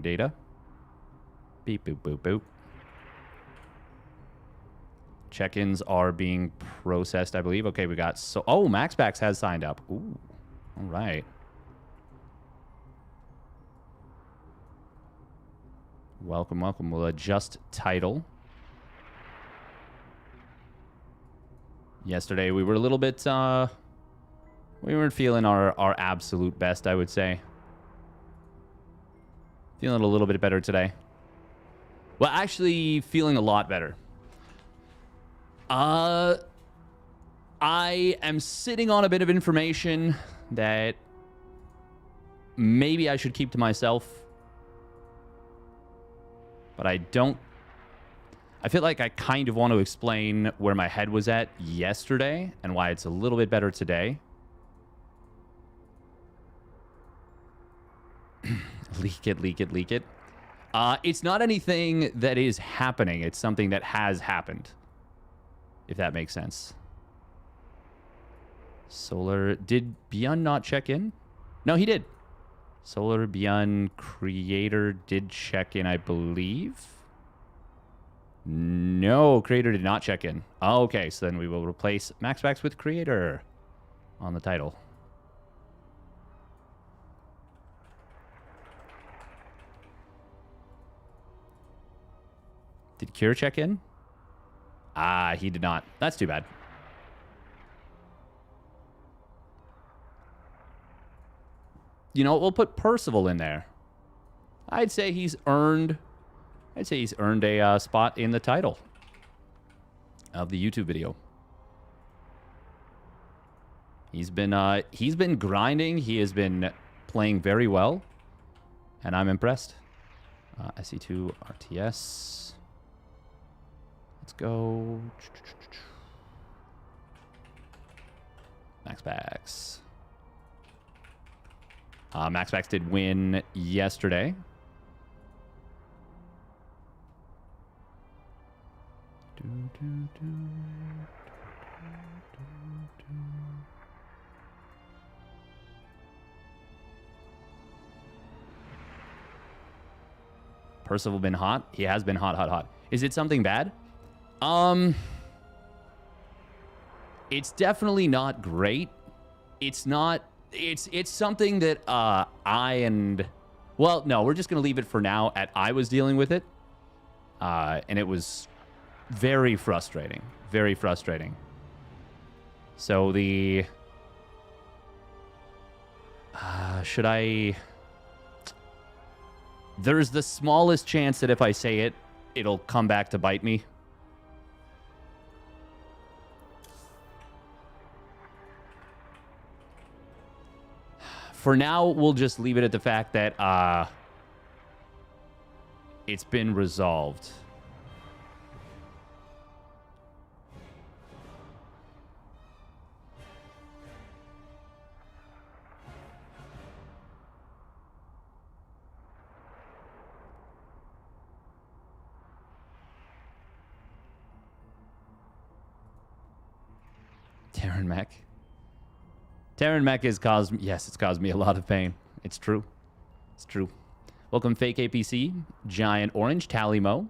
Processing data. Beep, boop, boop, boop. Check-ins are being processed, I believe. Okay, we got... Oh, MaxPax has signed up. Ooh. All right. Welcome, welcome. We'll adjust title. Yesterday, we were a little bit... we weren't feeling our absolute best, I would say. Feeling a little bit better today. Well, actually, feeling a lot better. I am sitting on a bit of information that maybe I should keep to myself. But I don't... I feel like I kind of want to explain where my head was at yesterday and why it's a little bit better today. Leak it, leak it, leak it. It's not anything that is happening. It's something that has happened. If that makes sense. Solar... Did ByuN not check in? No, he did. Solar ByuN creator did check in, I believe. No, creator did not check in. Oh, okay, so then we will replace MaxPax with creator on the title. Did Cure check in? Ah, he did not. That's too bad. You know, we'll put Percival in there. I'd say he's earned a spot in the title of the YouTube video. He's been grinding. He has been playing very well, and I'm impressed. SE2 RTS. Let's go. MaxPax. MaxPax did win yesterday. Percival been hot? He has been hot, hot, hot. Is it something bad? It's definitely not great. It's not... It's something that well, no, we're just going to leave it for now at I was dealing with it. And it was very frustrating. Very frustrating. So the... should I... There's the smallest chance that if I say it, it'll come back to bite me. For now, we'll just leave it at the fact that it's been resolved. Terran Mech. Terran Mech has caused... Yes, it's caused me a lot of pain. It's true. It's true. Welcome, Fake APC, Giant Orange, Tallymo,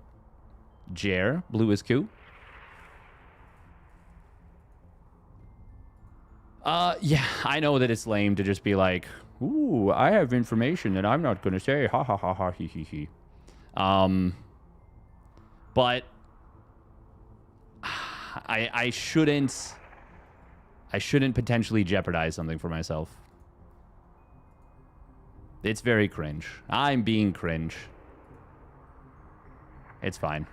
Jer, Blue is Coup. Yeah, I know that it's lame to just be like, ooh, I have information that I'm not going to say. Ha, ha, ha, ha, he, he, he. But I shouldn't potentially jeopardize something for myself. It's very cringe. I'm being cringe. It's fine.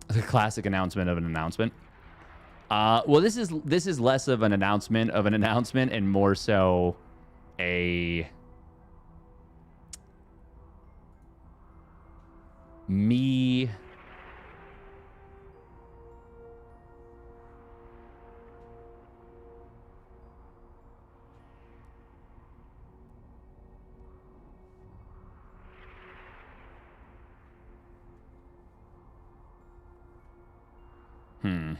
The classic announcement of an announcement. Well, this is less of an announcement and more so a me Hmm.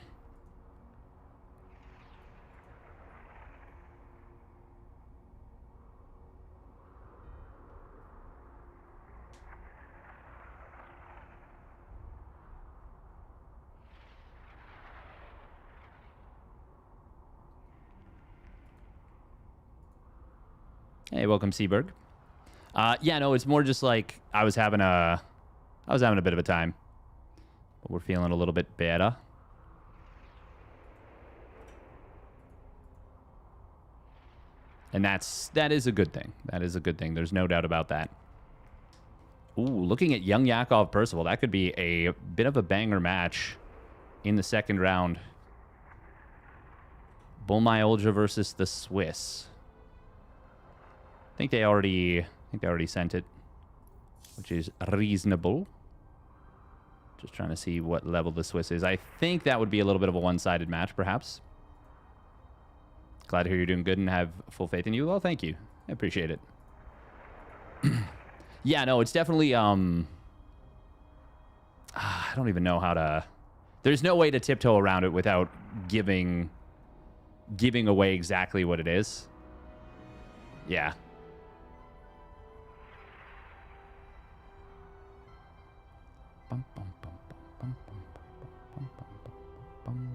Hey, welcome, Seaberg. Yeah, no, it's more just like I was having a bit of a time, but we're feeling a little bit better. And that is a good thing. That is a good thing. There's no doubt about that. Ooh, looking at Young Yakov Percival, that could be a bit of a banger match in the second round. Bulmai versus the Swiss. I think they already sent it, which is reasonable. Just trying to see what level the Swiss is. I think that would be a little bit of a one-sided match, perhaps. Glad to hear you're doing good and have full faith in you. Well, thank you. I appreciate it. Yeah, no, it's definitely, I don't even know how to... There's no way to tiptoe around it without giving away exactly what it is. Yeah. Bum, bum, bum, bum, bum, bum, bum, bum, bum.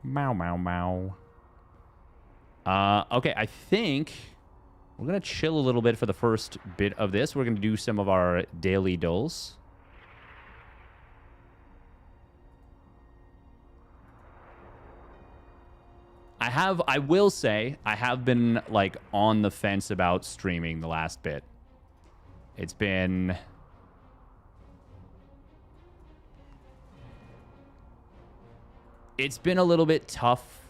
Mow, mow, mow. Okay, I think we're going to chill a little bit for the first bit of this. We're going to do some of our daily dulls. I will say, I have been, like, on the fence about streaming the last bit. It's been... It's been a little bit tough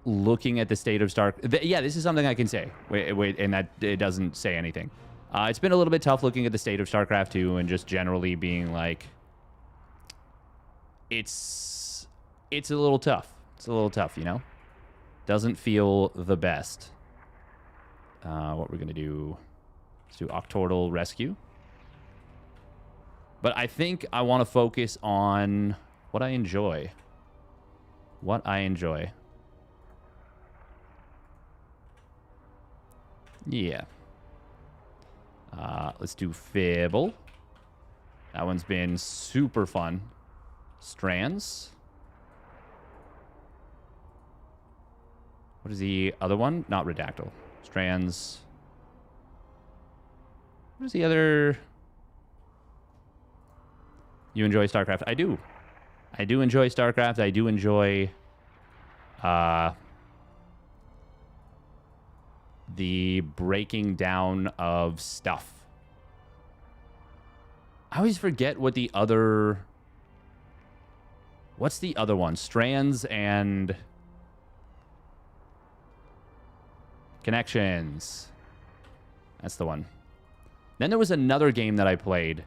looking at the state of StarCraft. Yeah, this is something I can say. Wait, and that it doesn't say anything. It's been a little bit tough looking at the state of StarCraft 2 and just generally being like... It's a little tough. It's a little tough, you know? Doesn't feel the best. What we're going to do... Let's do Octordal Rescue. But I think I want to focus on... what I enjoy. What I enjoy. Yeah. Let's do Fibble. That one's been super fun. Strands. What is the other one? Not Redactyl. Strands. What is the other... You enjoy StarCraft? I do. I do enjoy StarCraft. I do enjoy the breaking down of stuff. I always forget what the other... What's the other one? Strands and... Connections. That's the one. Then there was another game that I played.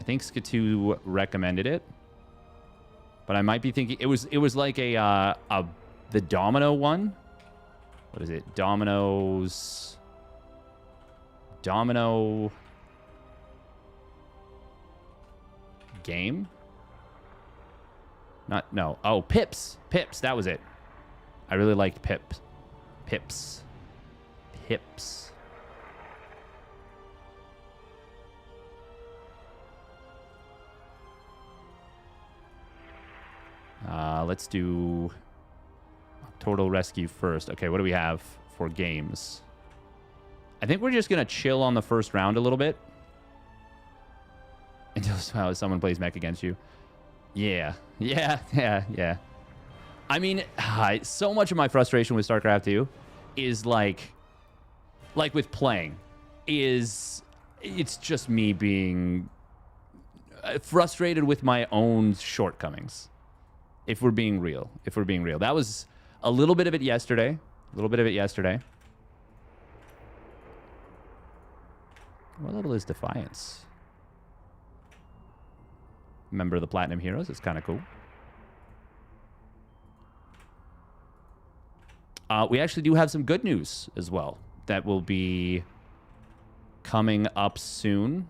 I think Skatu recommended it, but I might be thinking it was like the Domino one. What is it? Domino game? No. Oh, Pips. That was it. I really liked Pips. Let's do Octordal Rescue first. Okay, what do we have for games? I think we're just going to chill on the first round a little bit. Until someone plays mech against you. Yeah. I mean, so much of my frustration with StarCraft 2 is like with playing, it's just me being frustrated with my own shortcomings. If we're being real. That was a little bit of it yesterday. What level is Defiance? Member of the Platinum Heroes. It's kind of cool. We actually do have some good news as well that will be coming up soon.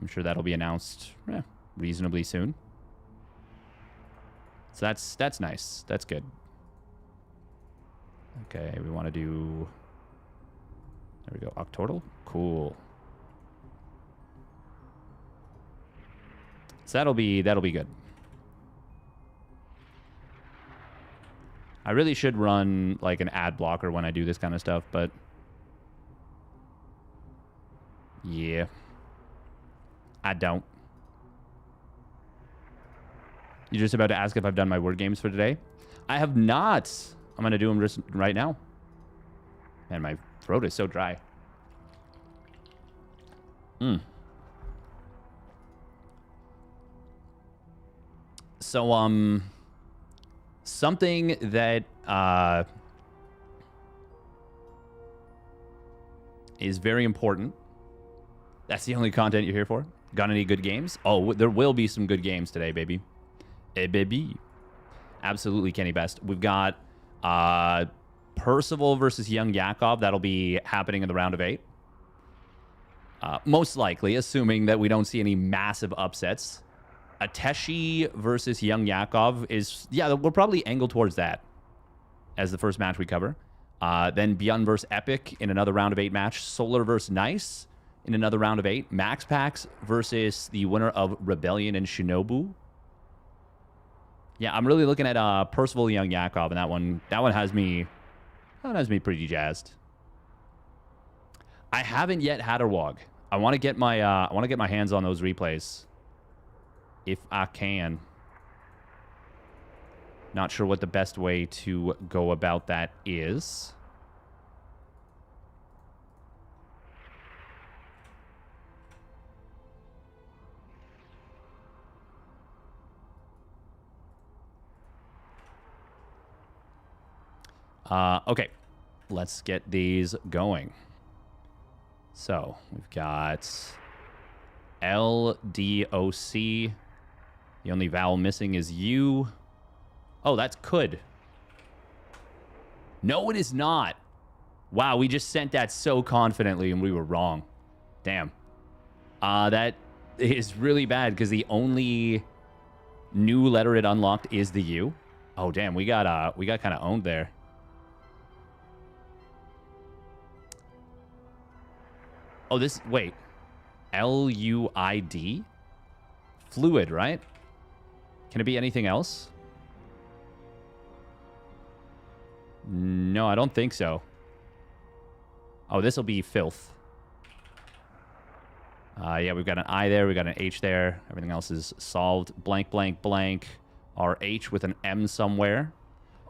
I'm sure that'll be announced reasonably soon. So that's nice. That's good. Okay, we want to do... There we go. Octotal? Cool. So that'll be good. I really should run like an ad blocker when I do this kind of stuff, but yeah, I don't. You're just about to ask if I've done my word games for today? I have not. I'm going to do them just right now. Man, my throat is so dry. So, something that is very important. That's the only content you're here for? Got any good games? Oh, there will be some good games today, baby. Hey, baby. Absolutely, Kenny Best. We've got Percival versus Young Yakov. That'll be happening in the round of 8. Most likely, assuming that we don't see any massive upsets. Ateshi versus Young Yakov is... Yeah, we'll probably angle towards that as the first match we cover. Then ByuN versus Epic in another round of 8 match. Solar versus Nice in another round of 8. MaxPax versus the winner of Rebellion and Shinobu. Yeah, I'm really looking at Percival Young Yakov, and that one has me pretty jazzed. I haven't yet had a WOG. I want to get my hands on those replays if I can. Not sure what the best way to go about that is. Okay, let's get these going. So we've got LDOC. The only vowel missing is U. Oh, that's could. No, it is not. Wow, we just sent that so confidently and we were wrong. Damn. That is really bad because the only new letter it unlocked is the U. Oh, damn, we got kind of owned there. Oh, wait. LUID? Fluid, right? Can it be anything else? No, I don't think so. Oh, this will be filth. Yeah, we've got an I there. We've got an H there. Everything else is solved. Blank, blank, blank. Our H with an M somewhere.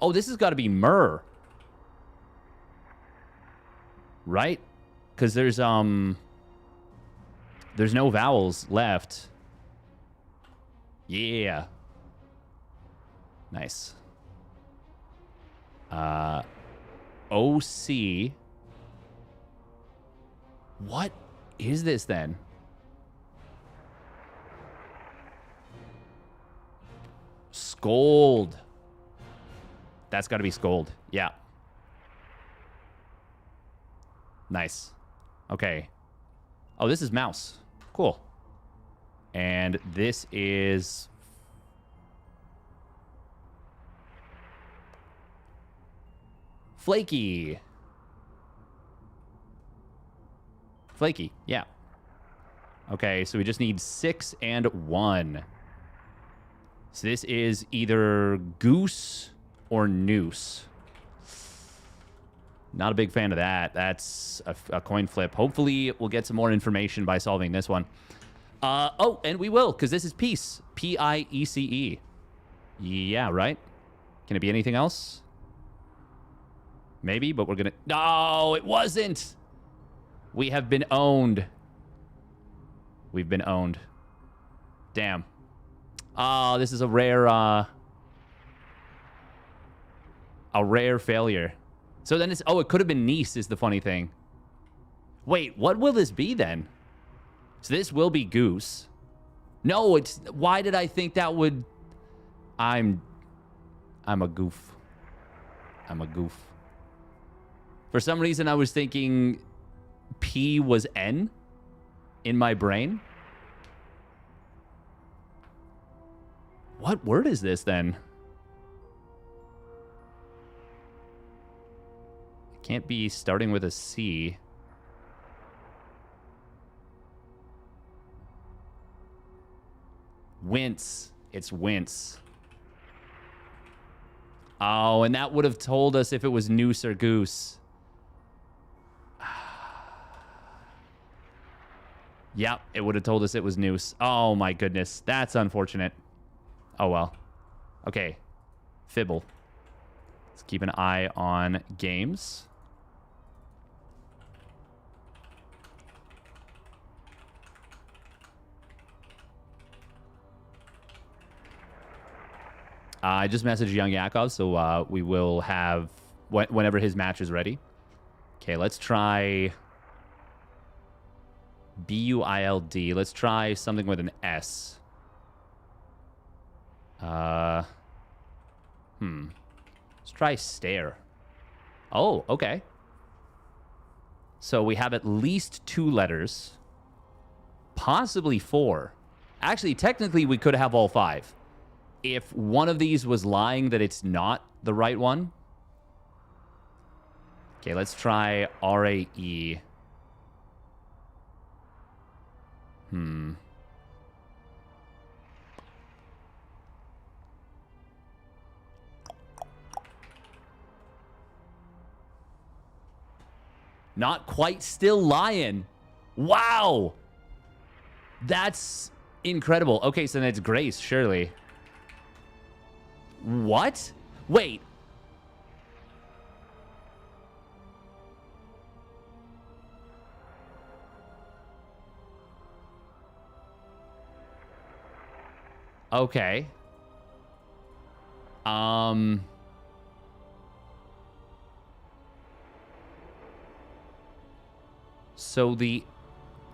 Oh, this has got to be myrrh. Right? Because there's no vowels left. Yeah. Nice. OC. What is this then? Scold. That's got to be scold. Yeah. Nice. Okay. Oh, this is mouse. Cool. And this is... Flaky. Flaky, yeah. Okay, so we just need 6 and 1. So this is either goose or noose. Not a big fan of that. That's a coin flip. Hopefully, we'll get some more information by solving this one. Oh, and we will, because this is Piece. P-I-E-C-E. Yeah, right? Can it be anything else? Maybe, but we're going to... No, it wasn't! We have been owned. We've been owned. Damn. Oh, this is a rare failure. So then it's... Oh, it could have been Nice is the funny thing. Wait, what will this be then? So this will be goose. No, it's... Why did I think that would... I'm a goof. I'm a goof. For some reason, I was thinking P was N in my brain. What word is this then? It can't be starting with a C. Wince. It's wince. Oh, and that would have told us if it was noose or goose. Yep, it would have told us it was noose. Oh my goodness. That's unfortunate. Oh well. Okay. Fibble. Let's keep an eye on games. I just messaged Young Yakov, so we will have whenever his match is ready. Okay, let's try ByuIld. Let's try something with an S. Let's try stare. Oh, okay. So we have at least 2 letters, possibly 4. Actually, technically, we could have all 5. If one of these was lying that it's not the right one. Okay, let's try RAE. Not quite still lying. Wow. That's incredible. Okay, so then it's Grace, surely. What? Wait. Okay. So the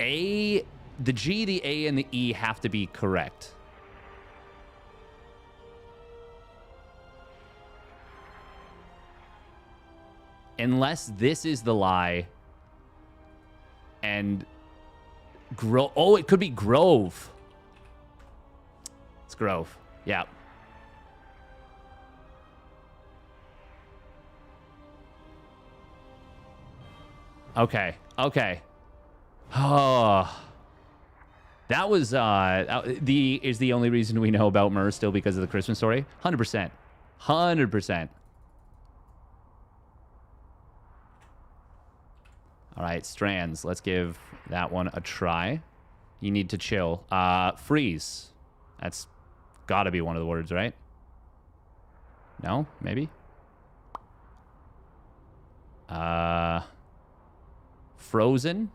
A, the G, the A, and the E have to be correct. Unless this is the lie. And oh, it could be Grove. It's Grove. Yeah. Okay. Okay. Oh. That was is the only reason we know about Myrrh still because of the Christmas story. 100%. 100%. All right, strands. Let's give that one a try. You need to chill. Freeze. That's got to be one of the words, right? No? Maybe? Frozen.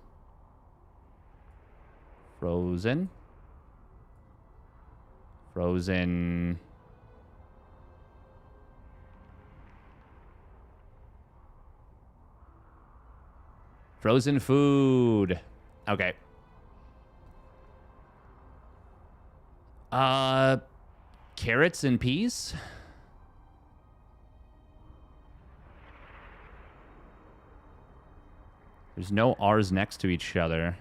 Frozen. Frozen. Frozen food. Okay. Carrots and peas. There's no R's next to each other.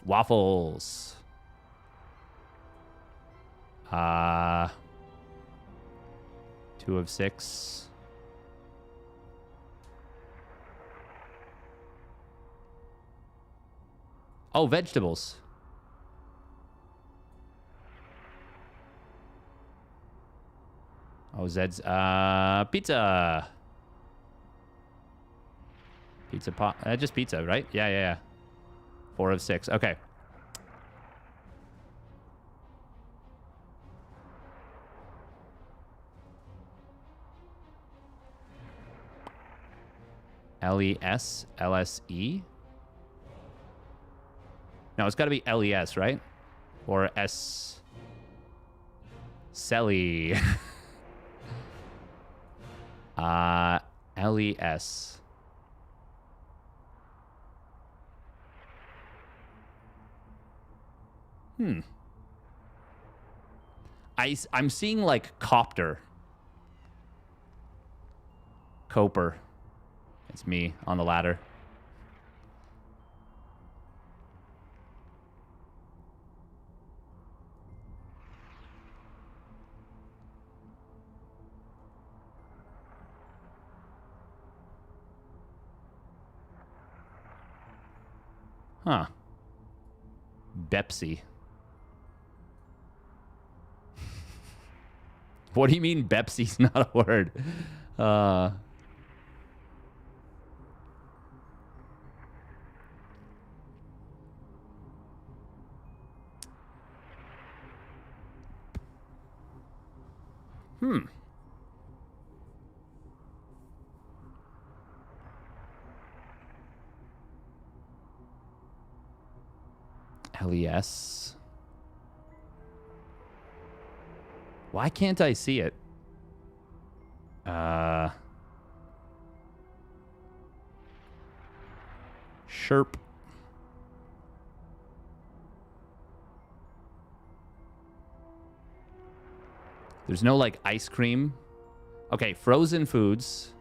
Waffles. 2 of 6. Oh, vegetables. Oh, Zed's pizza. Pizza pot. Just pizza, right? Yeah. 4 of 6. Okay. LES, LSE. No, it's got to be LES, right? Or S. Selly. LES. I'm seeing like copter. Coper. It's me on the ladder. Huh. Bepsi. What do you mean Bepsi's not a word? LES. Why can't I see it? Sherp. There's no, like, ice cream. Okay, frozen foods.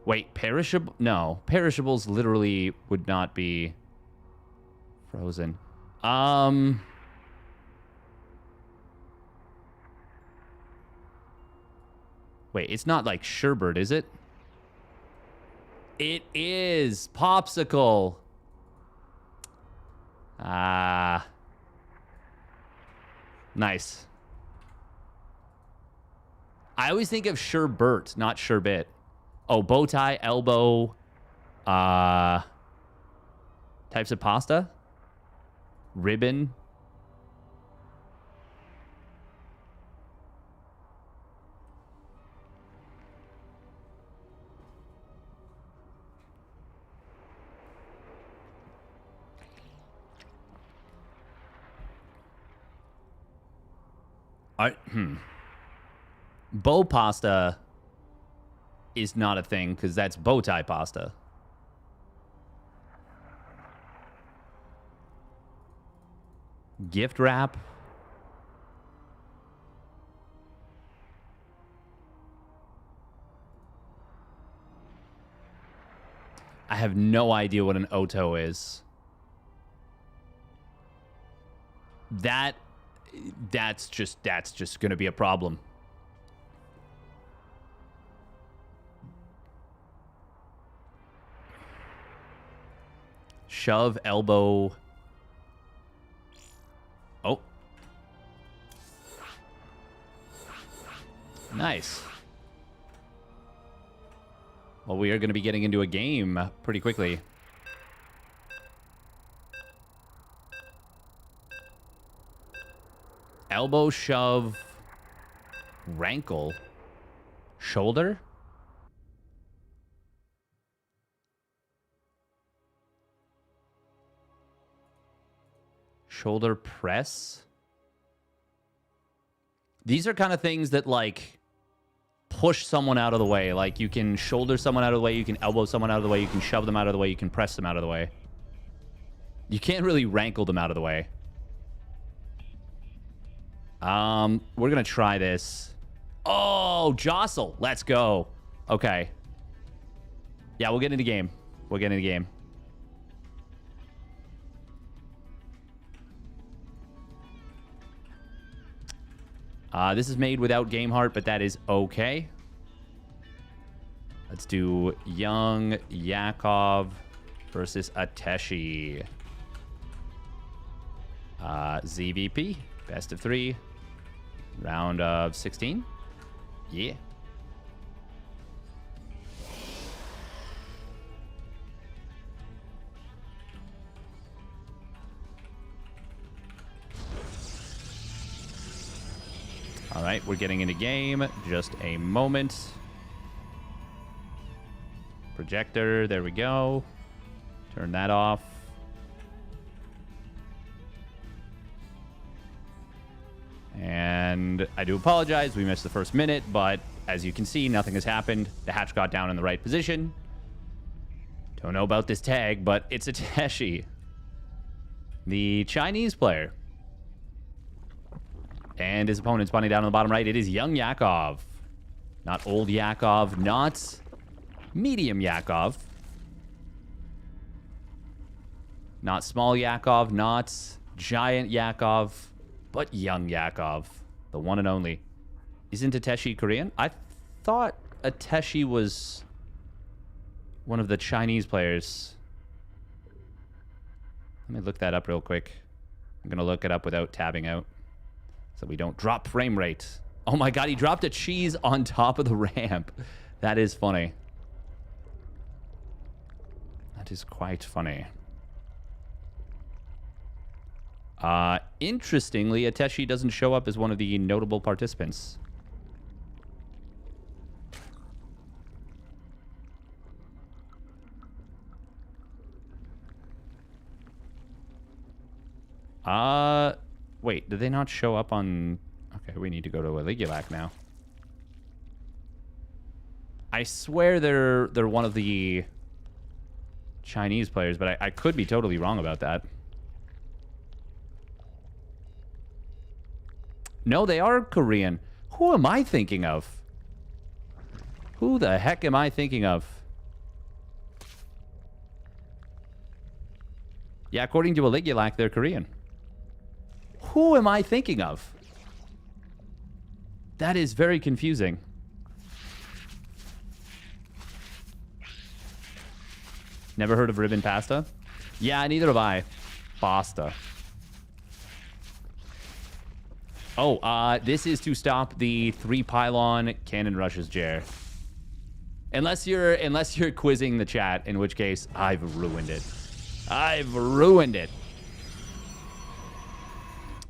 Wait, perishable? No, perishables literally would not be frozen. Wait, it's not like sherbet, is it? It is popsicle. Nice. I always think of sherbet, not sherbet. Oh, bow tie, elbow, types of pasta, ribbon. Bow pasta is not a thing because that's bow tie pasta. Gift wrap. I have no idea what an Oto is. That's just going to be a problem. Shove, elbow. Oh. Nice. Well, we are going to be getting into a game pretty quickly. Elbow, shove, rankle, shoulder. Shoulder press. These are kind of things that, like, push someone out of the way. Like, you can shoulder someone out of the way, you can elbow someone out of the way, you can shove them out of the way, you can press them out of the way. You can't really rankle them out of the way. We're gonna try this. Oh, jostle. Let's go. Okay. Yeah, we'll get into game. We'll get into game. This is made without game heart, but that is okay. Let's do Young Yakov versus Ateshi. ZVP, best of 3. Round of 16. Yeah. All right, we're getting into game. Just a moment. Projector, there we go. Turn that off. And I do apologize. We missed the first minute, but as you can see, nothing has happened. The hatch got down in the right position. Don't know about this tag, but it's a Teshi, the Chinese player. And his opponent's bunny down on the bottom right. It is young Yakov. Not old Yakov, not medium Yakov. Not small Yakov, not giant Yakov, but young Yakov. The one and only. Isn't Ateshi Korean? I thought Ateshi was one of the Chinese players. Let me look that up real quick. I'm going to look it up without tabbing out, so we don't drop frame rate. Oh my god, he dropped a cheese on top of the ramp. That is funny. That is quite funny. Interestingly, Ateshi doesn't show up as one of the notable participants. Wait, did they not show up on... Okay, we need to go to Eligulac now. I swear they're one of the Chinese players, but I could be totally wrong about that. No, they are Korean. Who am I thinking of? Who the heck am I thinking of? Yeah, according to Eligulac, they're Korean. Who am I thinking of? That is very confusing. Never heard of ribbon pasta? Yeah, neither have I. Pasta. Oh, this is to stop the 3-pylon cannon rushes, Jer. Unless you're quizzing the chat, in which case I've ruined it. I've ruined it.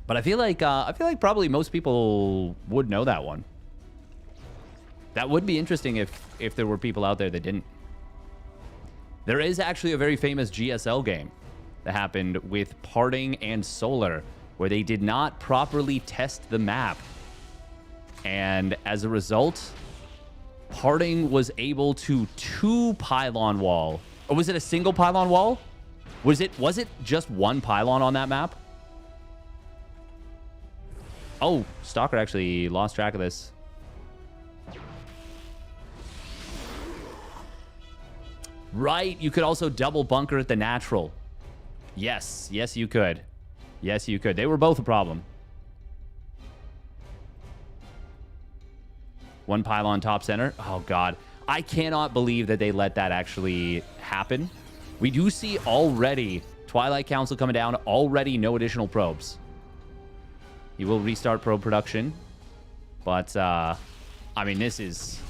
But I feel like probably most people would know that one. That would be interesting if there were people out there that didn't. There is actually a very famous GSL game that happened with Parting and Solar, where they did not properly test the map. And as a result, Parting was able to 2-pylon wall. Or was it a single pylon wall? Was it just 1 pylon on that map? Oh, Stalker actually lost track of this. Right, you could also double bunker at the natural. Yes, yes you could. Yes, you could. They were both a problem. 1 pylon top center. Oh, God. I cannot believe that they let that actually happen. We do see already Twilight Council coming down. Already no additional probes. He will restart probe production. But, I mean, this is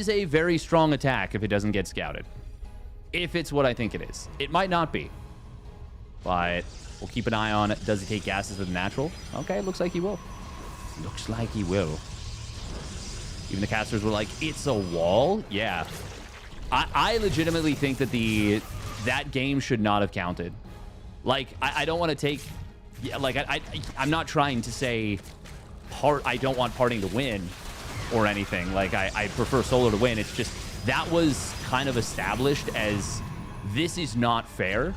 a very strong attack if it doesn't get scouted. If it's what I think it is. It might not be. But we'll keep an eye on it. Does he take gases with the natural? Okay, looks like he will. Looks like he will. Even the casters were like, it's a wall? Yeah. I legitimately think that that game should not have counted. Like, I don't want to take... Yeah, like, I'm not trying to say I don't want Parting to win or anything. Like, I prefer Solar to win. It's just that was kind of established as this is not fair.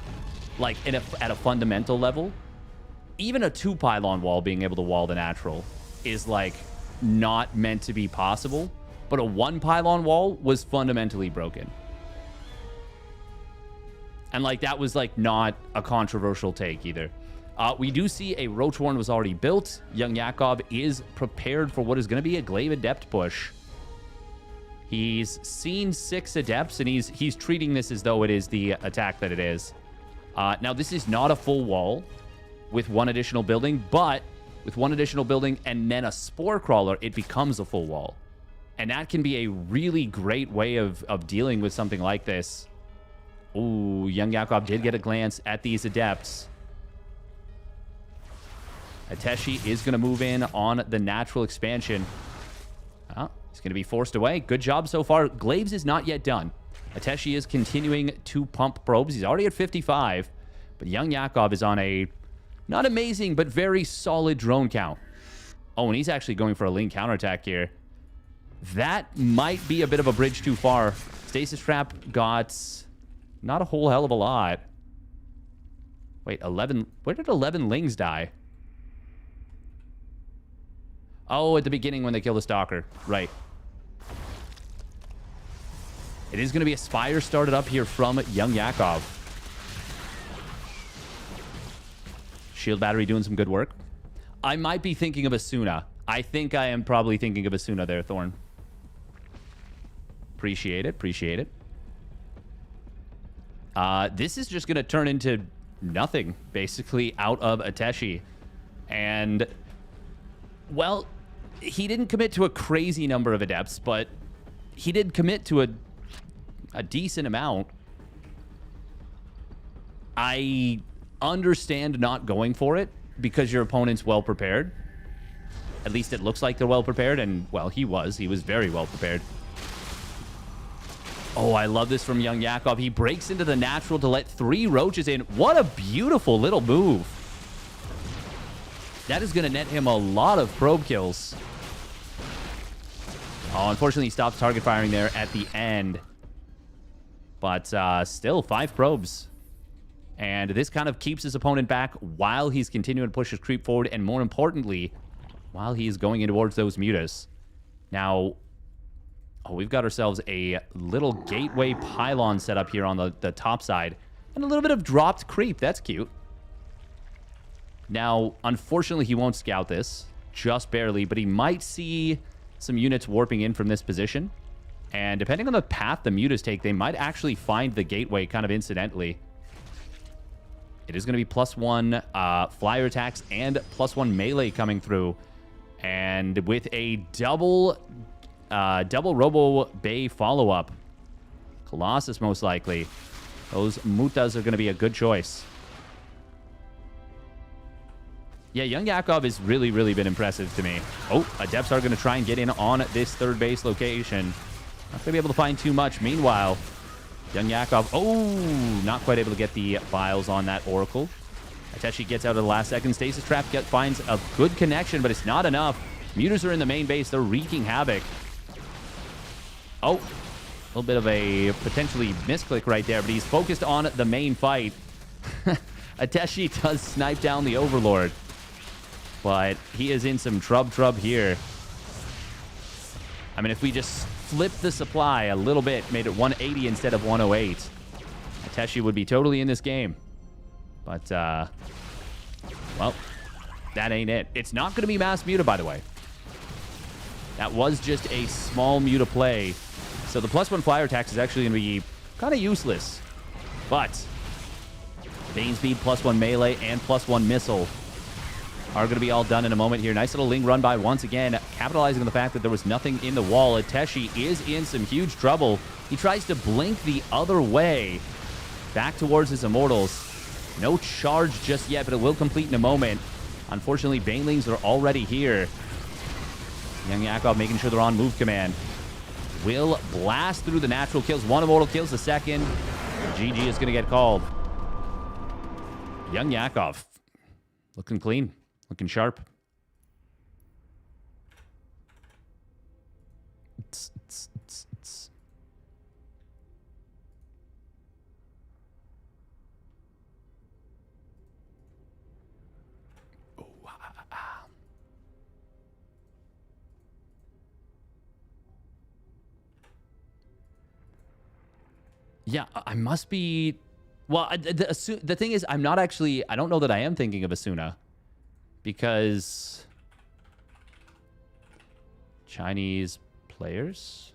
Like, at a fundamental level, even a 2-pylon wall being able to wall the natural is, like, not meant to be possible. But a 1-pylon wall was fundamentally broken. And, like, that was, like, not a controversial take either. We do see a Roach Warren was already built. Young Yakov is prepared for what is going to be a Glaive Adept push. He's seen 6 Adepts, and he's treating this as though it is the attack that it is. Now, this is not a full wall with 1 additional building, but with 1 additional building and then a Spore Crawler, it becomes a full wall. And that can be a really great way of dealing with something like this. Ooh, Young Yakov did get a glance at these Adepts. Ateshi is going to move in on the natural expansion. Oh, he's going to be forced away. Good job so far. Glaives is not yet done. Ateshi is continuing to pump probes. He's already at 55. But Young Yakov is on a not amazing, but very solid drone count. Oh, and he's actually going for a lean counterattack here. That might be a bit of a bridge too far. Stasis Trap got not a whole hell of a lot. Wait, 11... Where did 11 Lings die? Oh, at the beginning when they kill the Stalker. Right. It is going to be a Spire started up here from Young Yakov. Shield Battery doing some good work. I might be thinking of Asuna. I think I am probably thinking of Asuna there, Thorn. Appreciate it. Appreciate it. This is just going to turn into nothing, basically, out of Ateshi. And, well, he didn't commit to a crazy number of Adepts, but he did commit to a decent amount. I understand not going for it because your opponent's well prepared. At least it looks like they're well prepared, and, well, he was. He was very well prepared. Oh, I love this from Young Yakov. He breaks into the natural to let 3 roaches in. What a beautiful little move. That is going to net him a lot of probe kills. Oh, unfortunately, he stops target firing there at the end. But still, 5 probes. And this kind of keeps his opponent back while he's continuing to push his creep forward. And more importantly, while he's going in towards those mutas. Now, oh, we've got ourselves a little gateway pylon set up here on the top side. And a little bit of dropped creep. That's cute. Now, unfortunately, he won't scout this. Just barely. But he might see some units warping in from this position. And depending on the path the mutas take, they might actually find the gateway kind of incidentally. It is going to be +1 flyer attacks and +1 melee coming through. And with a double Robo Bay follow-up. Colossus, most likely. Those mutas are going to be a good choice. Yeah, Young Yakov has really, really been impressive to me. Oh, Adepts are going to try and get in on this third base location. Not going to be able to find too much. Meanwhile, Young Yakov, oh, not quite able to get the files on that Oracle. Ateshi gets out of the last second. Stasis Trap finds a good connection, but it's not enough. Mutas are in the main base. They're wreaking havoc. Oh, a little bit of a potentially misclick right there, but he's focused on the main fight. Ateshi does snipe down the Overlord, but he is in some trub here. I mean, if we just flipped the supply a little bit, made it 180 instead of 108, Ateshi would be totally in this game. But, well, that ain't it. It's not going to be mass muta, by the way. That was just a small muta play. So the +1 flyer attacks is actually going to be kind of useless. But Bane Speed, +1 melee, and +1 missile are going to be all done in a moment here. Nice little Ling run by once again, capitalizing on the fact that there was nothing in the wall. Ateshi is in some huge trouble. He tries to blink the other way, back towards his Immortals. No charge just yet, but it will complete in a moment. Unfortunately, Banelings are already here. Young Yakov making sure they're on move command. Will blast through the natural kills. 1 Immortal kills the second. GG is going to get called. Young Yakov looking clean. Looking sharp. Yeah, I must be... Well, the thing is, I'm not actually... I don't know that I am thinking of Asuna. Because... Chinese players?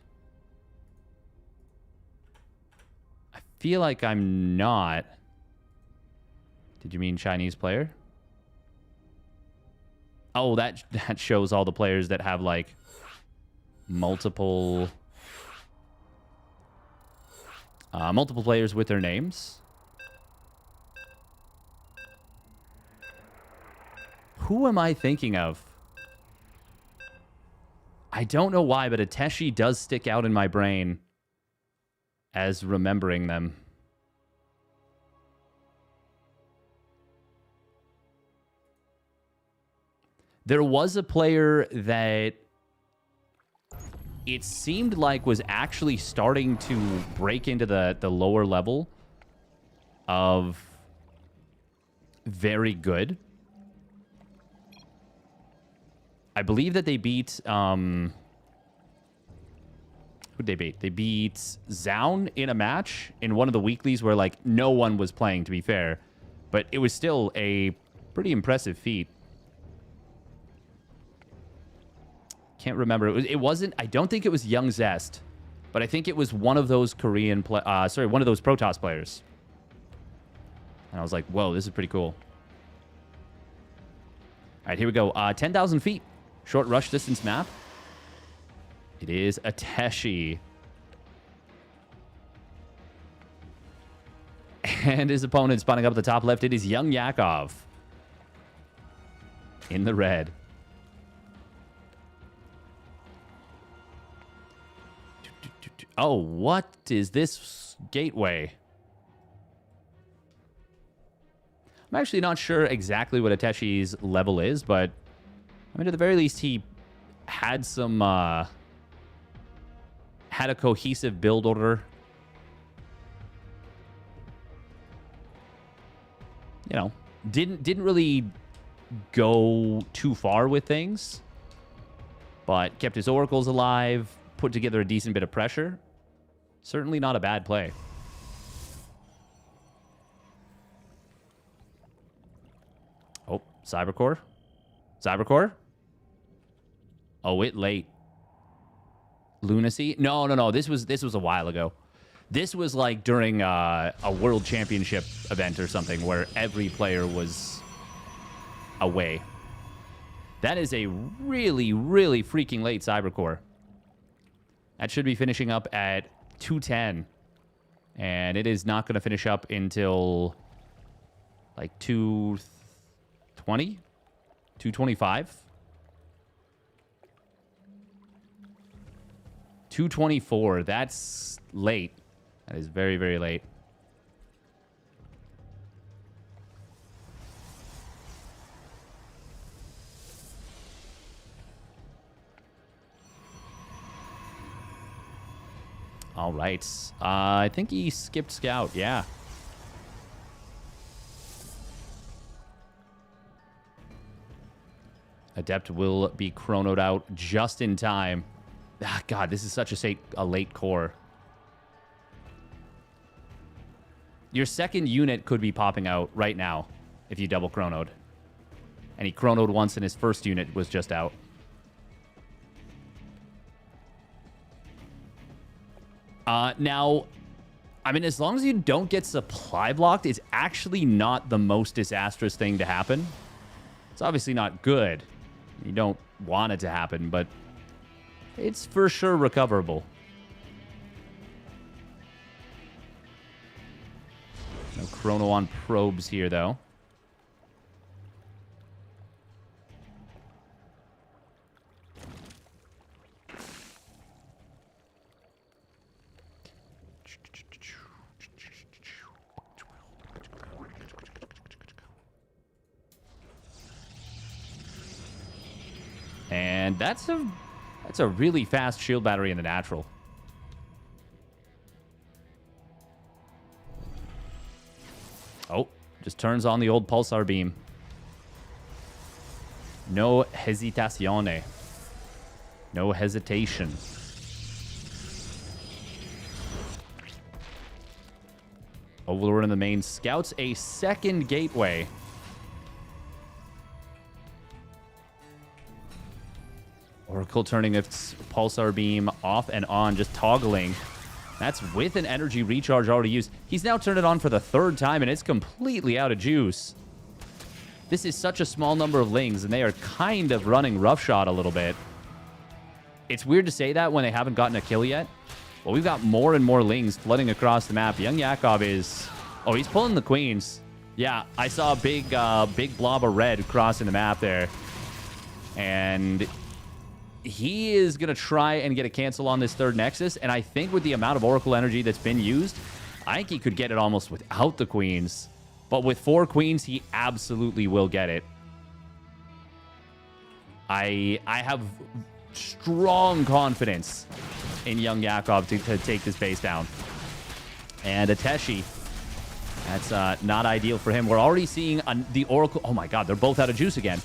I feel like I'm not. Did you mean Chinese player? Oh, that shows all the players that have, like, multiple players with their names. Who am I thinking of? I don't know why, but Ateshi does stick out in my brain as remembering them. There was a player that it seemed like was actually starting to break into the lower level of very good. I believe that they beat... who'd they beat? They beat Zaun in a match in one of the weeklies where, like, no one was playing, to be fair. But it was still a pretty impressive feat. Can't remember. It wasn't... I don't think it was Young Zest. But I think it was one of those Korean... one of those Protoss players. And I was like, whoa, this is pretty cool. All right, here we go. 10,000 feet. Short rush distance map. It is Ateshi. And his opponent spawning up at the top left. It is Young Yakov. In the red. Oh, what is this gateway? I'm actually not sure exactly what Ateshi's level is, but I mean, at the very least, he had some, had a cohesive build order. You know, didn't really go too far with things, but kept his oracles alive, put together a decent bit of pressure. Certainly not a bad play. Oh, Cybercore. Cybercore? Oh, it late. Lunacy? No. This was a while ago. This was like during a world championship event or something where every player was away. That is a really, really freaking late Cybercore. That should be finishing up at 210. And it is not going to finish up until like 220? 225? 224. That's late. That is very, very late. All right. I think he skipped Scout. Yeah. Adept will be chronoed out just in time. Ah, God, this is such a late core. Your second unit could be popping out right now if you double chronoed. And he chronoed once and his first unit was just out. Now, I mean, as long as you don't get supply blocked, it's actually not the most disastrous thing to happen. It's obviously not good. You don't want it to happen, but it's for sure recoverable. No chrono on probes here, though. And that's a really fast shield battery in the natural. Oh, just turns on the old pulsar beam. No hesitazione. No hesitation. Overlord in the main scouts a second gateway. Oracle turning its pulsar beam off and on, just toggling. That's with an energy recharge already used. He's now turned it on for the third time, and it's completely out of juice. This is such a small number of lings, and they are kind of running roughshod a little bit. It's weird to say that when they haven't gotten a kill yet. Well, we've got more and more lings flooding across the map. Young Yakov is... Oh, he's pulling the queens. Yeah, I saw a big blob of red crossing the map there. And he is going to try and get a cancel on this third Nexus. And I think with the amount of Oracle energy that's been used, I think he could get it almost without the queens. But with 4 queens, he absolutely will get it. I have strong confidence in young Yakov to take this base down. And Ateshi, that's not ideal for him. We're already seeing the Oracle. Oh my god, they're both out of juice again.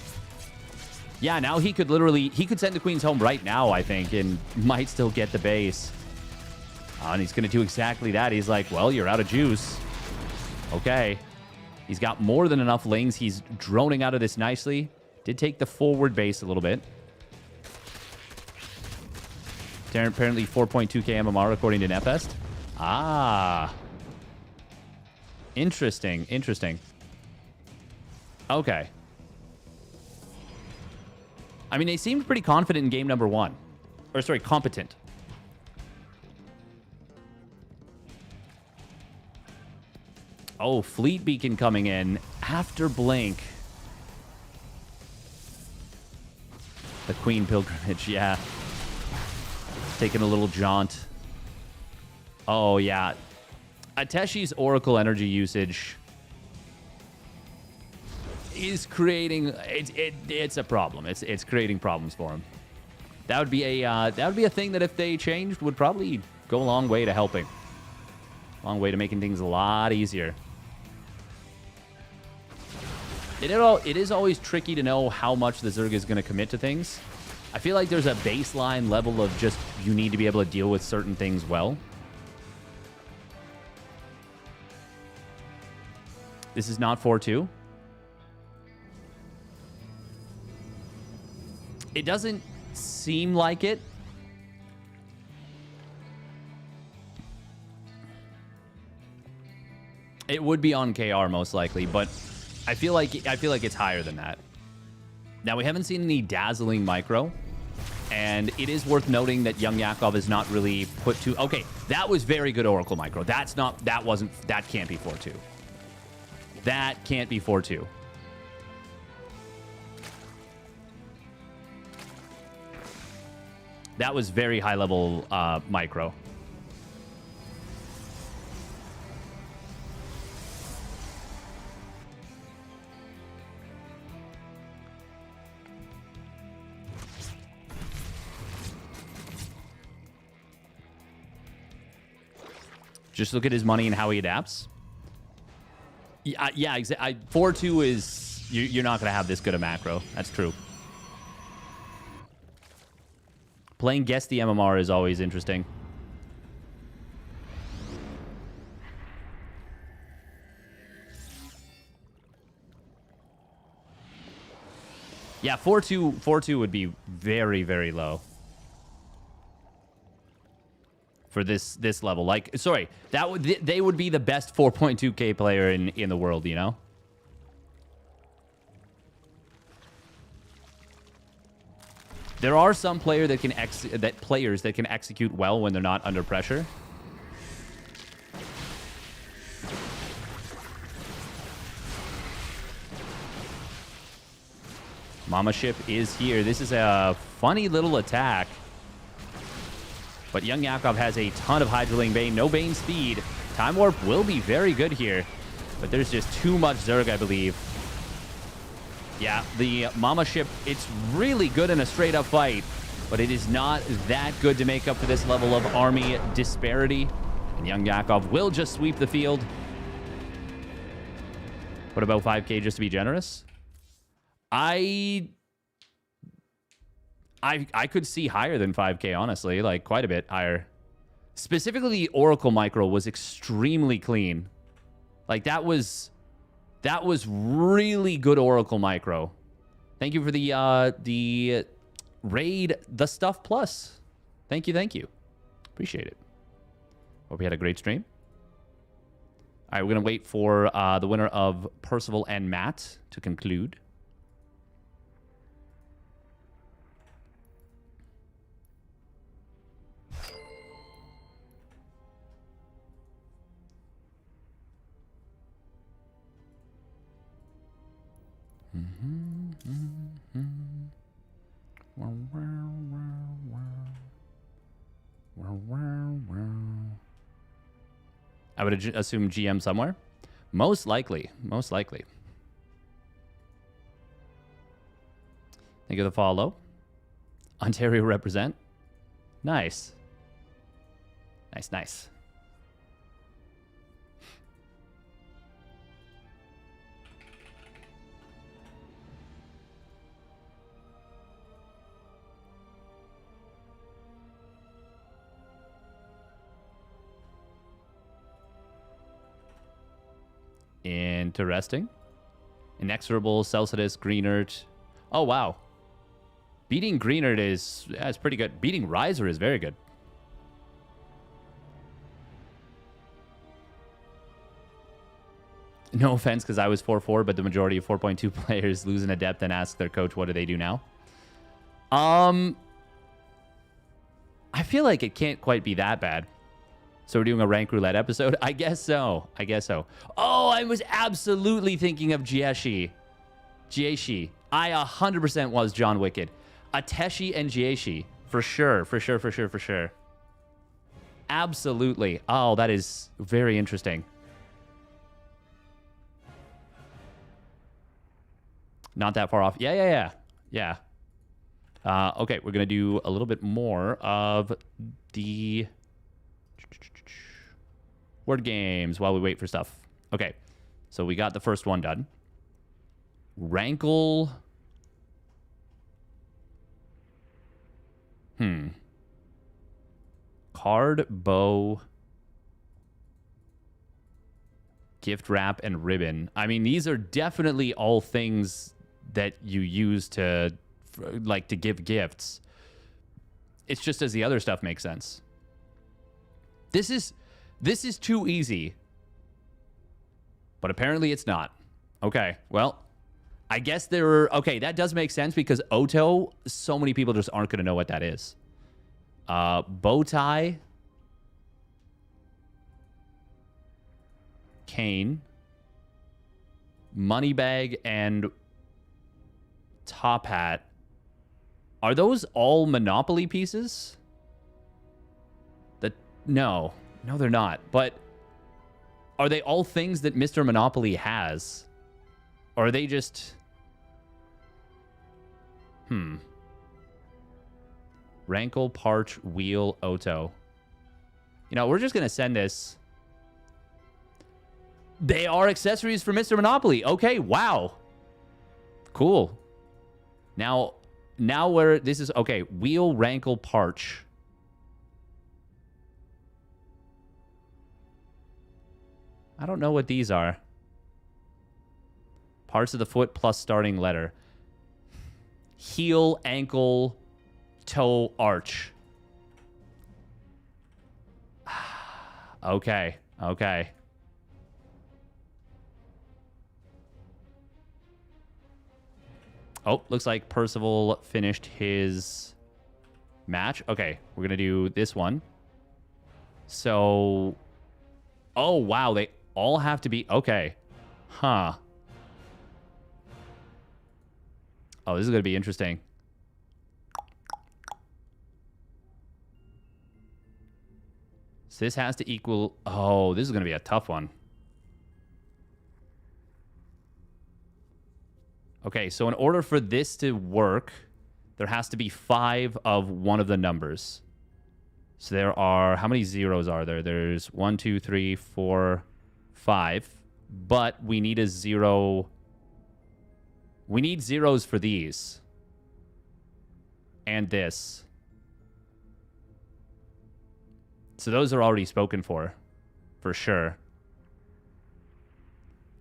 Yeah, now he could send the queens home right now, I think, and might still get the base. And he's going to do exactly that. He's like, well, you're out of juice. Okay. He's got more than enough lings. He's droning out of this nicely. Did take the forward base a little bit. Apparently 4.2k MMR according to Nepest. Ah. Interesting. Interesting. Okay. I mean, they seemed pretty confident in game number 1. Or, sorry, competent. Oh, Fleet Beacon coming in after Blink. The Queen Pilgrimage, yeah. Taking a little jaunt. Oh, yeah. Ateshi's Oracle energy usage is creating... It's a problem. It's creating problems for him. That would be a thing that if they changed would probably go a long way to helping. A long way to making things a lot easier. It is always tricky to know how much the Zerg is going to commit to things. I feel like there's a baseline level of just you need to be able to deal with certain things well. This is not 4-2. It doesn't seem like it. It would be on KR most likely, but I feel like it's higher than that. Now, we haven't seen any dazzling micro, and it is worth noting that young Yakov is not really put to... Okay, that was very good Oracle micro. That can't be 4-2. That can't be 4-2. That was very high level micro. Just look at his money and how he adapts. Yeah, exactly. 4-2 is... You're not going to have this good a macro. That's true. Playing Guess the MMR is always interesting. Yeah, 4-2 would be very, very low. For this level. Like, sorry, they would be the best 4.2k player in the world, you know? There are some players that can execute well when they're not under pressure. Mama Ship is here. This is a funny little attack. But young Yakov has a ton of Hydraling Bane. No Bane speed. Time Warp will be very good here. But there's just too much Zerg, I believe. Yeah, the Mama Ship, it's really good in a straight-up fight. But it is not that good to make up for this level of army disparity. And young Yakov will just sweep the field. What about 5k just to be generous? I could see higher than 5k, honestly. Like, quite a bit higher. Specifically, the Oracle micro was extremely clean. Like, that was really good Oracle micro. Thank you for the raid, the Stuff Plus. Thank you. Appreciate it. Hope you had a great stream. All right, we're going to wait for the winner of Percival and Matt to conclude. I would assume GM somewhere. Most likely. Most likely. Thank you for the follow. Ontario represent. Nice. Nice, nice. Interesting. Inexorable, Celsius, Greenert. Oh, wow. Beating Greenert is pretty good. Beating Riser is very good. No offense, because I was 4-4, but the majority of 4.2 players lose an adept and ask their coach, what do they do now? I feel like it can't quite be that bad. So we're doing a rank roulette episode? I guess so. I guess so. Oh, I was absolutely thinking of Jieshi. I 100% was John Wicked. Ateshi and Jieshi. For sure. For sure, for sure, for sure. Absolutely. Oh, that is very interesting. Not that far off. Yeah. Okay, we're going to do a little bit more of the word games while we wait for stuff. Okay, so we got the first one done. Rankle. Card, bow, gift wrap, and ribbon. I mean, these are definitely all things that you use to give gifts. It's just as the other stuff makes sense. This is too easy. But apparently it's not. Okay, well, I guess there are... Okay, that does make sense because Oto, so many people just aren't going to know what that is. Bow tie. Cane. Money bag and top hat. Are those all Monopoly pieces? No, they're not. But are they all things that Mr. Monopoly has? Or are they just... Rankle, Parch, Wheel, Oto. You know, we're just going to send this. They are accessories for Mr. Monopoly. Okay, wow. Cool. Now where this is... Okay, Wheel, Rankle, Parch. I don't know what these are. Parts of the foot plus starting letter. Heel, ankle, toe, arch. Okay. Oh, looks like Percival finished his match. Okay, we're going to do this one. So... Oh, wow, they all have to be... Okay. Huh. Oh, this is going to be interesting. So this has to equal... Oh, this is going to be a tough one. Okay, so in order for this to work, there has to be 5 of one of the numbers. So there are... How many zeros are there? There's 1, 2, 3, 4, 5. But we need a 0... We need zeros for these. And this. So those are already spoken for sure.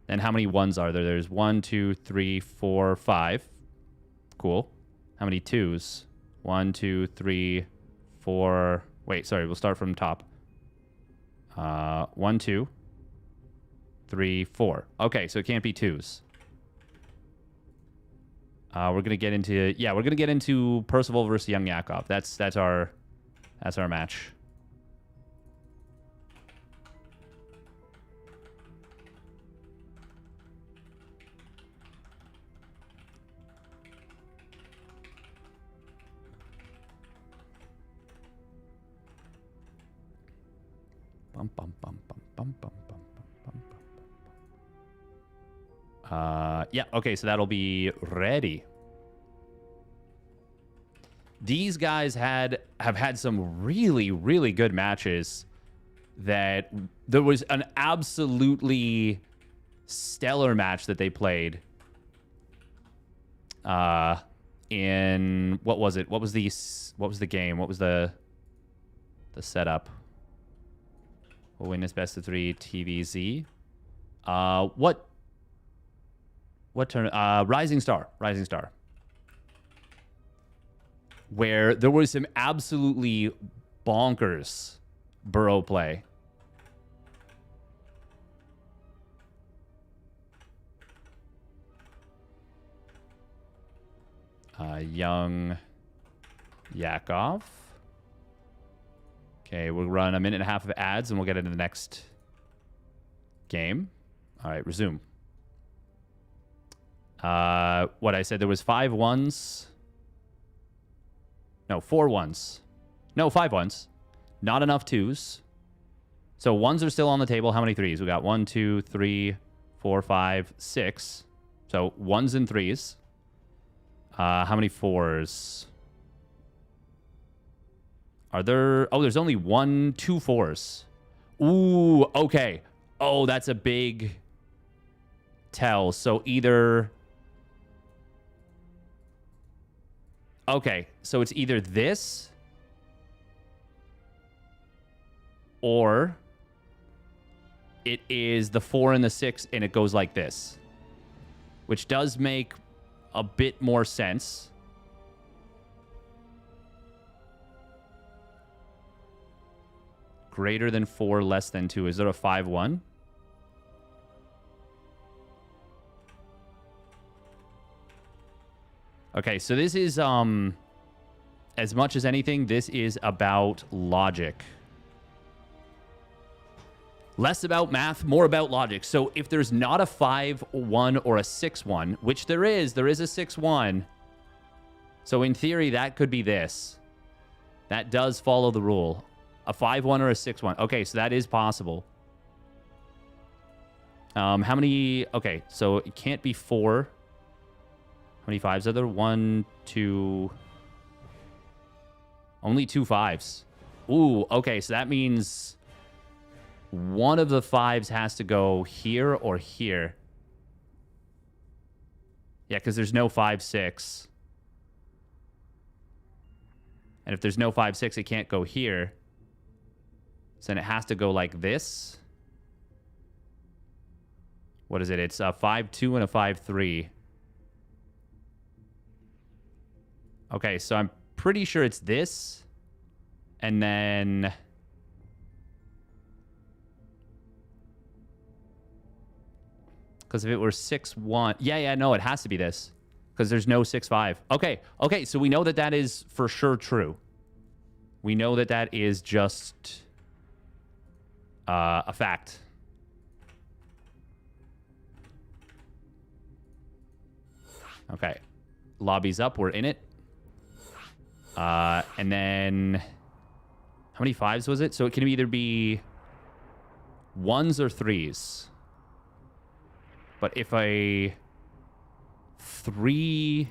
Then how many ones are there? There's 1, 2, 3, 4, 5. Cool. How many twos? 1, 2, 3, 4... Wait, sorry, we'll start from top. 1, 2, 3, 4. Okay, so it can't be twos. We're gonna get into we're gonna get into Percival versus Young Yakov. That's our match. Bum, bum, bum, bum, bum, bum, bum, bum, bum. Yeah, okay, so that'll be ready. These guys have had some really, really good matches that there was an absolutely stellar match that they played. In what was it? What was the game? What was the setup? We'll win this best of 3 TVZ. What turn? Rising Star. Where there was some absolutely bonkers burrow play. Young Yakov. Okay, we'll run a minute and a half of ads and we'll get into the next game. All right, resume. What I said, there was 5 ones. No, 4 ones. No, 5 ones. Not enough 2s. So 1s are still on the table. How many 3s? We got 1, 2, 3, 4, 5, 6. So 1s and 3s. How many 4s? Are there... Oh, there's only 1, 2 4s. Ooh, okay. Oh, that's a big tell. So either... Okay, so it's either this or it is the 4 and the 6 and it goes like this, which does make a bit more sense. Greater than 4, less than 2. Is there a 5-1? Okay, so this is, as much as anything, this is about logic. Less about math, more about logic. So if there's not a 5-1 or a 6-1, which there is a 6-1. So in theory, that could be this. That does follow the rule. A 5-1 or a 6-1. Okay, so that is possible. How many... Okay, so it can't be 4. How many 5s are there? 1, 2... Only 2 5s. Ooh, okay, so that means one of the 5s has to go here or here. Yeah, because there's no 5-6. And if there's no 5-6, it can't go here. So then it has to go like this. What is it? It's a 5-2 and a 5-3. Okay, so I'm pretty sure it's this. And then... Because if it were 6-1... Yeah, no, it has to be this. Because there's no 6-5. Okay, so we know that that is for sure true. We know that that is just a fact. Okay. Lobby's up. We're in it. And then... How many 5s was it? So it can either be 1s or 3s. But if a 3...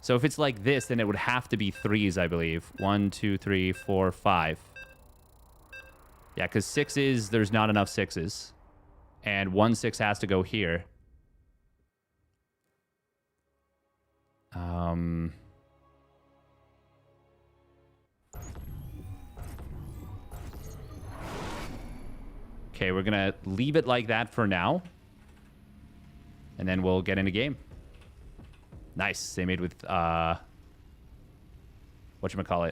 So if it's like this, then it would have to be 3s, I believe. 1, 2, 3, 4, 5. Yeah, because 6s, there's not enough 6s. And 1 6 has to go here. Okay, we're going to leave it like that for now. And then we'll get into game. Nice. They made with, whatchamacallit.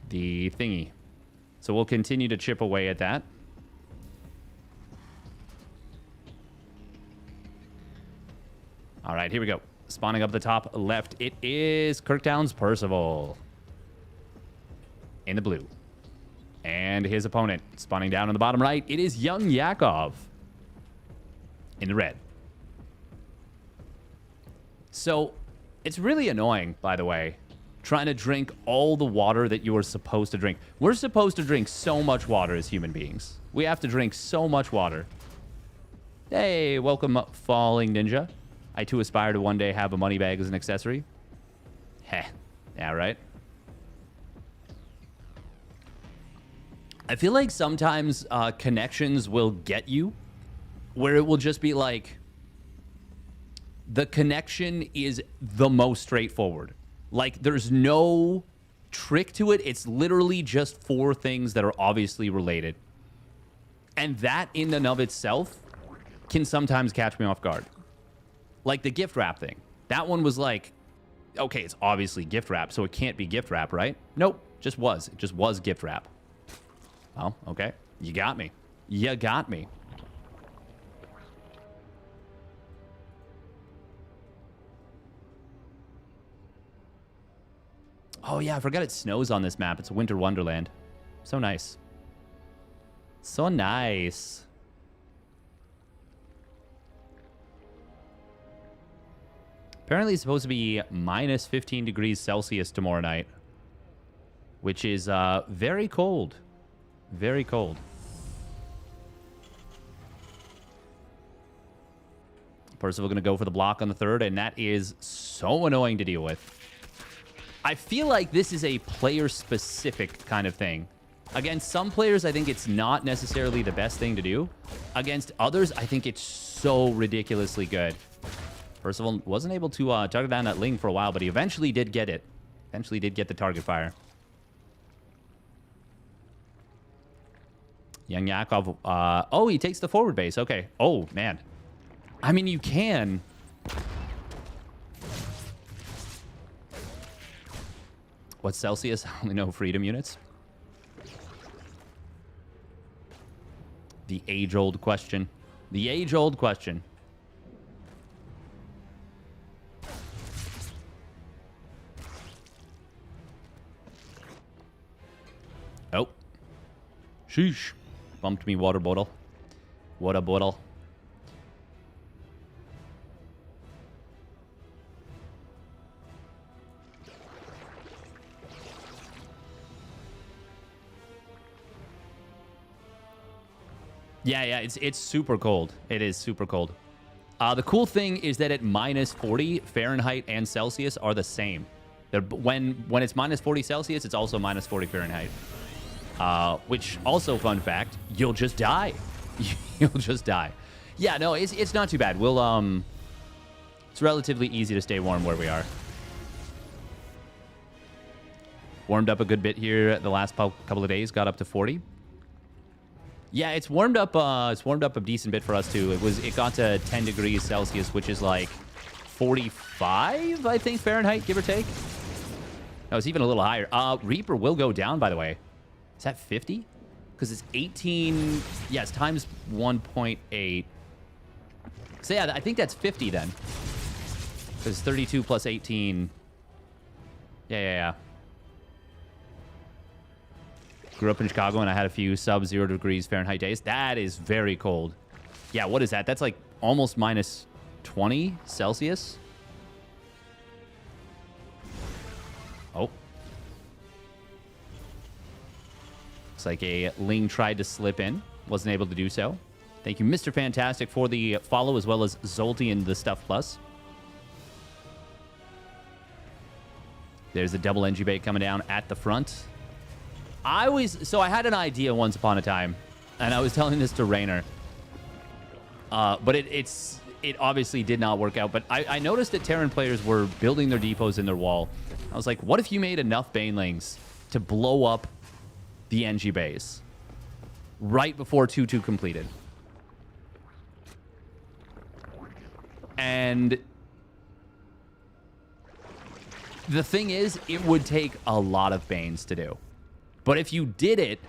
The thingy. So we'll continue to chip away at that. All right, here we go. Spawning up the top left, it is Kirktown's Percival. In the blue. And his opponent, spawning down on the bottom right, it is young Yakov. In the red. So it's really annoying, by the way, trying to drink all the water that you are supposed to drink. We're supposed to drink so much water as human beings. We have to drink so much water. Hey, welcome up, Falling Ninja. I too aspire to one day have a money bag as an accessory. Heh. Yeah, right? I feel like sometimes connections will get you where it will just be like the connection is the most straightforward. Like there's no trick to it. It's literally just 4 things that are obviously related. And that in and of itself can sometimes catch me off guard. Like the gift wrap thing. That one was like, okay, it's obviously gift wrap, so it can't be gift wrap, right? Nope, just was. It just was gift wrap. Well, okay. You got me. You got me. Oh, yeah, I forgot it snows on this map. It's a winter wonderland. So nice. So nice. Apparently it's supposed to be minus 15 degrees Celsius tomorrow night, which is very cold. Very cold. Percival going to go for the block on the 3rd, and that is so annoying to deal with. I feel like this is a player-specific kind of thing. Against some players, I think it's not necessarily the best thing to do. Against others, I think it's so ridiculously good. Percival wasn't able to target down that Ling for a while, but he eventually did get it. Eventually did get the target fire. Young Yakov. Oh, he takes the forward base. Okay. Oh, man. I mean, you can. What's Celsius? I only know freedom units. The age-old question. The age-old question. Oh. Sheesh. Bumped me water bottle. Water bottle. Yeah, it's super cold. It is super cold. The cool thing is that at minus 40, Fahrenheit and Celsius are the same. When it's minus 40 Celsius, it's also minus 40 Fahrenheit. Which, also fun fact, you'll just die. You'll just die. Yeah, no, it's not too bad. We'll, it's relatively easy to stay warm where we are. Warmed up a good bit here the last couple of days. Got up to 40. Yeah, it's warmed up a decent bit for us too. It got to 10 degrees Celsius, which is like 45, I think, Fahrenheit, give or take. No, it's even a little higher. Reaper will go down, by the way. Is that 50? Because it's 18. Yeah, it's times 1.8. So yeah, I think that's 50 then. Because 32 plus 18. Yeah. Grew up in Chicago, and I had a few sub-0 degrees Fahrenheit days. That is very cold. Yeah, what is that? That's like almost minus 20 Celsius. Oh. Looks like a Ling tried to slip in. Wasn't able to do so. Thank you, Mr. Fantastic, for the follow, as well as Zolty and the Stuff Plus. There's a double NG bait coming down at the front. So I had an idea once upon a time, and I was telling this to Rainer. But it obviously did not work out. But I noticed that Terran players were building their depots in their wall. I was like, what if you made enough Banelings to blow up the NG base right before 2-2 completed? And the thing is, it would take a lot of Banes to do. But if you did it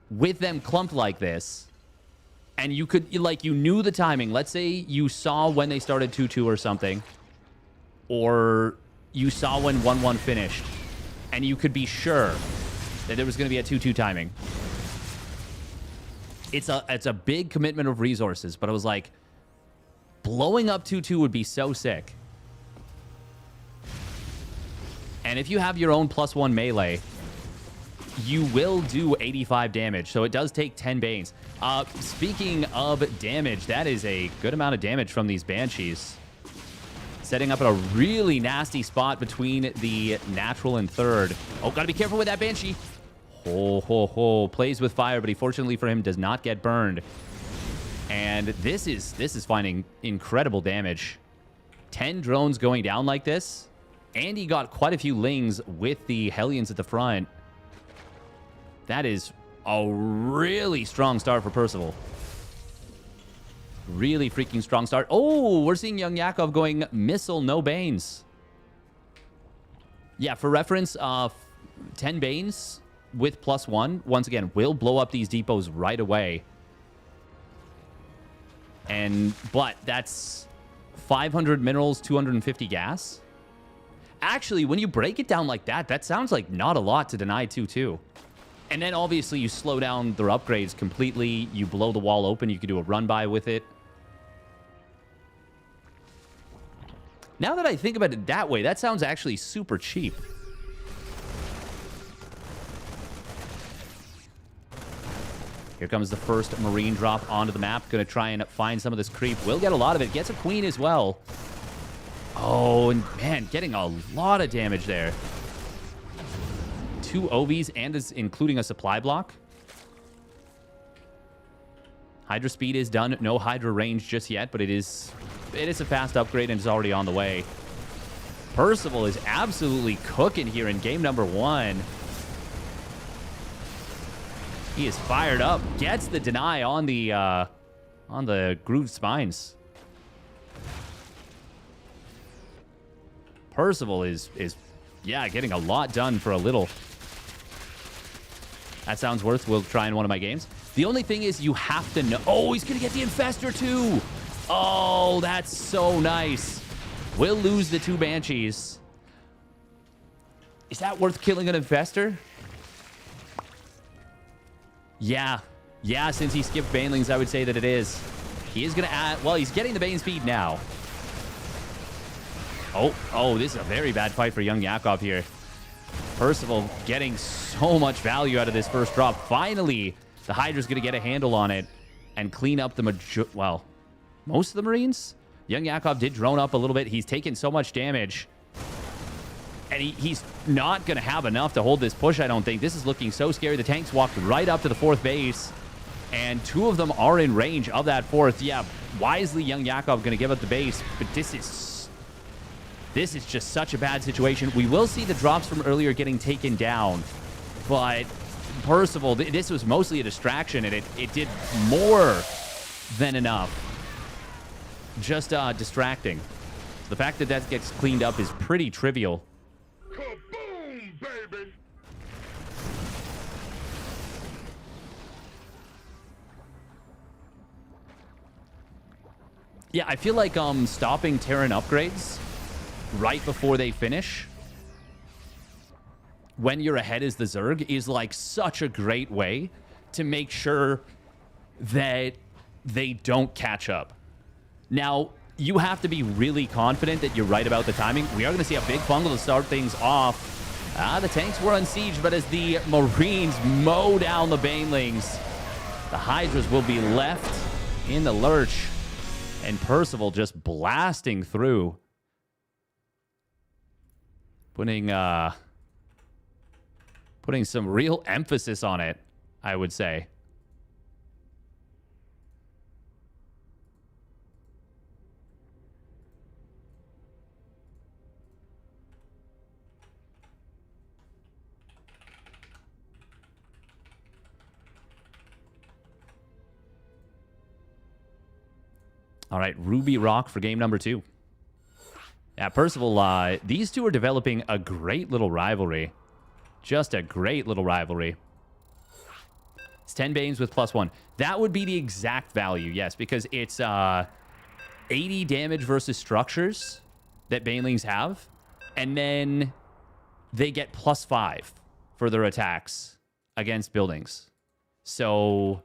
with them clumped like this, and you could, like, you knew the timing. Let's say you saw when they started 2-2 or something, or you saw when 1-1 finished, and you could be sure that there was going to be a 2-2 timing. It's a big commitment of resources, but I was like, blowing up 2-2 would be so sick. And if you have your own +1 melee, you will do 85 damage. So it does take 10 Banes. Speaking of damage, that is a good amount of damage from these Banshees. Setting up a really nasty spot between the natural and third. Oh, gotta be careful with that Banshee. Plays with fire, but he, fortunately for him, does not get burned. And this is finding incredible damage. 10 drones going down like this. And he got quite a few Lings with the Hellions at the front. That is a really strong start for Percival. Really freaking strong start. Oh, we're seeing Young Yakov going missile, no Banes. Yeah, for reference, 10 Banes with +1, once again, will blow up these depots right away. But that's 500 minerals, 250 gas. Actually, when you break it down like that, that sounds like not a lot to deny 2-2. And then obviously you slow down their upgrades completely. You blow the wall open. You can do a run by with it. Now that I think about it that way, that sounds actually super cheap. Here comes the first Marine drop onto the map. Going to try and find some of this creep. Will get a lot of it. Gets a Queen as well. Oh, and man, getting a lot of damage there. 2 OVs and is including a supply block. Hydra speed is done. No Hydra range just yet, but it is a fast upgrade and is already on the way. Percival is absolutely cooking here in game number 1. He is fired up. Gets the deny on the grooved spines. Percival is yeah, getting a lot done for a little. That sounds worth. We'll try in one of my games. The only thing is you have to know. Oh, he's going to get the Infestor too. Oh, that's so nice. We'll lose the 2 Banshees. Is that worth killing an Infestor? Yeah. Yeah, since he skipped Banelings, I would say that it is. He is going to add... Well, he's getting the Bane speed now. Oh, this is a very bad fight for Young Yakov here. Percival getting so much value out of this first drop. Finally, the Hydra's going to get a handle on it and clean up most of the Marines. Young Yakov did drone up a little bit. He's taken so much damage. And he's not going to have enough to hold this push, I don't think. This is looking so scary. The tanks walked right up to the 4th base. And 2 of them are in range of that 4th. Yeah, wisely, Young Yakov going to give up the base. But this is just such a bad situation. We will see the drops from earlier getting taken down. But Percival, this was mostly a distraction, and it did more than enough. Just distracting. The fact that that gets cleaned up is pretty trivial. Kaboom, baby! Yeah, I feel like stopping Terran upgrades right before they finish when you're ahead as the Zerg is like such a great way to make sure that they don't catch up. Now, you have to be really confident that you're right about the timing. We are going to see a big bungle to start things off. The tanks were on siege, but as the Marines mow down the Banelings, the Hydras will be left in the lurch, and Percival just blasting through. Putting some real emphasis on it, I would say. All right, Ruby Rock for game number 2. Yeah, Percival, these two are developing a great little rivalry. Just a great little rivalry. It's 10 Banes with +1. That would be the exact value, yes, because it's 80 damage versus structures that Banelings have, and then they get +5 for their attacks against buildings. So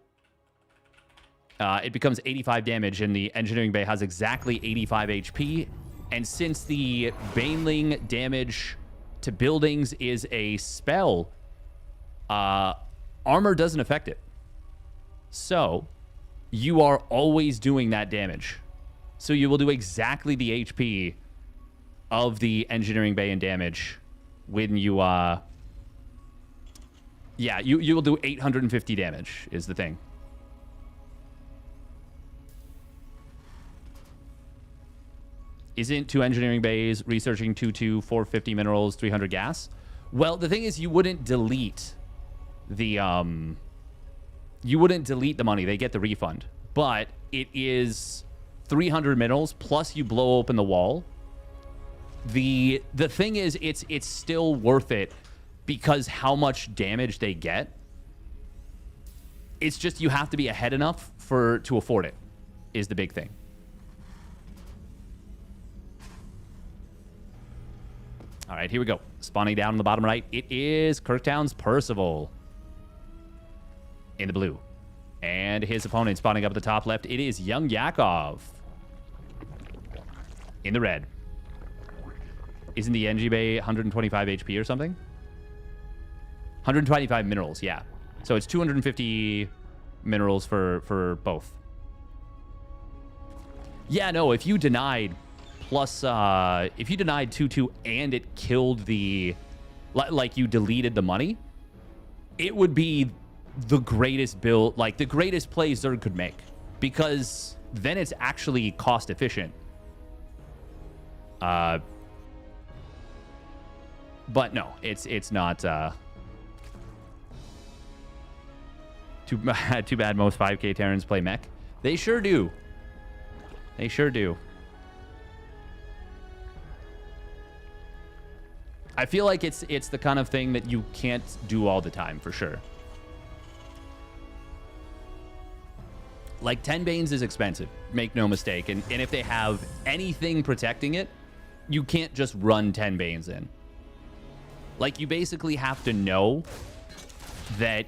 it becomes 85 damage, and the Engineering Bay has exactly 85 HP. And since the Baneling damage to buildings is a spell, armor doesn't affect it. So you are always doing that damage. So you will do exactly the HP of the engineering bay and damage when you, yeah, you will do 850 damage is the thing. Isn't 2 engineering bays researching 450 minerals, 300 gas? Well, the thing is, you wouldn't delete the money. They get the refund. But it is 300 minerals plus you blow open the wall. The thing is, it's still worth it because how much damage they get. It's just you have to be ahead enough to afford it is the big thing. All right, here we go. Spawning down on the bottom right. It is Kirktown's Percival in the blue. And his opponent spawning up at the top left. It is Young Yakov in the red. Isn't the NG Bay 125 HP or something? 125 minerals, yeah. So it's 250 minerals for both. Yeah, no, if you denied... Plus, if you denied 2-2 and it killed the... Like, you deleted the money, it would be the greatest build... Like, the greatest play Zerg could make. Because then it's actually cost-efficient. But no, it's not... Too bad most 5K Terrans play mech. They sure do. They sure do. I feel like it's the kind of thing that you can't do all the time, for sure. Like, 10 Banes is expensive, make no mistake. And if they have anything protecting it, you can't just run 10 Banes in. Like, you basically have to know that,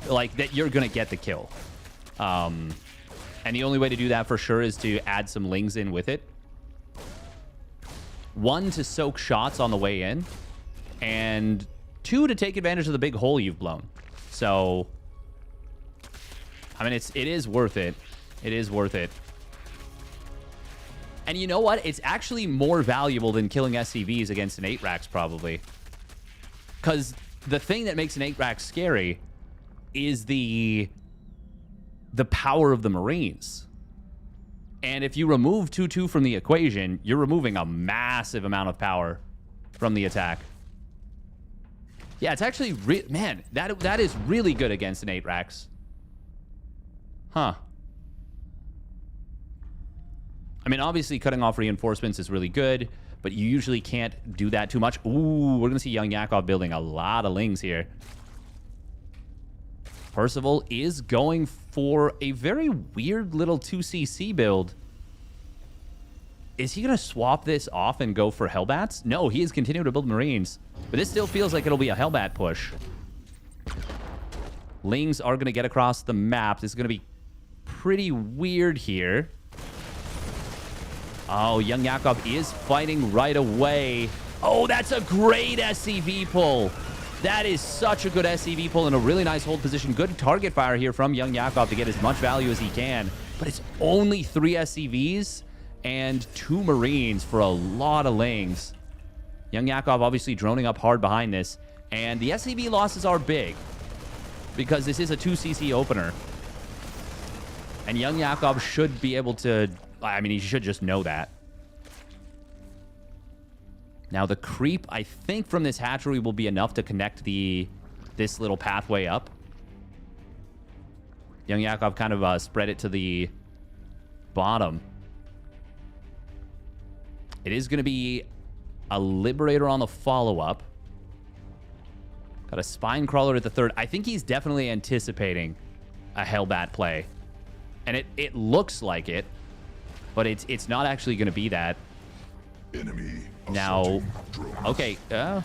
that you're going to get the kill. And the only way to do that for sure is to add some Lings in with it. 1, to soak shots on the way in, and 2, to take advantage of the big hole you've blown. So, I mean, it is worth it. It is worth it. And you know what? It's actually more valuable than killing SCVs against an 8-Rax, probably. Because the thing that makes an 8-Rax scary is the power of the Marines. And if you remove 2-2 from the equation, you're removing a massive amount of power from the attack. Yeah, it's actually... Man, that is really good against an 8-Rax. Huh. I mean, obviously, cutting off reinforcements is really good, but you usually can't do that too much. Ooh, we're going to see Young Yakov building a lot of Lings here. Percival is going for a very weird little 2cc build. Is he going to swap this off and go for Hellbats? No, he is continuing to build Marines. But this still feels like it'll be a Hellbat push. Lings are going to get across the map. This is going to be pretty weird here. Oh, Young Yakov is fighting right away. Oh, that's a great SCV pull. That is such a good SCV pull and a really nice hold position. Good target fire here from Young Yakov to get as much value as he can. But it's only 3 SCVs and 2 Marines for a lot of Lings. Young Yakov obviously droning up hard behind this. And the SCV losses are big because this is a 2cc opener. And Young Yakov should be able to... I mean, he should just know that. Now, the creep, I think, from this hatchery will be enough to connect this little pathway up. Young Yakov kind of spread it to the bottom. It is going to be a Liberator on the follow-up. Got a Spine Crawler at the third. I think he's definitely anticipating a Hellbat play. And it looks like it, but it's not actually going to be that. Enemy now, okay. Well,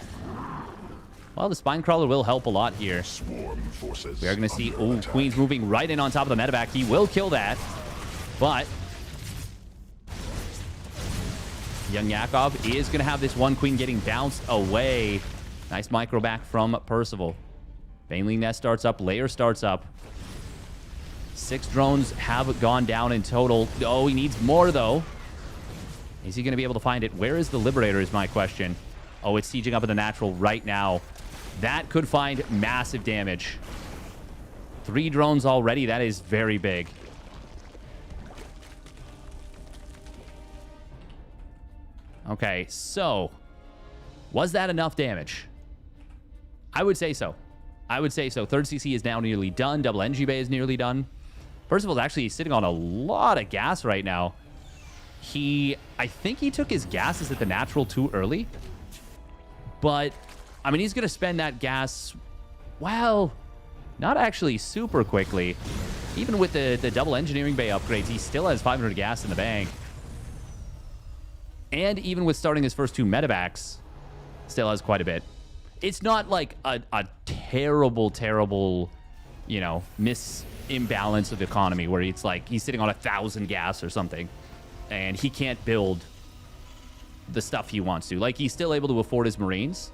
the Spine Crawler will help a lot here. Swarm forces we are going to see... Oh, attack. Queen's moving right in on top of the medevac. He will kill that, but... Young Yakov is going to have this one queen getting bounced away. Nice micro back from Percival. Baneling Nest starts up. Lair starts up. 6 drones have gone down in total. Oh, he needs more, though. Is he going to be able to find it? Where is the Liberator is my question. Oh, it's sieging up at the natural right now. That could find massive damage. 3 drones already. That is very big. Okay, so was that enough damage? I would say so. I would say so. Third CC is now nearly done. Double NG Bay is nearly done. Percival's actually sitting on a lot of gas right now. I think he took his gases at the natural too early. But, I mean, he's going to spend that gas, well, not actually super quickly. Even with the double engineering bay upgrades, he still has 500 gas in the bank. And even with starting his first 2 medevacs, still has quite a bit. It's not like a terrible, terrible, you know, imbalance of economy where it's like he's sitting on 1,000 gas or something and he can't build the stuff he wants to. Like, he's still able to afford his Marines.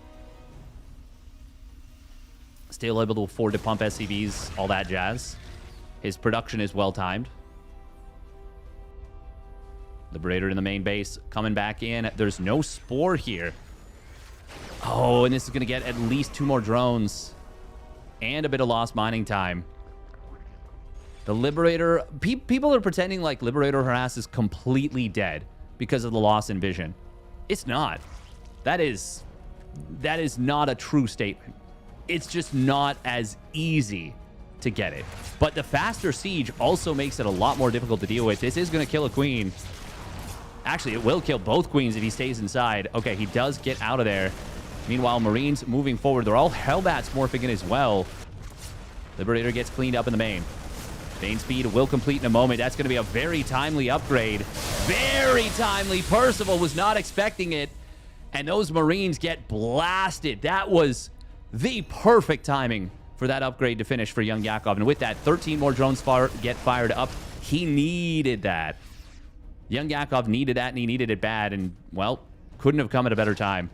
Still able to afford to pump SCVs, all that jazz. His production is well-timed. Liberator in the main base coming back in. There's no Spore here. Oh, and this is going to get at least 2 more drones. And a bit of lost mining time. The Liberator... people are pretending like Liberator Harass is completely dead because of the loss in vision. It's not. That is not a true statement. It's just not as easy to get it. But the faster siege also makes it a lot more difficult to deal with. This is going to kill a queen. Actually, it will kill both queens if he stays inside. Okay, he does get out of there. Meanwhile, Marines moving forward. They're all Hellbats morphing in as well. Liberator gets cleaned up in the main. Bane speed will complete in a moment. That's going to be a very timely upgrade. Very timely. Percival was not expecting it. And those Marines get blasted. That was the perfect timing for that upgrade to finish for young Yakov. And with that, 13 more drones get fired up. He needed that. Young Yakov needed that, and he needed it bad. And, well, couldn't have come at a better time.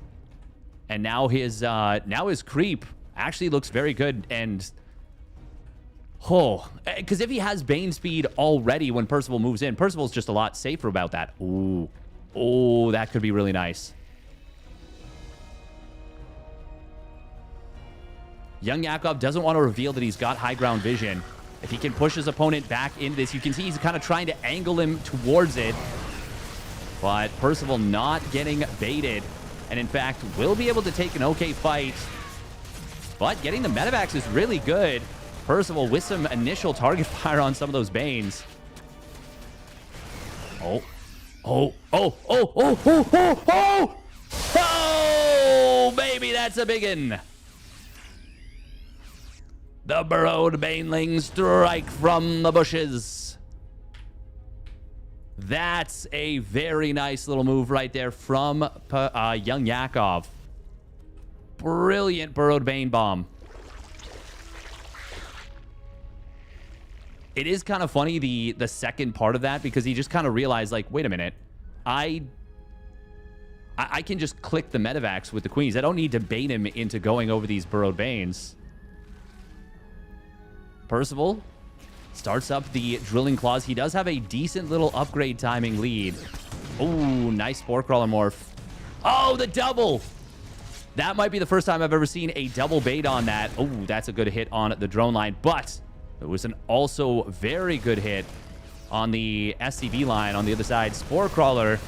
And now his creep actually looks very good. And... oh, because if he has Bane speed already when Percival moves in, Percival's just a lot safer about that. Ooh. Oh, that could be really nice. Young Yakov doesn't want to reveal that he's got high ground vision. If he can push his opponent back into this, you can see he's kind of trying to angle him towards it. But Percival not getting baited. And in fact, will be able to take an okay fight. But getting the medevacs is really good. Percival with some initial target fire on some of those Banes. Oh. Oh, oh, oh, oh, oh, oh, oh! Oh, baby, that's a biggin'. The burrowed Banelings strike from the bushes. That's a very nice little move right there from young Yakov. Brilliant burrowed Bane bomb. It is kind of funny, the second part of that, because he just kind of realized, like, wait a minute. I can just click the medevacs with the queens. I don't need to bait him into going over these burrowed Banes. Percival starts up the drilling claws. He does have a decent little upgrade timing lead. Oh, nice Spore Crawler morph. Oh, the double! That might be the first time I've ever seen a double bait on that. Oh, that's a good hit on the drone line, but it was an also very good hit on the SCV line on the other side. Spore Crawler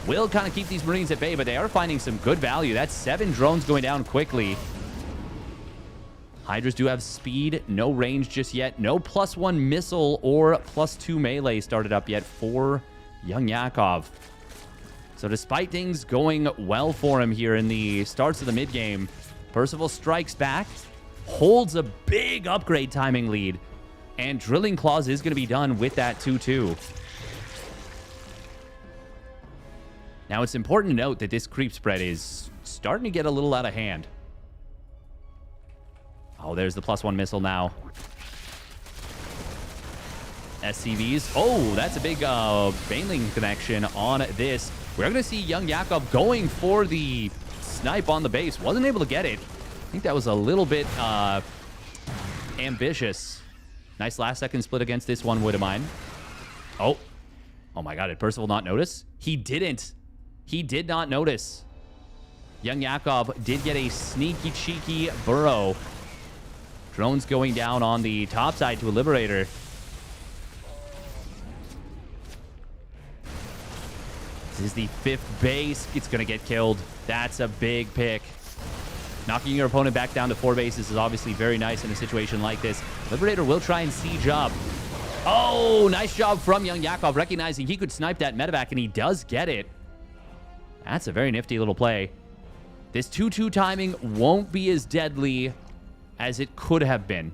will kind of keep these Marines at bay, but they are finding some good value. That's 7 drones going down quickly. Hydras do have speed, no range just yet. No +1 missile or +2 melee started up yet for young Yakov. So despite things going well for him here in the starts of the mid-game, Percival strikes back, holds a big upgrade timing lead, and Drilling Claws is going to be done with that 2-2. Now, it's important to note that this creep spread is starting to get a little out of hand. Oh, there's the +1 missile now. SCVs. Oh, that's a big Baneling connection on this. We're going to see Young Yakov going for the snipe on the base. Wasn't able to get it. I think that was a little bit ambitious. Nice last second split against this one, would of mine. Oh. Oh my god, did Percival not notice? He didn't. He did not notice. Young Yakov did get a sneaky, cheeky burrow. Drones going down on the top side to a Liberator. This is the 5th base. It's going to get killed. That's a big pick. Knocking your opponent back down to 4 bases is obviously very nice in a situation like this. Liberator will try and siege up. Oh, nice job from Young Yakov, recognizing he could snipe that medevac, and he does get it. That's a very nifty little play. This 2-2 timing won't be as deadly as it could have been,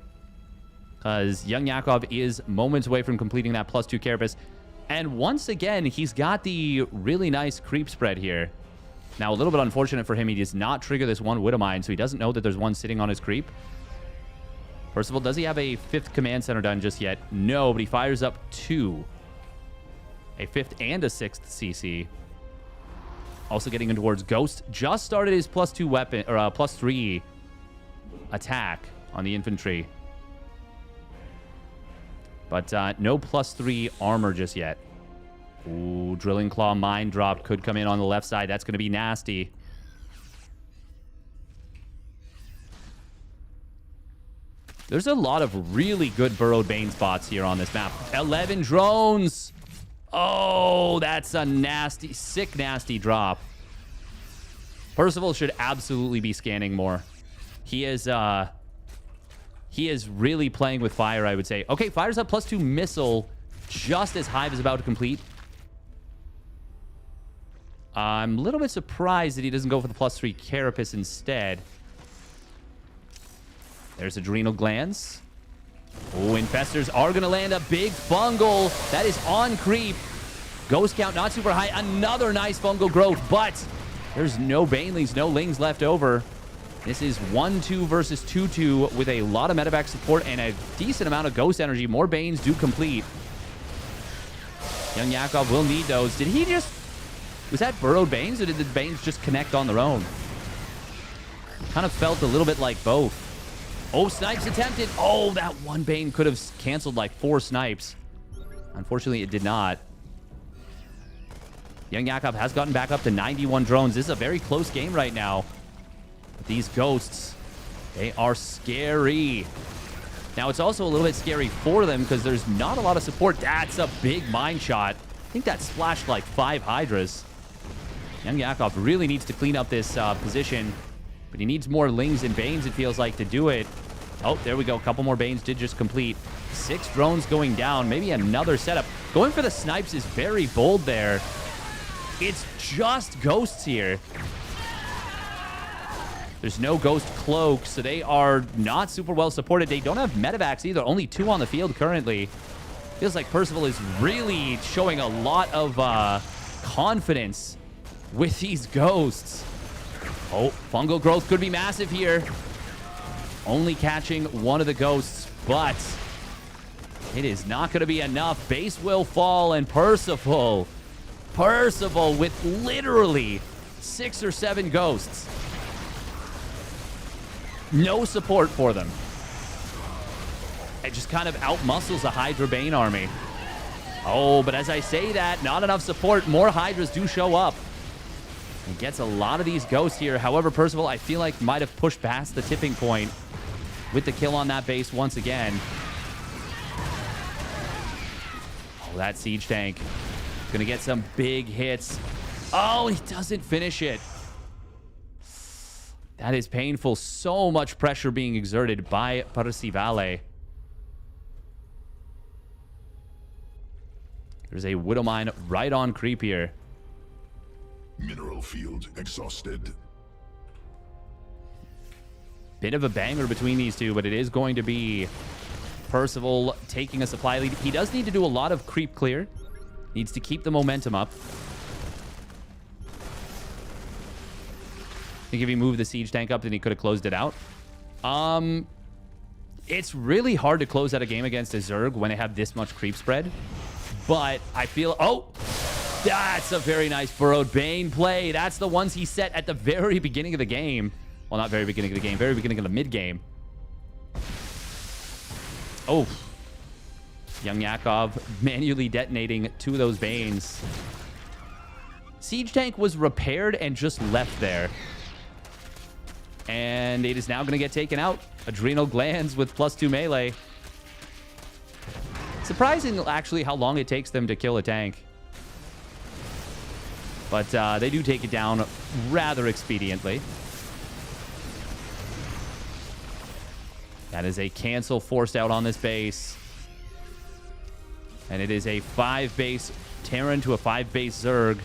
because Young Yakov is moments away from completing that +2 carapace. And once again, he's got the really nice creep spread here. Now, a little bit unfortunate for him, he does not trigger this one Widowmine, so he doesn't know that there's one sitting on his creep. Percival, does he have a 5th command center done just yet? No, but he fires up 2. A 5th and a 6th CC. Also getting in towards Ghost. Just started his +2 weapon, or +3 attack on the infantry. But no +3 armor just yet. Ooh, Drilling Claw mine drop could come in on the left side. That's going to be nasty. There's a lot of really good burrowed Bane spots here on this map. 11 drones. Oh, that's a nasty, sick, nasty drop. Percival should absolutely be scanning more. He is really playing with fire, I would say. Okay, fires up +2 missile just as Hive is about to complete. I'm a little bit surprised that he doesn't go for the +3 carapace instead. There's Adrenal Glands. Oh, Infestors are going to land a big fungal. That is on creep. Ghost count not super high. Another nice fungal growth, but there's no Banelings, no Lings left over. This is 1-2 versus 2-2 with a lot of medevac support and a decent amount of Ghost energy. More Banes do complete. Young Yakov will need those. Did he just... Was that burrowed Banes, or did the Banes just connect on their own? Kind of felt a little bit like both. Oh, snipes attempted. Oh, that one Bane could have canceled like 4 snipes. Unfortunately, it did not. Young Yakov has gotten back up to 91 drones. This is a very close game right now. But these Ghosts, they are scary. Now, it's also a little bit scary for them because there's not a lot of support. That's a big mine shot. I think that splashed like 5 Hydras. Young Yakov really needs to clean up this position. But he needs more Lings and Banes, it feels like, to do it. Oh, there we go. A couple more Banes did just complete. 6 drones going down. Maybe another setup. Going for the snipes is very bold there. It's just Ghosts here. There's no Ghost Cloak, so they are not super well supported. They don't have medevacs either. Only 2 on the field currently. Feels like Percival is really showing a lot of confidence with these Ghosts. Oh, fungal growth could be massive here. Only catching one of the Ghosts, but it is not going to be enough. Base will fall, and Percival with literally 6 or 7 Ghosts. No support for them. It just kind of outmuscles a Hydra Bane army. Oh, but as I say that, not enough support. More Hydras do show up. He gets a lot of these Ghosts here. However, Percival, I feel like, might have pushed past the tipping point with the kill on that base once again. Oh, that siege tank. Gonna get some big hits. Oh, he doesn't finish it. That is painful. So much pressure being exerted by Percival. There's a Widowmine right on creep here. Mineral field exhausted. Bit of a banger between these two, but it is going to be Percival taking a supply lead. He does need to do a lot of creep clear. Needs to keep the momentum up. I think if he moved the siege tank up, then he could have closed it out. It's really hard to close out a game against a Zerg when they have this much creep spread. But I feel... Oh! That's a very nice Burrowed Bane play. That's the ones he set at the very beginning of the game. Well, not very beginning of the game. Very beginning of the mid-game. Oh. Young Yakov manually detonating 2 of those Banes. Siege Tank was repaired and just left there. And it is now going to get taken out. Adrenal Glands with +2 melee. Surprising, actually, how long it takes them to kill a tank. But they do take it down rather expediently. That is a cancel forced out on this base. And it is a 5-base Terran to a 5-base Zerg.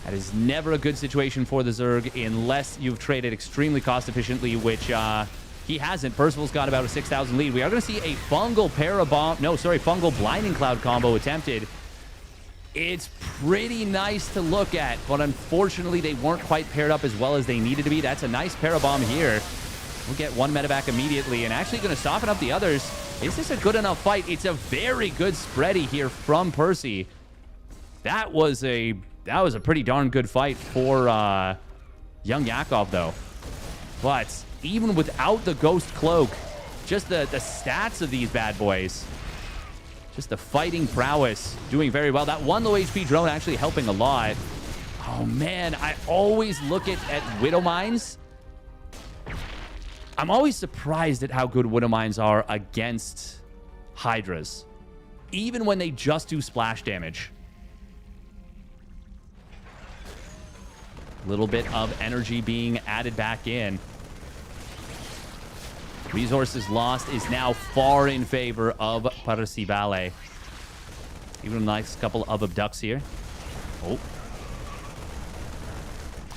That is never a good situation for the Zerg unless you've traded extremely cost efficiently, which he hasn't. Percival's got about a 6,000 lead. We are going to see a fungal parabomb. No, sorry, fungal blinding cloud combo attempted. It's pretty nice to look at, but unfortunately they weren't quite paired up as well as they needed to be. That's a nice parabomb here. We'll get 1 medevac immediately and actually going to soften up the others. Is this a good enough fight? It's a very good spready here from Percy. That was a pretty darn good fight for young Yakov, though. But even without the Ghost Cloak, just the stats of these bad boys, just the fighting prowess, doing very well. That one low HP drone actually helping a lot. Oh, man, I always look at Widow Mines. I'm always surprised at how good Widow Mines are against Hydras, even when they just do splash damage. A little bit of energy being added back in. Resources lost is now far in favor of Percival. Even a nice couple of abducts here. Oh.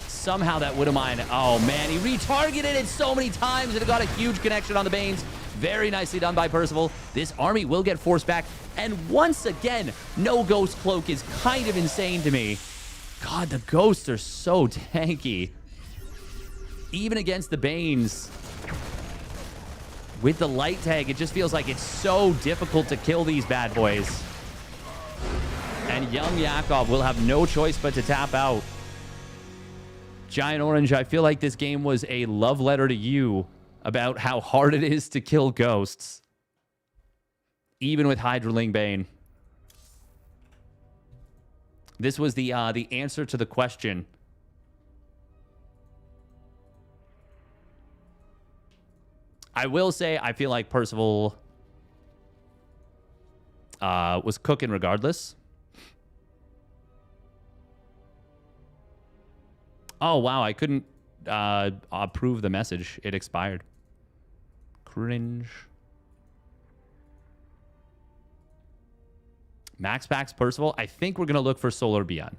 Somehow that Widow Mine... Oh, man. He retargeted it so many times and it got a huge connection on the Banes. Very nicely done by Percival. This army will get forced back. And once again, no Ghost Cloak is kind of insane to me. God, the Ghosts are so tanky. Even against the Banes... With the light tag, it just feels like it's so difficult to kill these bad boys. And young Yakov will have no choice but to tap out. Giant Orange, I feel like this game was a love letter to you about how hard it is to kill ghosts. Even with Hydraling Bane. This was the answer to the question. I will say, I feel like Percival was cooking regardless. Oh, wow. I couldn't approve the message. It expired. Cringe. MaxPax Percival. I think we're going to look for Solar ByuN.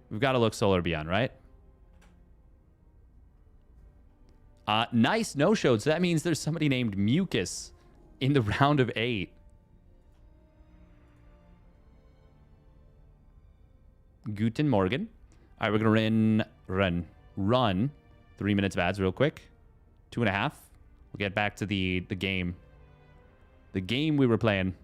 We've got to look Solar ByuN, right? Nice no-showed. So that means there's somebody named Mucus in the round of 8. Guten Morgen. All right, we're going to run 3 minutes of ads real quick. 2.5. We'll get back to the game. The game we were playing.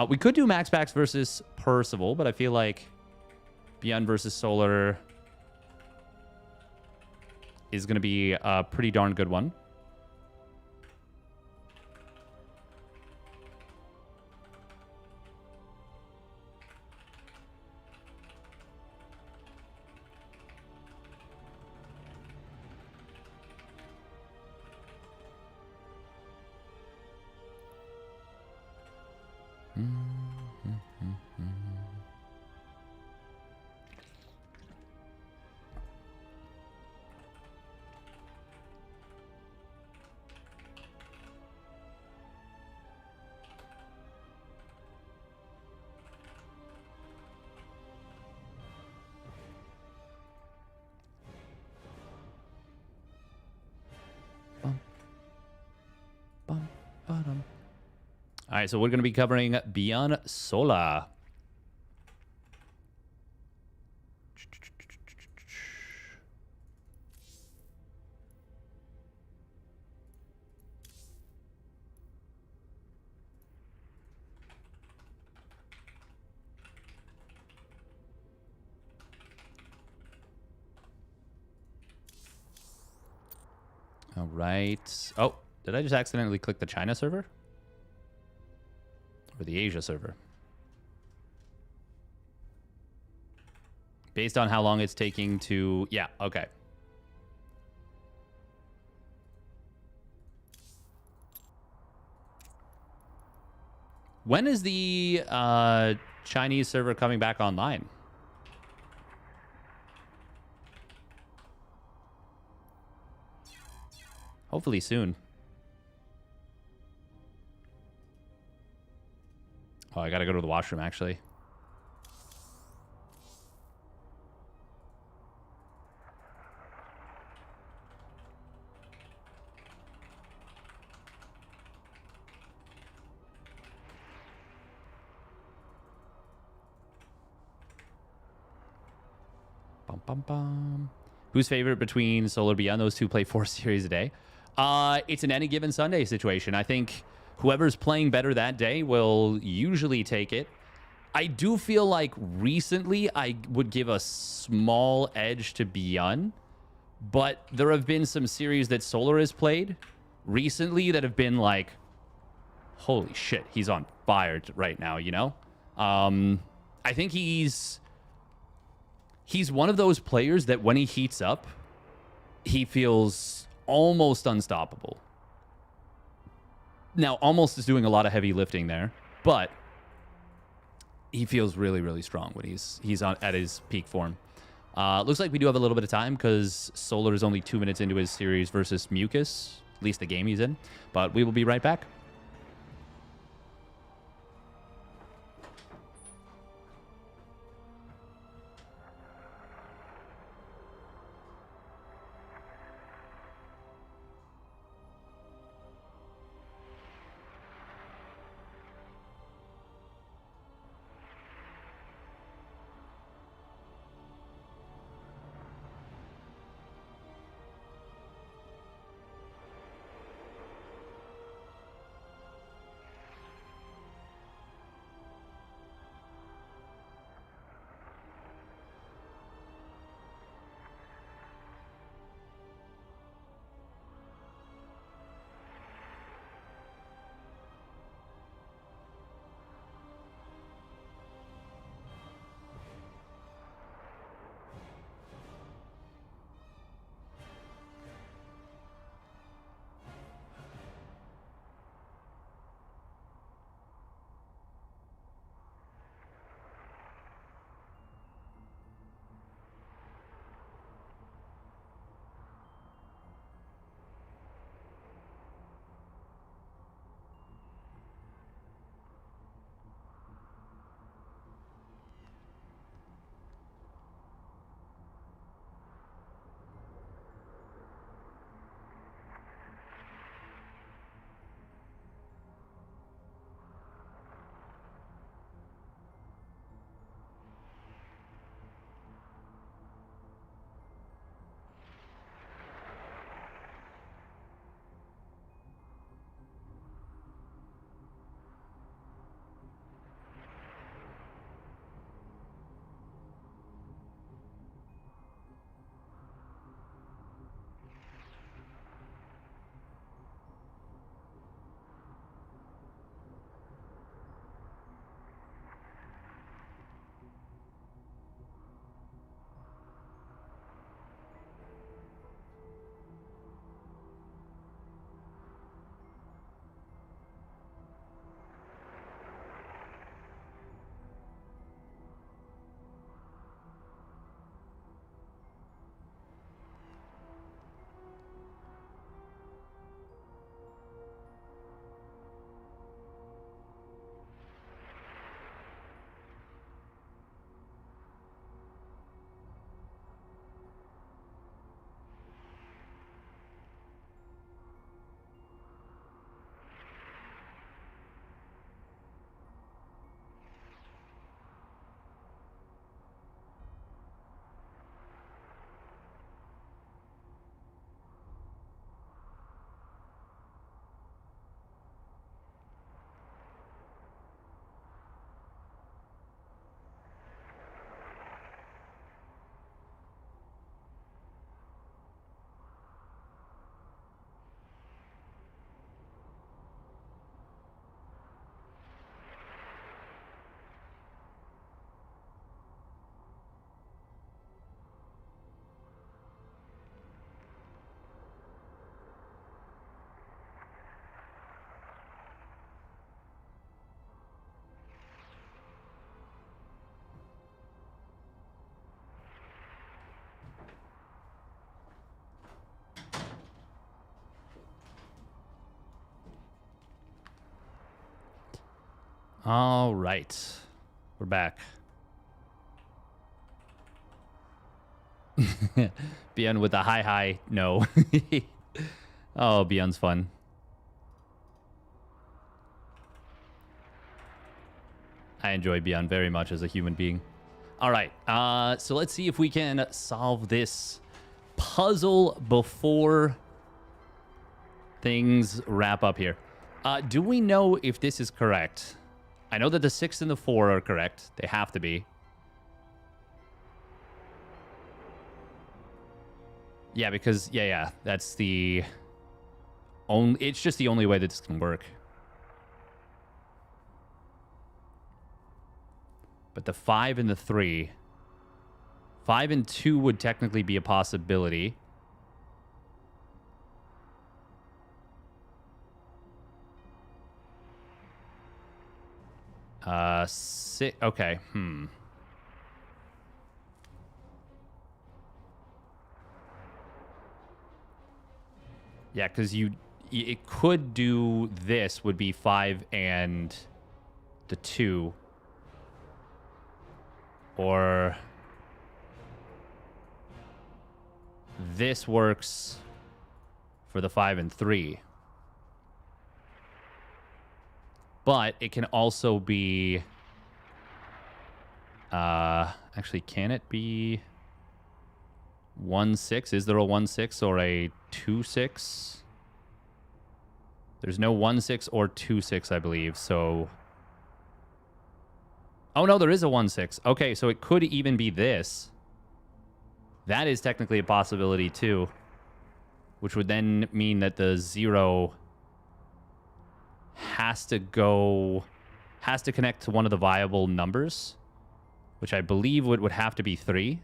We could do MaxPax versus Percival, but I feel like ByuN versus Solar is going to be a pretty darn good one. All All right, so we're going to be covering ByuN Sola. All right. Oh, did I just accidentally click the China server? Or the Asia server? Based on how long it's taking to... Yeah, okay. When is the Chinese server coming back online? Hopefully soon. Oh, I gotta go to the washroom, actually. Bum, bum, bum. Who's favorite between Solar ByuN? Those two play 4 series a day. It's an any given Sunday situation. I think whoever's playing better that day will usually take it. I do feel like recently I would give a small edge to ByuN, but there have been some series that Solar has played recently that have been like, holy shit, he's on fire right now, you know? I think he's one of those players that when he heats up, he feels almost unstoppable. Now, almost is doing a lot of heavy lifting there, but he feels really, really strong when he's on at his peak form. Looks like we do have a little bit of time because Solar is only 2 minutes into his series versus Mucus, at least the game he's in. But we will be right back. All right. We're back. ByuN with the high. No. Oh, ByuN's fun. I enjoy ByuN very much as a human being. All right. So let's see if we can solve this puzzle before things wrap up here. Do we know if this is correct? I know that the 6 and the 4 are correct. They have to be. Yeah, because, yeah, that's the only... It's just the only way that this can work. But the 5 and the 3... 5 and 2 would technically be a possibility. Okay, Yeah, because it could do this would be 5 and the 2. Or this works for the 5 and 3. But it can also be... actually, can it be 1-6? Is there a 1-6 or a 2-6? There's no 1-6 or 2-6, I believe, so... Oh, no, there is a 1-6. Okay, so it could even be this. That is technically a possibility, too. Which would then mean that the 0... has to connect to one of the viable numbers, which I believe would have to be 3.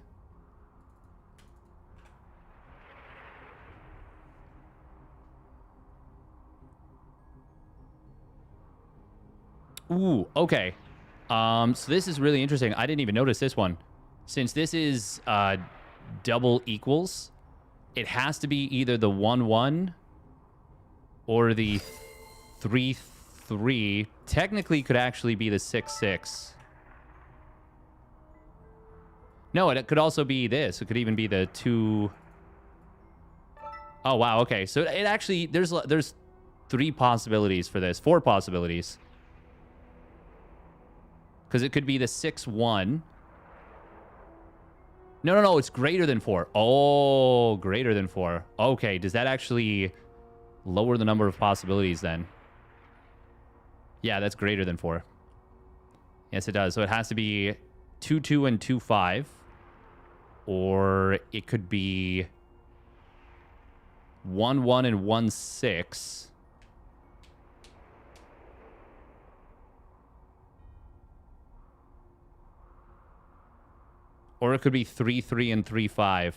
Ooh, okay. So this is really interesting. I didn't even notice this one. Since this is double equals, it has to be either the 1-1 or the 3-3. Technically could actually be the 6-6. No, it could also be this. It could even be the 2... Oh, wow, okay. So it actually... There's 3 possibilities for this. 4 possibilities. Because it could be the 6-1. No, it's greater than 4. Oh, greater than 4. Okay, does that actually lower the number of possibilities then? Yeah, that's greater than 4. Yes, it does. So it has to be 2-2 and 2-5. Or it could be 1-1 and 1-6. Or it could be 3-3 and 3-5.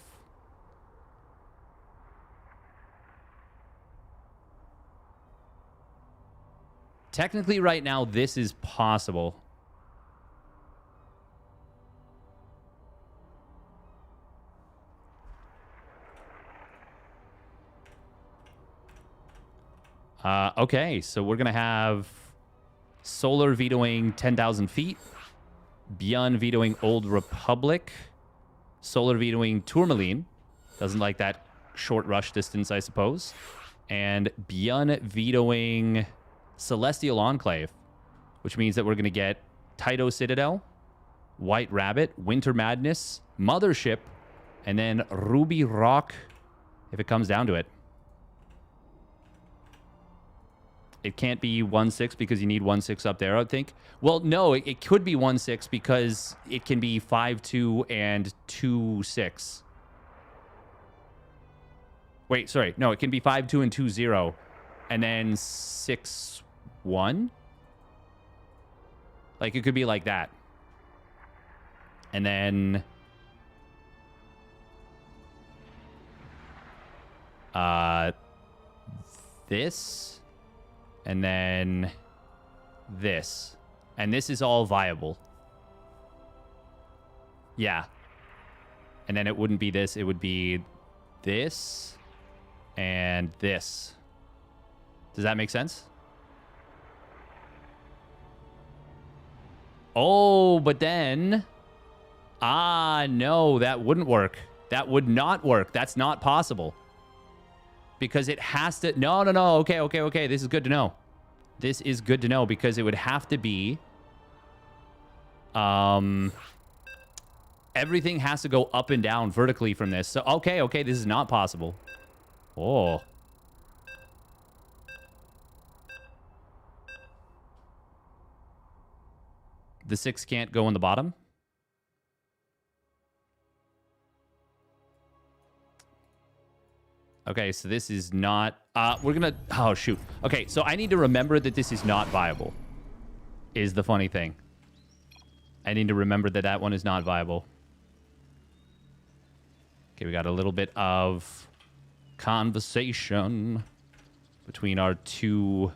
Technically, right now, this is possible. Okay, so we're going to have Solar vetoing 10,000 feet. ByuN vetoing Old Republic. Solar vetoing Tourmaline. Doesn't like that short rush distance, I suppose. And ByuN vetoing Celestial Enclave, which means that we're going to get Taito Citadel, White Rabbit, Winter Madness, Mothership, and then Ruby Rock if it comes down to it. It can't be 1-6 because you need 1-6 up there, I would think. Well, no, it could be 1-6 because it can be 5-2 and 2-6. Wait, sorry. No, it can be 5-2 and 2-0. And then 6-1? Like, it could be like that. And then... this... And then this. And this is all viable. Yeah. And then it wouldn't be this. It would be this and this. Does that make sense? Oh, but then... Ah, no, that wouldn't work. That would not work. That's not possible. Because it has to... No. Okay. This is good to know. This is good to know because it would have to be... Everything has to go up and down vertically from this. So, okay, this is not possible. Oh. The 6 can't go in the bottom? Okay, so this is not... we're gonna... Oh, shoot. Okay, so I need to remember that this is not viable. Is the funny thing. I need to remember that that one is not viable. Okay, we got a little bit of conversation between our 2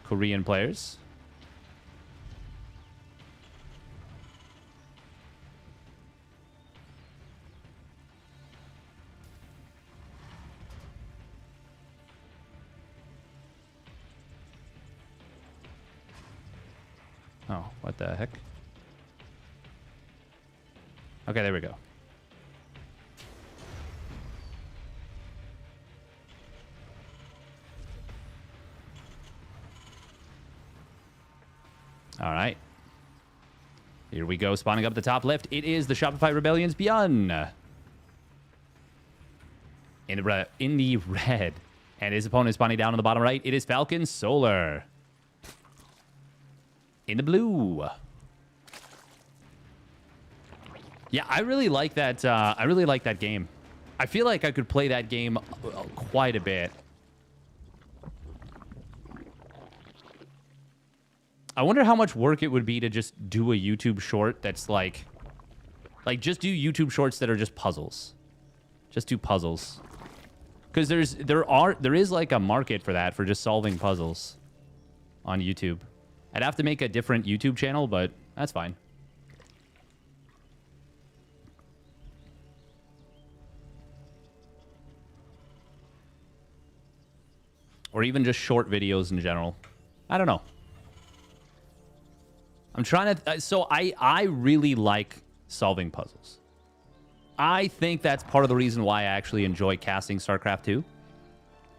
Korean players. Oh, what the heck? Okay, there we go. All right. Here we go, spawning up the top left. It is the Shopify Rebellion's ByuN. In the red. And his opponent is spawning down on the bottom right. It is Falcon Solar. In the blue. Yeah, I really like that. I really like that game. I feel like I could play that game quite a bit. I wonder how much work it would be to just do a YouTube short that's like just do YouTube shorts that are just puzzles. Just do puzzles. Because there is like a market for that, for just solving puzzles on YouTube. I'd have to make a different YouTube channel, but that's fine. Or even just short videos in general. I don't know. I'm trying to... So I really like solving puzzles. I think that's part of the reason why I actually enjoy casting StarCraft 2.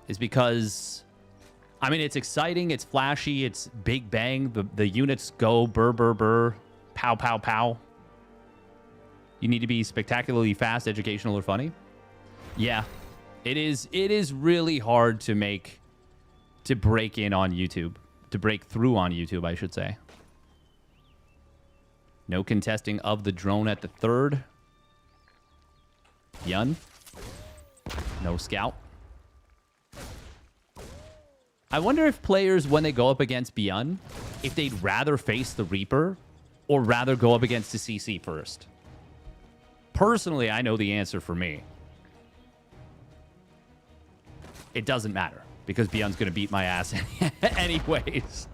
Is because... I mean, it's exciting, it's flashy, it's big bang. The units go burr, burr, burr, pow, pow, pow. You need to be spectacularly fast, educational, or funny. Yeah, it is really hard to break in on YouTube. To break through on YouTube, I should say. No contesting of the drone at the 3rd. ByuN. No scout. I wonder if players, when they go up against ByuN, if they'd rather face the Reaper or rather go up against the CC first. Personally, I know the answer for me. It doesn't matter, because ByuN's going to beat my ass anyways.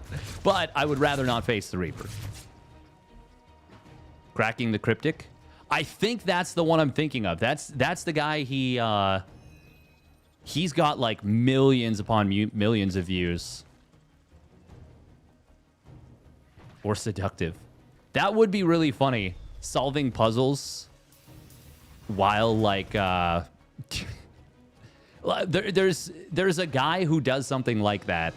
But I would rather not face the Reaper. Cracking the Cryptic. I think that's the one I'm thinking of. That's the guy he's got like millions upon millions of views. Or Seductive. That would be really funny. Solving puzzles while like there's a guy who does something like that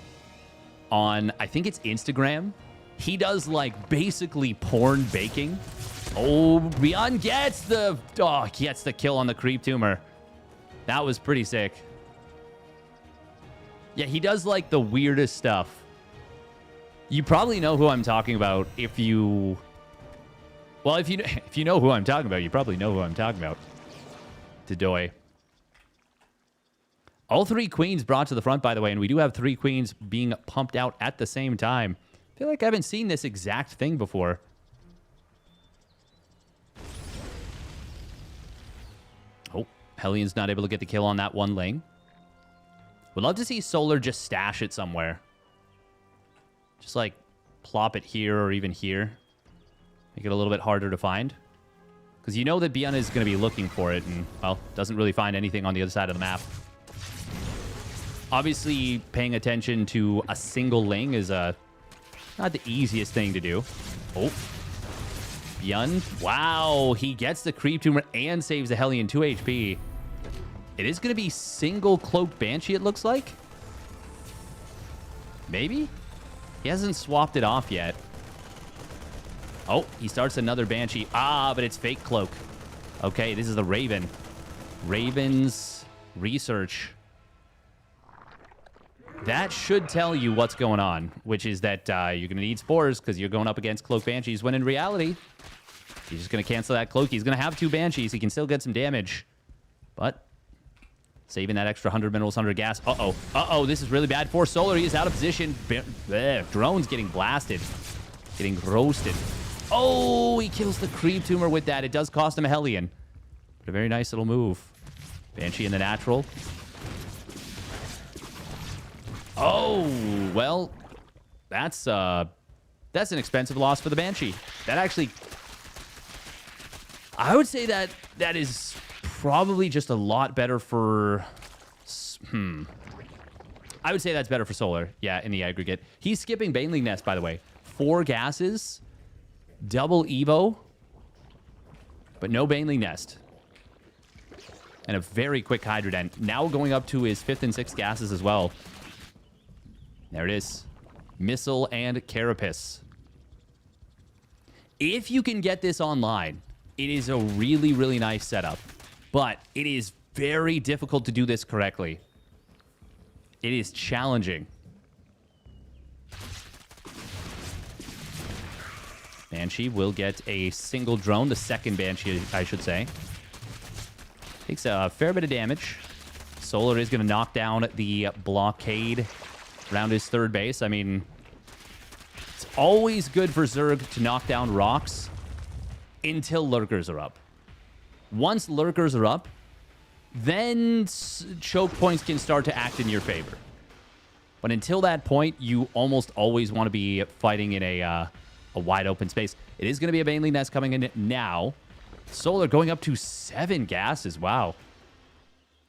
on, I think it's Instagram. He does like basically porn baking. Oh, ByuN gets the kill on the creep tumor. That was pretty sick. Yeah, he does like the weirdest stuff. You probably know who I'm talking about if you... Well, if you know who I'm talking about, you probably know who I'm talking about. Dodoy. All 3 queens brought to the front, by the way, and we do have 3 queens being pumped out at the same time. I feel like I haven't seen this exact thing before. Oh, Hellion's not able to get the kill on that one lane. Would love to see Solar just stash it somewhere. Just like plop it here or even here. Make it a little bit harder to find. Because you know that ByuN is going to be looking for it and, well, doesn't really find anything on the other side of the map. Obviously, paying attention to a single lane is a Not the easiest thing to do. Oh. ByuN. Wow, he gets the creep tumor and saves the Hellion 2 HP. It is going to be single cloaked Banshee, it looks like. Maybe? He hasn't swapped it off yet. Oh, he starts another Banshee. Ah, but it's fake cloak. Okay, this is the Raven. Raven's research. That should tell you what's going on, which is that you're going to need spores because you're going up against cloak Banshees, when in reality, he's just going to cancel that cloak. He's going to have 2 Banshees. He can still get some damage, but saving that extra 100 minerals, 100 gas. Uh-oh. Uh-oh, this is really bad for Solar. He is out of position. Drone's getting blasted. Getting roasted. Oh, he kills the creep tumor with that. It does cost him a Hellion. But a very nice little move. Banshee in the natural. Oh, well, that's an expensive loss for the Banshee. That actually, I would say that is probably just a lot better for, I would say that's better for Solar, yeah, in the aggregate. He's skipping Baneling Nest, by the way. 4 gases, double Evo, but no Baneling Nest. And a very quick Hydra Den. Now going up to his 5th and 6th gases as well. There it is. Missile and Carapace. If you can get this online, it is a really, really nice setup. But it is very difficult to do this correctly. It is challenging. Banshee will get a single drone. The second Banshee, I should say. Takes a fair bit of damage. Solar is going to knock down the blockade around his 3rd base. I mean, it's always good for Zerg to knock down rocks until lurkers are up. Once lurkers are up, then choke points can start to act in your favor. But until that point, you almost always want to be fighting in a wide open space. It is going to be a Baneling Nest coming in now. Solar going up to 7 gases. Wow.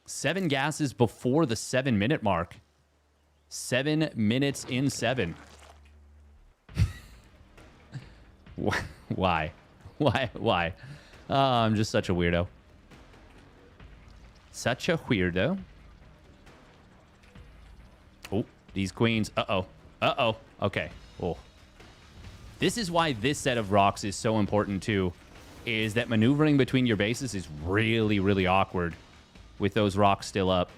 7 gases before the 7-minute mark. 7 minutes in 7. Why? Why? Oh, I'm just such a weirdo. Such a weirdo. Oh, these queens. Uh-oh. Uh-oh. Okay. Oh. This is why this set of rocks is so important, too, is that maneuvering between your bases is really, really awkward with those rocks still up.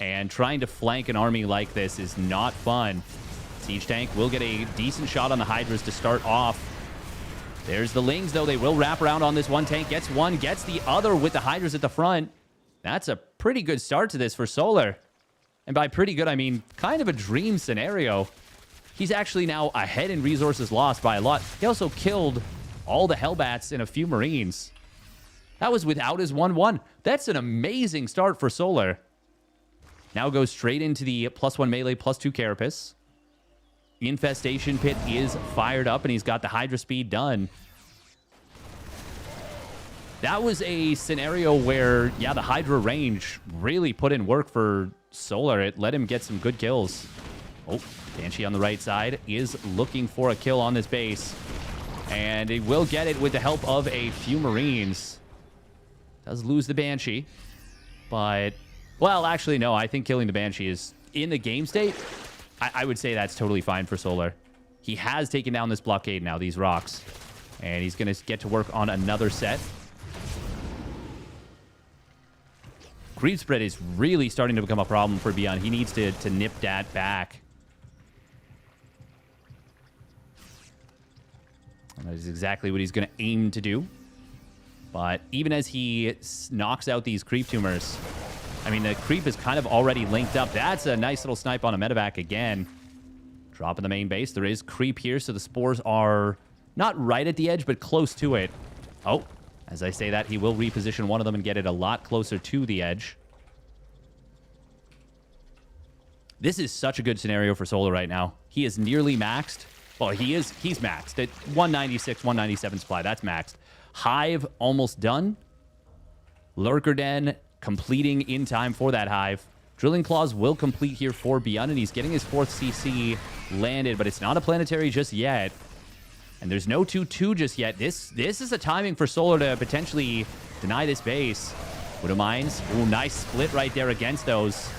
And trying to flank an army like this is not fun. Siege Tank will get a decent shot on the Hydras to start off. There's the Lings, though. They will wrap around on this one tank. Gets one, gets the other with the Hydras at the front. That's a pretty good start to this for Solar. And by pretty good, I mean kind of a dream scenario. He's actually now ahead in resources lost by a lot. He also killed all the Hellbats and a few Marines. That was without his 1-1. That's an amazing start for Solar. Now goes straight into the +1 melee, +2 Carapace. Infestation Pit is fired up, and he's got the Hydra speed done. That was a scenario where, yeah, the Hydra range really put in work for Solar. It let him get some good kills. Oh, Banshee on the right side is looking for a kill on this base. And he will get it with the help of a few Marines. Does lose the Banshee. But, well, actually, no. I think killing the Banshee is, in the game state, I would say that's totally fine for Solar. He has taken down this blockade now, these rocks. And he's going to get to work on another set. Creep spread is really starting to become a problem for ByuN. He needs to nip that back. And that is exactly what he's going to aim to do. But even as he knocks out these creep tumors, I mean, the creep is kind of already linked up. That's a nice little snipe on a medevac again. Dropping the main base. There is creep here, so the spores are not right at the edge, but close to it. Oh, as I say that, he will reposition one of them and get it a lot closer to the edge. This is such a good scenario for Solar right now. He is nearly maxed. Well, he's maxed at 196, 197 supply. That's maxed. Hive almost done. Lurker Den completing in time for that Hive. Drilling Claws will complete here for ByuN, and he's getting his 4th CC landed, but it's not a planetary just yet. And there's no 2-2 just yet. This is a timing for Solar to potentially deny this base. Widow Mines. Ooh, nice split right there against those.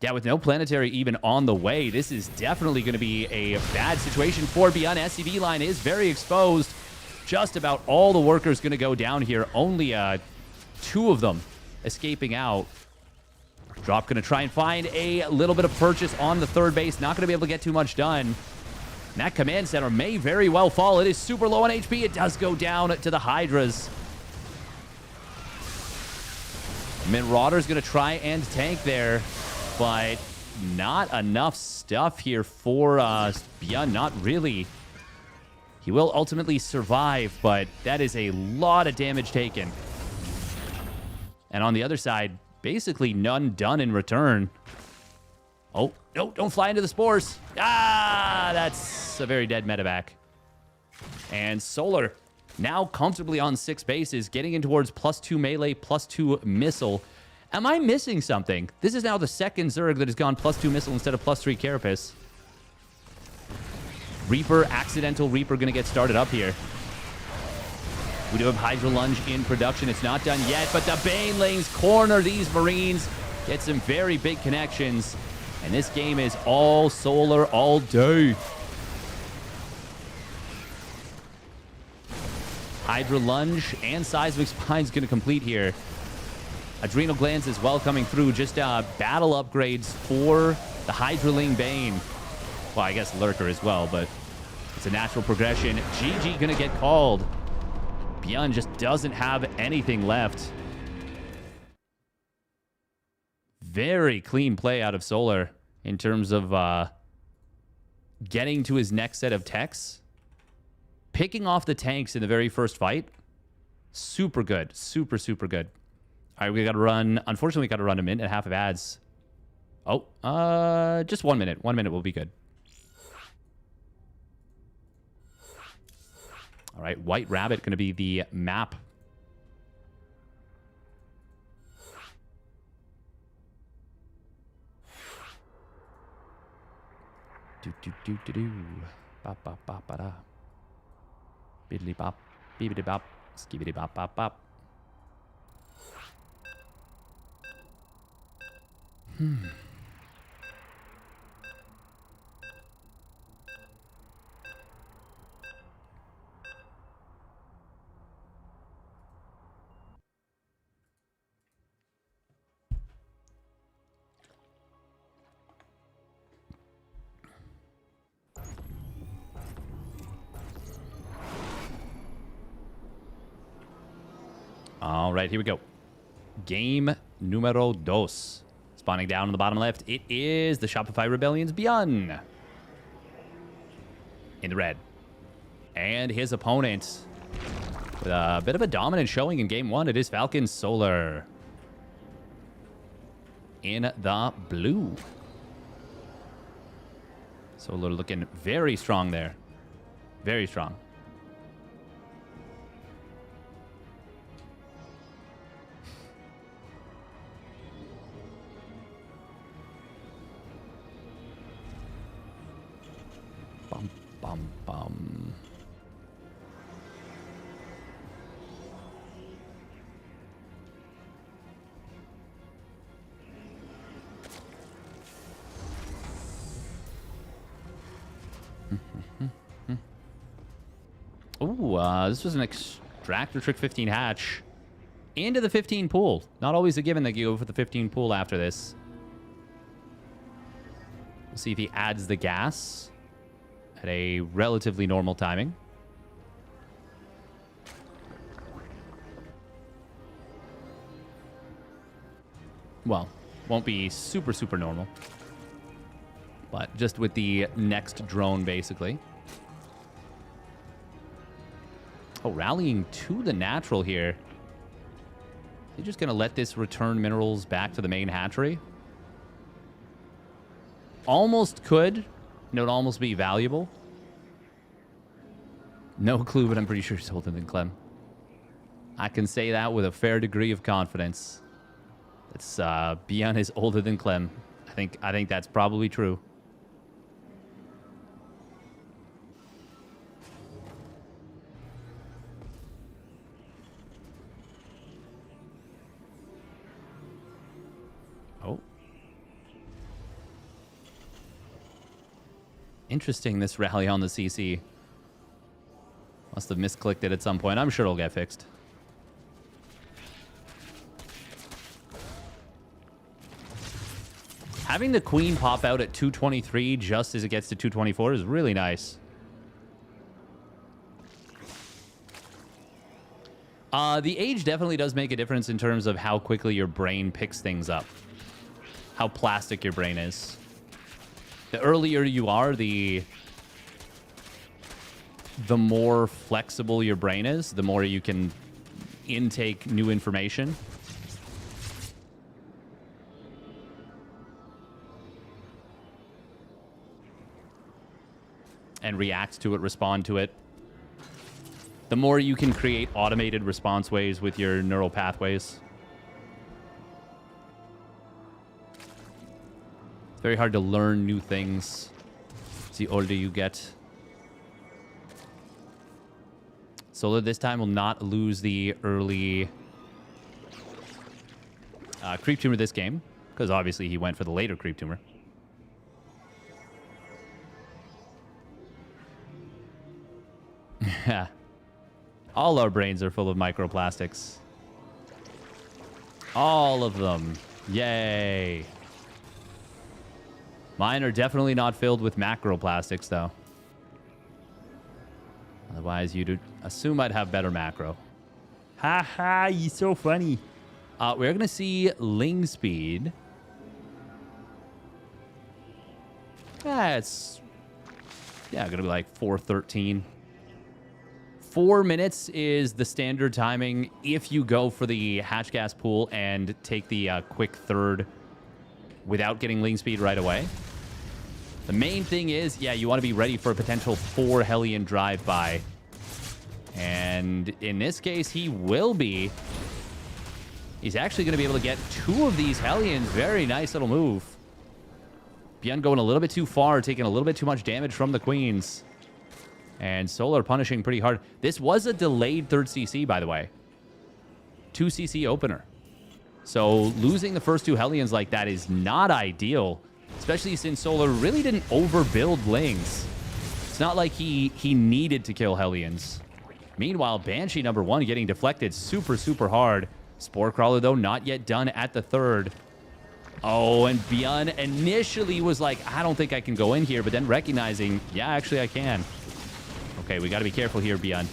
Yeah, with no planetary even on the way, this is definitely going to be a bad situation for ByuN. SCV line is very exposed. Just about all the workers going to go down here. Only 2 of them escaping out. Drop going to try and find a little bit of purchase on the 3rd base. Not going to be able to get too much done. And that command center may very well fall. It is super low on HP. It does go down to the Hydras. Marauder's going to try and tank there, but not enough stuff here for ByuN. Not really. He will ultimately survive, but that is a lot of damage taken. And on the other side, basically none done in return. Oh, no, don't fly into the spores. Ah, that's a very dead medevac. And Solar now comfortably on 6 bases, getting in towards +2 melee, +2 missile. Am I missing something? This is now the 2nd Zerg that has gone +2 missile instead of +3 Carapace. Reaper, accidental Reaper going to get started up here. We do have Hydra Lunge in production. It's not done yet, but the Banelings corner these Marines. Get some very big connections. And this game is all Solar all day. Hydra Lunge and Seismic Spine's going to complete here. Adrenal Glands as well coming through. Just battle upgrades for the Hydraling Bane. Well, I guess Lurker as well, but it's a natural progression. GG going to get called. ByuN just doesn't have anything left. Very clean play out of Solar in terms of getting to his next set of techs. Picking off the tanks in the very first fight. Super good. Super, super good. All right, we got to run. Unfortunately, we got to run a minute and a half of ads. Oh, just 1 minute. 1 minute will be good. All right, White Rabbit going to be the map. Do do do do do. Bop bop bop ba da. Biddly bop, bibbidi bop, skibbidi bop bop bop. All right, here we go. Game numero dos. Spawning down on the bottom left, it is the Shopify Rebellion's ByuN. In the red. And his opponent, with a bit of a dominant showing in game 1, it is Falcon Solar. In the blue. Solar looking very strong there. Very strong. Bum, bum. Ooh, this was an extractor trick 15 hatch into the 15 pool. Not always a given that you go for the 15 pool after this. We'll see if he adds the gas at a relatively normal timing. Well, won't be super, super normal. But just with the next drone, basically. Oh, rallying to the natural here. They're just going to let this return minerals back to the main hatchery. Almost could. It would almost be valuable. No clue, but I'm pretty sure he's older than Clem. I can say that with a fair degree of confidence. It's ByuN is older than Clem. I think that's probably true. Oh. Interesting, this rally on the CC. Must have misclicked it at some point. I'm sure it'll get fixed. Having the queen pop out at 223 just as it gets to 224 is really nice. The age definitely does make a difference in terms of how quickly your brain picks things up. How plastic your brain is. The earlier you are, the more flexible your brain is, the more you can intake new information. And react to it, respond to it. The more you can create automated response ways with your neural pathways. It's very hard to learn new things the older you get. Solar this time will not lose the early creep tumor this game, because obviously he went for the later creep tumor. Yeah. All our brains are full of microplastics. All of them. Yay. Mine are definitely not filled with macroplastics, though. Otherwise, you'd assume I'd have better macro. Ha ha, you're so funny. We're going to see Ling speed. It's going to be like 413. 4 minutes is the standard timing if you go for the hatch gas pool and take the quick third without getting Ling speed right away. The main thing is, yeah, you want to be ready for a potential 4 Hellion drive-by. And in this case, he will be. He's actually going to be able to get 2 of these Hellions. Very nice little move. ByuN going a little bit too far, taking a little bit too much damage from the queens. And Solar punishing pretty hard. This was a delayed 3rd CC, by the way. 2 CC opener. So losing the first 2 Hellions like that is not ideal. Especially since Solar really didn't overbuild Lings. It's not like he needed to kill Hellions. Meanwhile, Banshee number 1 getting deflected super, super hard. Spore Crawler, though, not yet done at the 3rd. Oh, and ByuN initially was like, I don't think I can go in here. But then recognizing, yeah, actually I can. Okay, we got to be careful here, ByuN.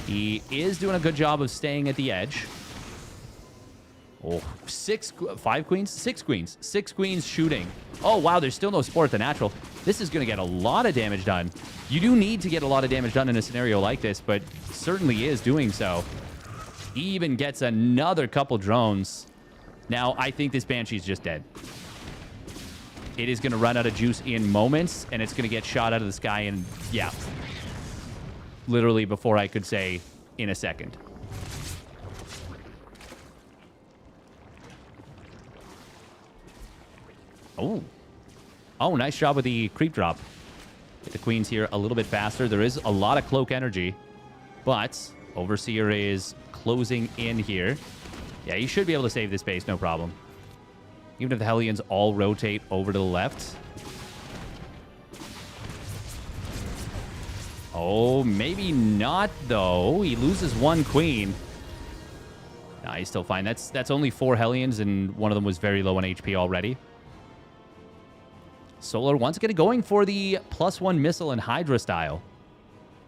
He is doing a good job of staying at the edge. Oh, 5 queens? 6 queens. 6 queens shooting. Oh, wow, there's still no Spore at the natural. This is going to get a lot of damage done. You do need to get a lot of damage done in a scenario like this, but certainly is doing so. He even gets another couple drones. Now, I think this Banshee's just dead. It is going to run out of juice in moments, and it's going to get shot out of the sky in, yeah, literally before I could say in a second. Oh. Oh, nice job with the creep drop. Get the queens here a little bit faster. There is a lot of cloak energy, but Overseer is closing in here. Yeah, you should be able to save this base, no problem. Even if the Hellions all rotate over to the left. Oh, maybe not, though. He loses 1 queen. Nah, he's still fine. That's only 4 Hellions, and one of them was very low on HP already. Solar once again going for the +1 missile and Hydra style.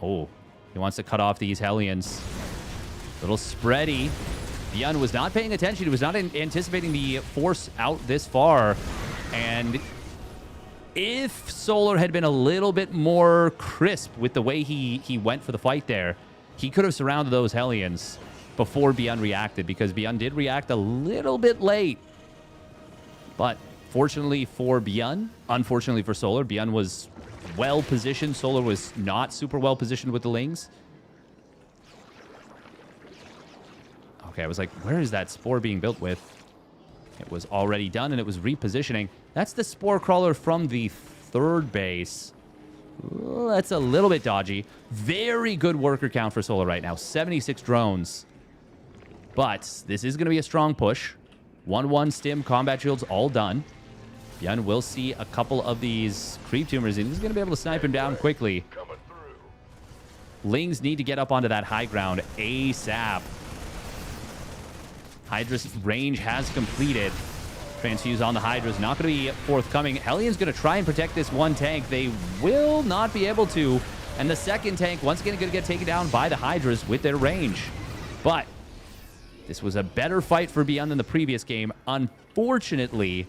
Oh, he wants to cut off these Hellions. Little spready. ByuN was not paying attention. He was not anticipating the force out this far. And if Solar had been a little bit more crisp with the way he went for the fight there, he could have surrounded those Hellions before ByuN reacted, because ByuN did react a little bit late. But fortunately for ByuN, unfortunately for Solar, ByuN was well positioned. Solar was not super well positioned with the Lings. Okay, I was like, where is that spore being built with? It was already done, and it was repositioning. That's the spore crawler from the third base. Ooh, that's a little bit dodgy. Very good worker count for Solar right now. 76 drones. But this is going to be a strong push. 1-1 stim, combat shields, all done. ByuN will see a couple of these creep tumors, and he's going to be able to snipe him down quickly. Lings need to get up onto that high ground ASAP. Hydra's range has completed. Transfuse on the Hydra's not going to be forthcoming. Hellions going to try and protect this one tank. They will not be able to. And the second tank, once again, going to get taken down by the Hydras with their range. But this was a better fight for ByuN than the previous game. Unfortunately,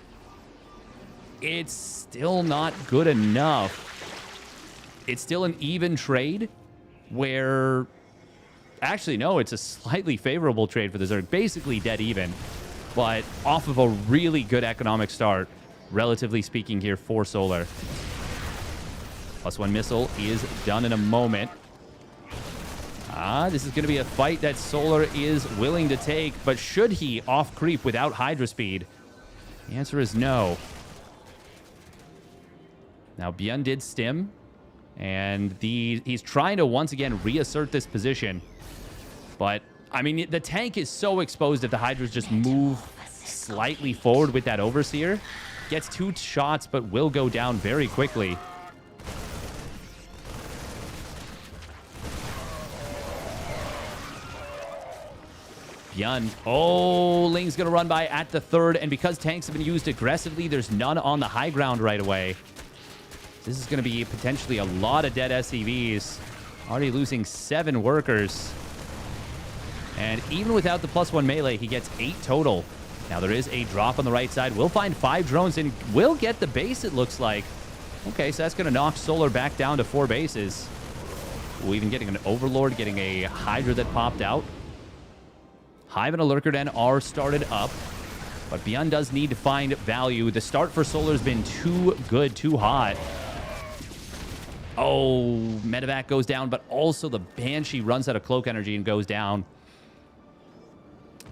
it's still not good enough. It's still an even trade where... Actually, no, it's a slightly favorable trade for the Zerg. Basically dead even, but off of a really good economic start, relatively speaking here for Solar. +1 missile is done in a moment. This is going to be a fight that Solar is willing to take, but should he off creep without Hydra speed? The answer is no. Now, ByuN did stim, and he's trying to once again reassert this position. But, I mean, the tank is so exposed if the Hydras just move slightly forward with that Overseer. Gets 2 shots, but will go down very quickly. ByuN. Oh, Ling's going to run by at the third. And because tanks have been used aggressively, there's none on the high ground right away. This is going to be potentially a lot of dead SCVs. Already losing 7 workers. And even without the +1 melee, he gets 8 total. Now, there is a drop on the right side. We'll find 5 drones and we'll get the base, it looks like. Okay, so that's going to knock Solar back down to 4 bases. Ooh, even getting an Overlord, getting a Hydra that popped out. Hive and a Lurker Den are started up. But ByuN does need to find value. The start for Solar's been too good, too hot. Oh, Medevac goes down, but also the Banshee runs out of cloak energy and goes down.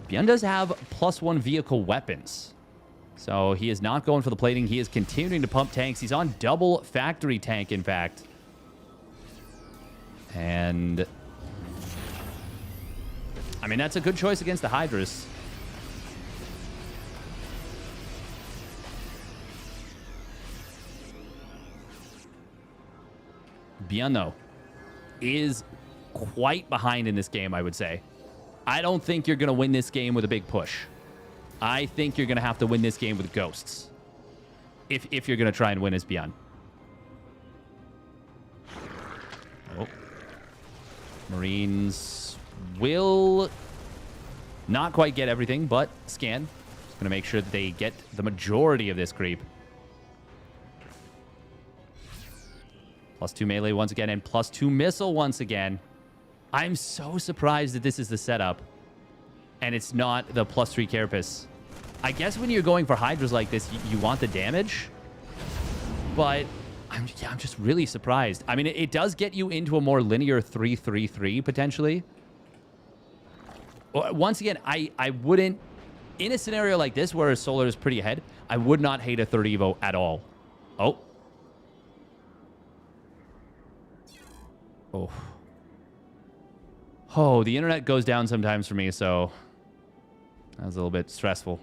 ByuN does have +1 vehicle weapons. So he is not going for the plating. He is continuing to pump tanks. He's on double factory tank, in fact. And... I mean, that's a good choice against the Hydras. ByuN, though, is quite behind in this game, I would say. I don't think you're going to win this game with a big push. I think you're going to have to win this game with ghosts. If you're going to try and win as ByuN. Oh. Marines will not quite get everything, but scan. Just going to make sure that they get the majority of this creep. +2 melee once again, and +2 missile once again. I'm so surprised that this is the setup, and it's not the +3 Carapace. I guess when you're going for Hydras like this, you want the damage, but I'm just really surprised. I mean, it does get you into a more linear 3-3-3, potentially. Once again, I wouldn't... In a scenario like this, where Solar is pretty ahead, I would not hate a 3rd Evo at all. Oh. Oh. Oh, the internet goes down sometimes for me, so that was a little bit stressful.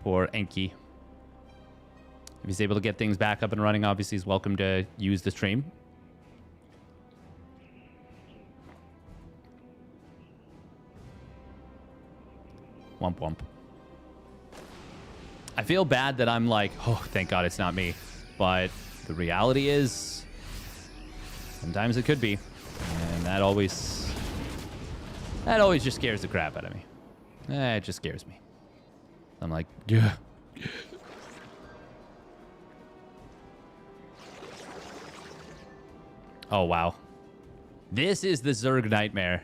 Poor Enki. If he's able to get things back up and running, obviously he's welcome to use the stream. Womp womp. I feel bad that I'm like, oh, thank God it's not me. But the reality is, sometimes it could be. And that always That always just scares the crap out of me. It just scares me. I'm like, yeah. Oh, wow. This is the Zerg nightmare.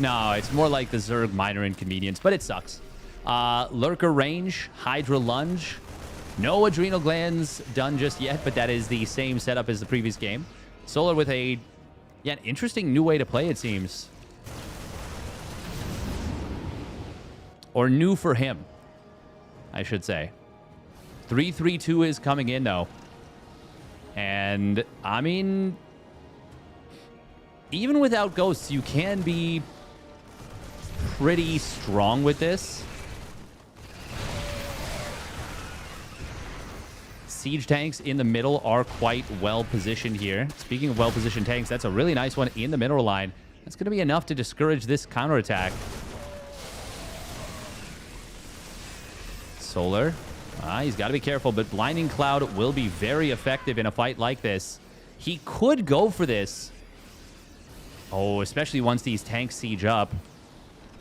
No, it's more like the Zerg minor inconvenience, but it sucks. Lurker range, Hydra lunge. No adrenal glands done just yet, but that is the same setup as the previous game. Solar with an interesting new way to play, it seems. Or new for him, I should say. 3-3-2 is coming in, though. And, I mean, even without ghosts, you can be pretty strong with this. Siege tanks in the middle are quite well positioned here. Speaking of well positioned tanks, that's a really nice one in the mineral line. That's going to be enough to discourage this counterattack. Solar. He's got to be careful, but Blinding Cloud will be very effective in a fight like this. He could go for this. Oh, especially once these tanks siege up.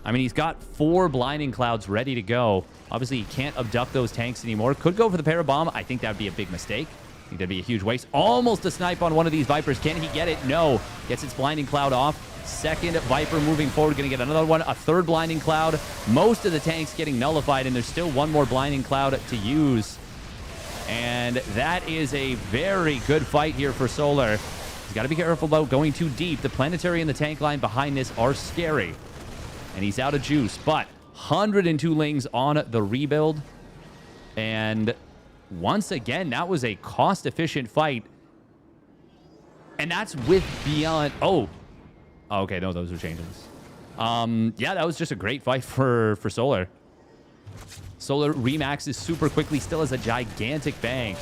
I mean, he's got 4 Blinding Clouds ready to go. Obviously, he can't abduct those tanks anymore. Could go for the Parabomb. I think that would be a big mistake. I think that'd be a huge waste. Almost a snipe on one of these Vipers. Can he get it? No. Gets its Blinding Cloud off. Second Viper moving forward. Going to get another one. A third Blinding Cloud. Most of the tanks getting nullified, and there's still one more Blinding Cloud to use. And that is a very good fight here for Solar. He's got to be careful about going too deep. The Planetary and the tank line behind this are scary. And he's out of juice, but 102 lings on the rebuild. And once again, that was a cost-efficient fight. And that's with ByuN. Oh, okay, no, those are changes. Yeah, that was just a great fight for Solar. Solar remaxes super quickly, still has a gigantic bank.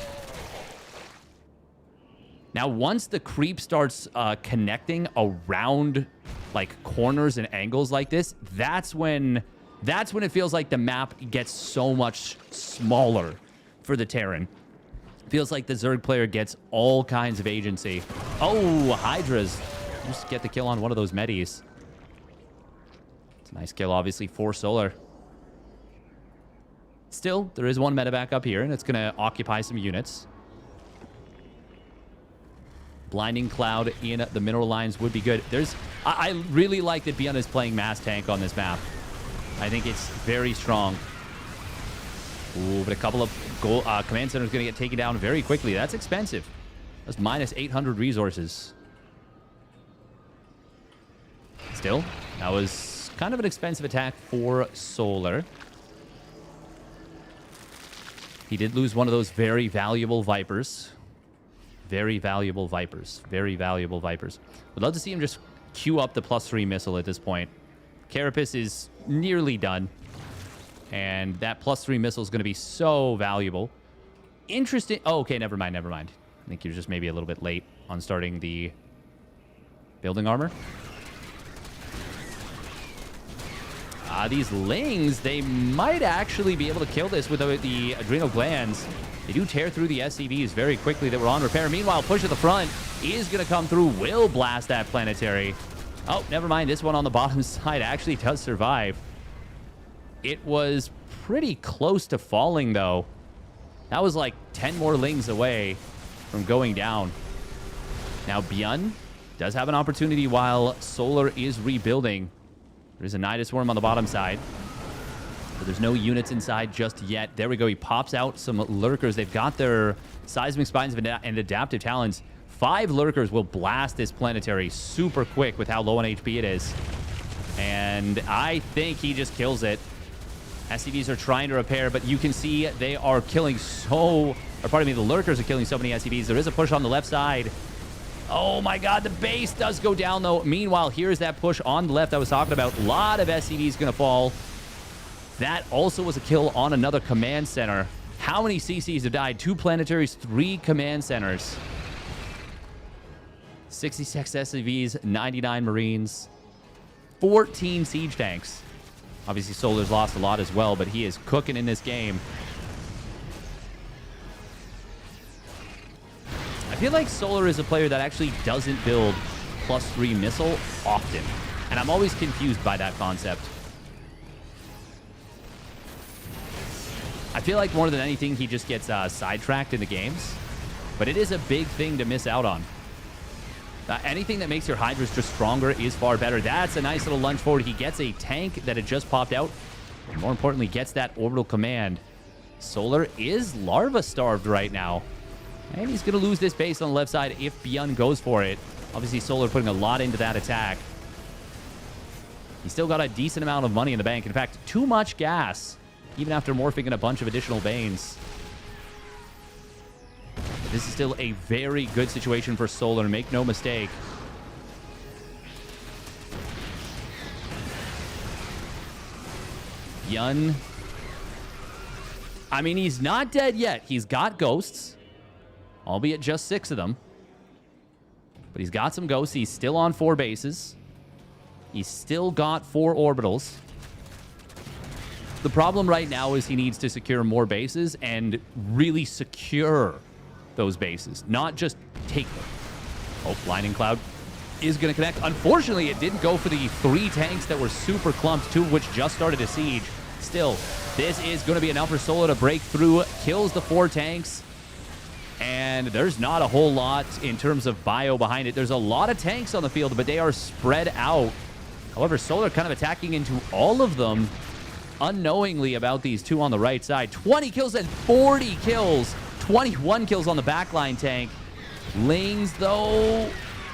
Now, once the creep starts connecting around like corners and angles like this, that's when it feels like the map gets so much smaller for the Terran. Feels like the Zerg player gets all kinds of agency. Oh, Hydras just get the kill on one of those medis. It's a nice kill, obviously, for Solar. Still, there is one medevac up here, and it's going to occupy some units. Blinding Cloud in the mineral lines would be good. I really like that ByuN is playing mass tank on this map. I think it's very strong. Ooh, but a couple of command centers going to get taken down very quickly. That's expensive. That's minus 800 resources. Still, that was kind of an expensive attack for Solar. He did lose one of those very valuable Vipers. Very valuable Vipers. Very valuable Vipers. Would love to see him just queue up the +3 missile at this point. Carapace is nearly done. And that +3 missile is going to be so valuable. Interesting. Oh, okay, never mind, never mind. I think you're just maybe a little bit late on starting the building armor. These Lings, they might actually be able to kill this with the adrenal glands. They do tear through the SCVs very quickly that were on repair. Meanwhile, push at the front is going to come through. Will blast that Planetary. Oh, never mind. This one on the bottom side actually does survive. It was pretty close to falling, though. That was like 10 more Lings away from going down. Now, ByuN does have an opportunity while Solar is rebuilding. There's a Nidus Worm on the bottom side. But there's no units inside just yet. There we go. He pops out some Lurkers. They've got their Seismic Spines and Adaptive Talons. 5 Lurkers will blast this Planetary super quick with how low on HP it is. And I think he just kills it. SCVs are trying to repair, but you can see they are killing the Lurkers are killing so many SCVs. There is a push on the left side. Oh my god, the base does go down, though. Meanwhile, here's that push on the left I was talking about. A lot of SCVs going to fall. That also was a kill on another command center. How many CCs have died? 2 Planetaries, 3 command centers. 66 SCVs, 99 Marines, 14 siege tanks. Obviously, Solar's lost a lot as well, but he is cooking in this game. I feel like Solar is a player that actually doesn't build +3 missile often. And I'm always confused by that concept. I feel like more than anything, he just gets sidetracked in the games. But it is a big thing to miss out on. Anything that makes your Hydras just stronger is far better. That's a nice little lunge forward. He gets a tank that had just popped out. And more importantly, gets that orbital command. Solar is larva starved right now. And he's going to lose this base on the left side if ByuN goes for it. Obviously, Solar putting a lot into that attack. He's still got a decent amount of money in the bank. In fact, too much gas, even after morphing in a bunch of additional Banes. This is still a very good situation for Solar, make no mistake. ByuN. I mean, he's not dead yet. He's got ghosts, albeit just 6 of them. But he's got some ghosts. He's still on 4 bases. He's still got 4 orbitals. The problem right now is he needs to secure more bases and really secure those bases, not just take them. Oh, Lightning Cloud is going to connect. Unfortunately, it didn't go for the 3 tanks that were super clumped, 2 of which just started a siege. Still, this is going to be enough for Solar to break through, kills the 4 tanks, and there's not a whole lot in terms of bio behind it. There's a lot of tanks on the field, but they are spread out. However, Solar kind of attacking into all of them unknowingly about these 2 on the right side. 20 kills and 40 kills. 21 kills on the backline tank. Lings, though.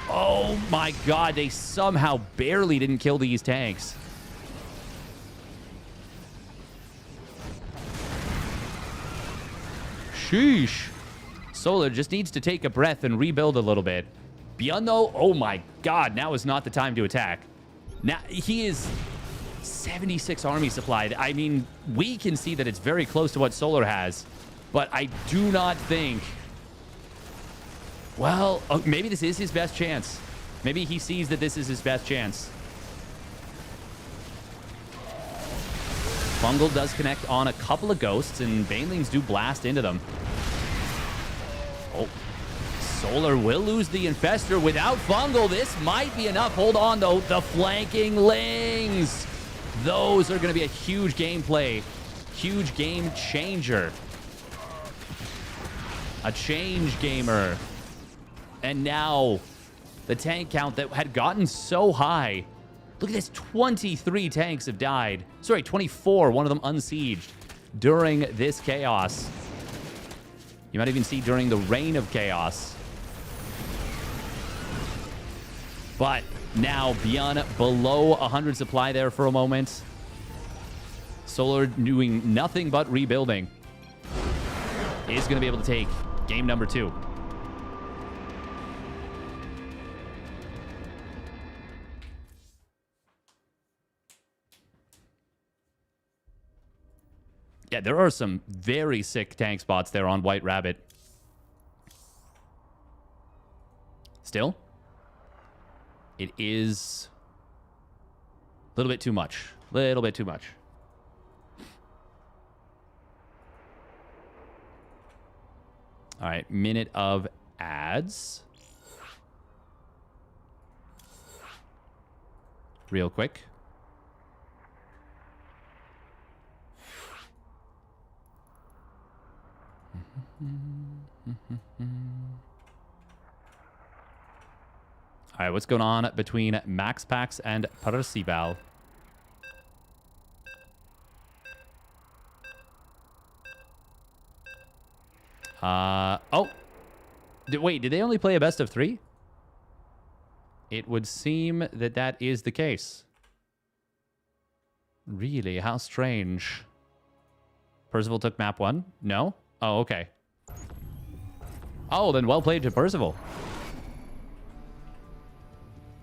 Oh, my God. They somehow barely didn't kill these tanks. Sheesh. Solar just needs to take a breath and rebuild a little bit. ByuN, though, oh, my God. Now is not the time to attack. Now, he is 76 army supplied. I mean, we can see that it's very close to what Solar has. But I do not think... Well, maybe this is his best chance. Maybe he sees that this is his best chance. Fungal does connect on a couple of ghosts, and Banelings do blast into them. Oh, Solar will lose the Infestor without Fungal. This might be enough. Hold on, though. The flanking Lings. Those are going to be a huge gameplay. Huge game changer. A change gamer. And now the tank count that had gotten so high. Look at this. 23 tanks have died. Sorry, 24. One of them unsieged during this chaos. You might even see during the reign of chaos. But now ByuN below 100 supply there for a moment. Solar doing nothing but rebuilding. Is going to be able to take game number 2. Yeah, there are some very sick tank spots there on White Rabbit. Still, it is a little bit too much. Little bit too much. All right, minute of ads. Real quick. All right, what's going on between MaxPax and Percival? Oh. Wait, did they only play a best of 3? It would seem that that is the case. Really? How strange. Percival took map 1? No? Oh, okay. Oh, then well played to Percival.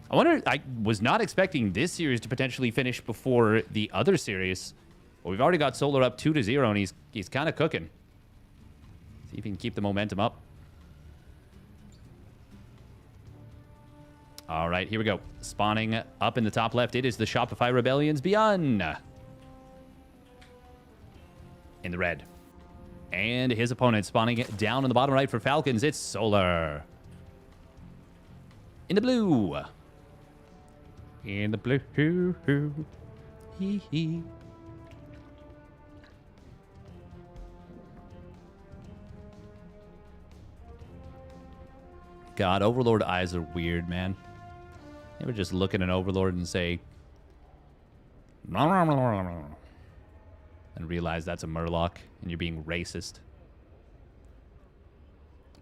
I wonder, I was not expecting this series to potentially finish before the other series. Well, we've already got Solar up 2-0, and he's kind of cooking. See if he can keep the momentum up. All right, here we go. Spawning up in the top left, it is the Shopify Rebellion's ByuN. In the red. And his opponent spawning down in the bottom right for Falcons, it's Solar. In the blue. in the blue. Hee hee. God, Overlord eyes are weird, man. You ever just look at an Overlord and say... and realize that's a Murloc and you're being racist.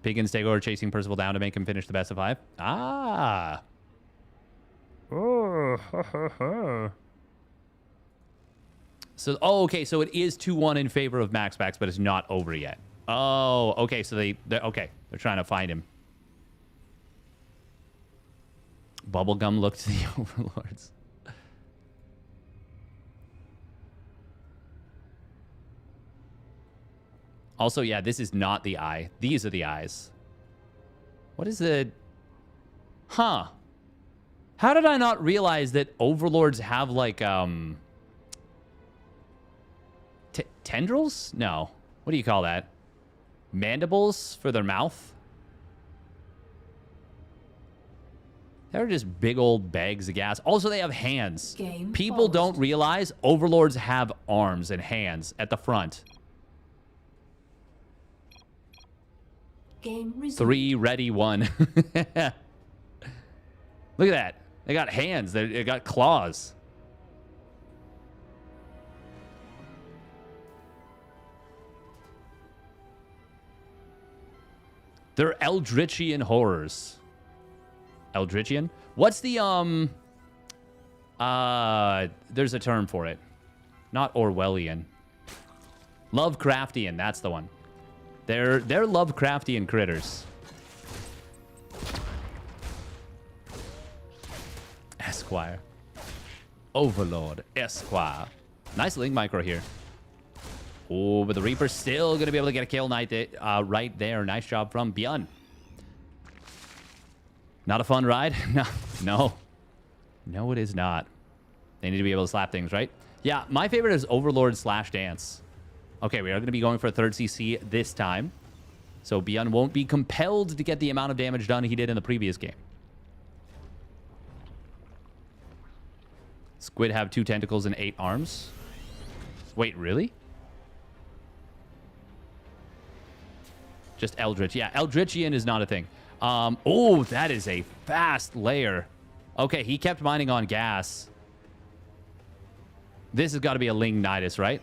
Piggins take over chasing Percival down to make him finish the best of 5. Ah. Oh, So, okay, so it is 2-1 in favor of MaxPax, but it's not over yet. Oh, okay, so they're trying to find him. Bubblegum looked to the Overlords. Also, yeah, this is not the eye. These are the eyes. What is the... Huh. How did I not realize that Overlords have, like, tendrils? No. What do you call that? Mandibles for their mouth? They're just big old bags of gas. Also, they have hands. People don't realize Overlords have arms and hands at the front. Game resumed. 3, ready, 1. Look at that. They got hands. They got claws. They're Eldritchian horrors. Eldritchian? What's the, there's a term for it. Not Orwellian. Lovecraftian, that's the one. They're Lovecraftian critters. Esquire. Overlord. Esquire. Nice link micro here. Oh, but the Reaper's still going to be able to get a kill right there. Nice job from ByuN. Not a fun ride? No. No, it is not. They need to be able to slap things, right? Yeah, my favorite is Overlord / Dance. Okay, we are going to be going for a 3rd CC this time. So ByuN won't be compelled to get the amount of damage done he did in the previous game. Squid have 2 tentacles and 8 arms. Wait, really? Just Eldritch. Yeah, Eldritchian is not a thing. Oh, that is a fast layer. Okay, he kept mining on gas. This has got to be a Ling Nidus, right?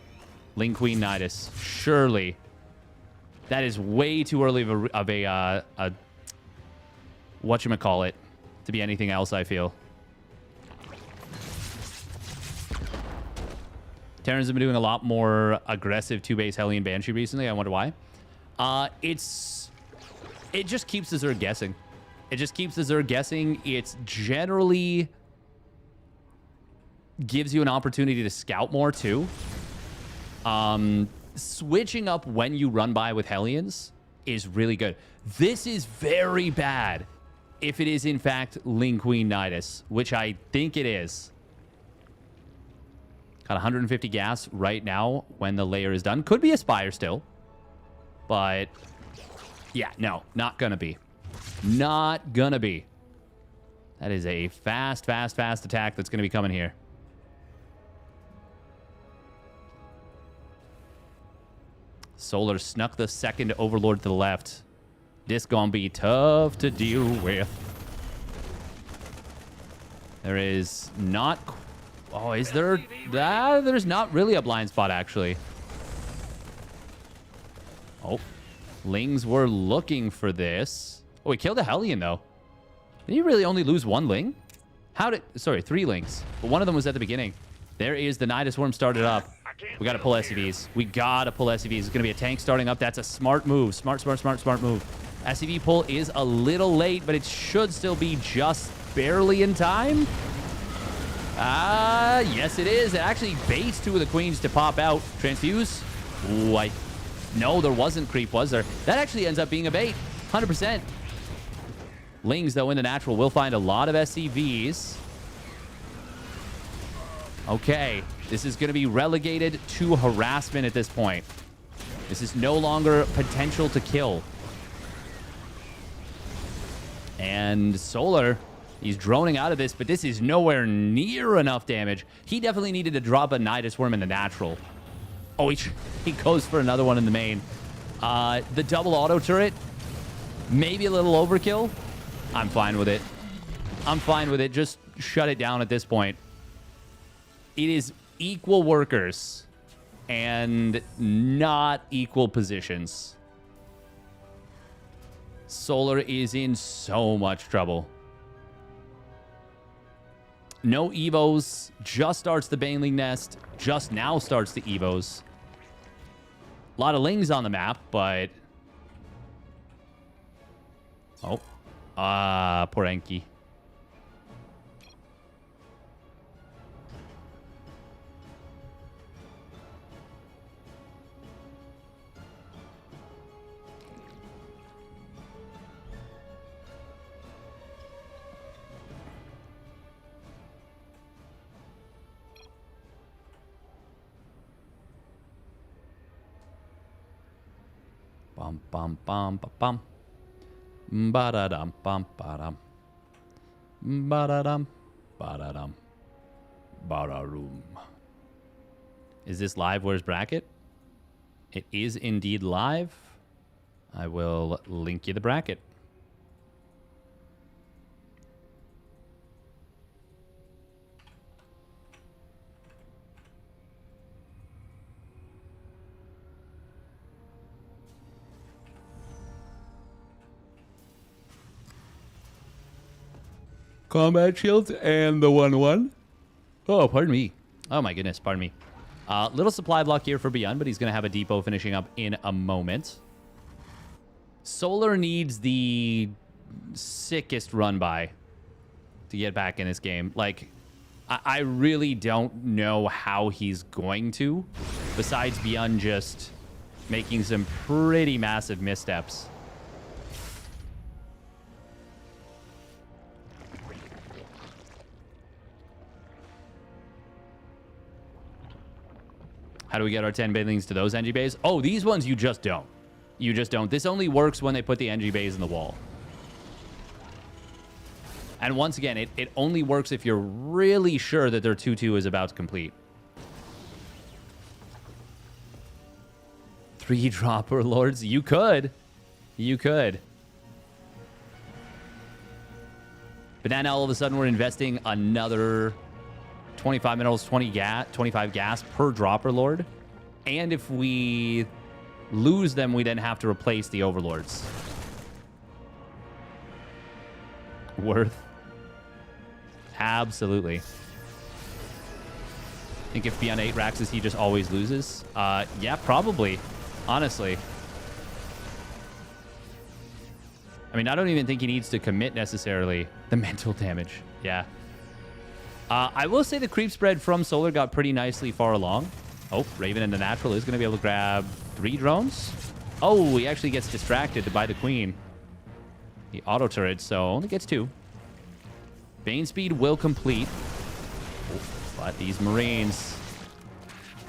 Ling Queen Nidus. Surely. That is way too early of a whatchamacallit to be anything else, I feel. Terrans have been doing a lot more aggressive 2-base Hellion Banshee recently. I wonder why. It just keeps the Zerg guessing. It just keeps the Zerg guessing. It's generally gives you an opportunity to scout more too. Switching up when you run by with Hellions is really good. This is very bad if it is in fact Ling Queen Nidus, which I think it is. Got 150 gas right now when the layer is done. Could be a Spire still. But, yeah, no, not gonna be. Not gonna be. That is a fast attack that's gonna be coming here. Solar snuck the 2nd Overlord to the left. This gonna be tough to deal with. There is not... Oh, is there... there's not really a blind spot, actually. Oh. Lings were looking for this. Oh, he killed a Hellion, though. Did he really only lose 1 Ling? Sorry, 3 Lings. But one of them was at the beginning. There is the Nidus Worm started up. We got to pull SCVs. We got to pull SCVs. It's going to be a tank starting up. That's a smart move. Smart move. SCV pull is a little late, but it should still be just barely in time. Yes, it is. It actually baits 2 of the queens to pop out. Transfuse. Ooh, no, there wasn't creep, was there? That actually ends up being a bait. 100%. Lings, though, in the natural will find a lot of SCVs. Okay. This is going to be relegated to harassment at this point. This is no longer potential to kill. And Solar He's droning out of this, but this is nowhere near enough damage. He definitely needed to drop a Nidus Worm in the natural. Oh, he goes for another one in the main. The double auto turret, maybe a little overkill. I'm fine with it. I'm fine with it. Just shut it down at this point. It is equal workers and not equal positions. Solar is in so much trouble. No Evos. Just starts the Baneling Nest. Just now starts the Evos. A lot of Lings on the map, but... Oh. Poor Enki. Bum bum bum ba bum. Ba da dum bum ba dum. Ba da dum ba da dum. Ba da room. Is this live? Where's bracket? It is indeed live. I will link you the bracket. Combat shields and the 1-1. Oh, pardon me. Oh my goodness, pardon me. Little supply block here for ByuN, but he's going to have a depot finishing up in a moment. Solar needs the sickest run by to get back in this game. Like, I really don't know how he's going to, besides ByuN just making some pretty massive missteps. How do we get our 10 banelings to those NG bays? Oh, these ones you just don't. You just don't. This only works when they put the NG bays in the wall. And once again, it only works if you're really sure that their 2-2 is about to complete. 3 dropper lords? You could. You could. But then all of a sudden we're investing another 25 minerals, 25 gas per dropper lord. And if we lose them, we then have to replace the overlords. Worth. Absolutely. I think if ByuN 8 Raxes, he just always loses. Yeah, probably. Honestly. I mean, I don't even think he needs to commit necessarily the mental damage. Yeah. I will say the creep spread from Solar got pretty nicely far along. Oh, Raven in the natural is going to be able to grab 3 drones. Oh, he actually gets distracted by the Queen. The auto turret, so only gets 2. Bane speed will complete. Oh, but these Marines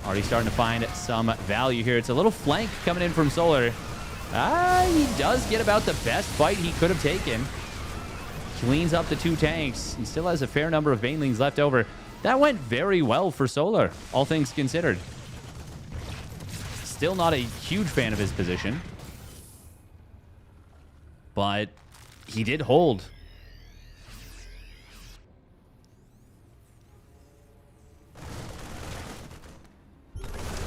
already starting to find some value here. It's a little flank coming in from Solar. He does get about the best fight he could have taken. Cleans up the 2 tanks. He still has a fair number of banelings left over. That went very well for Solar, all things considered. Still not a huge fan of his position. But he did hold.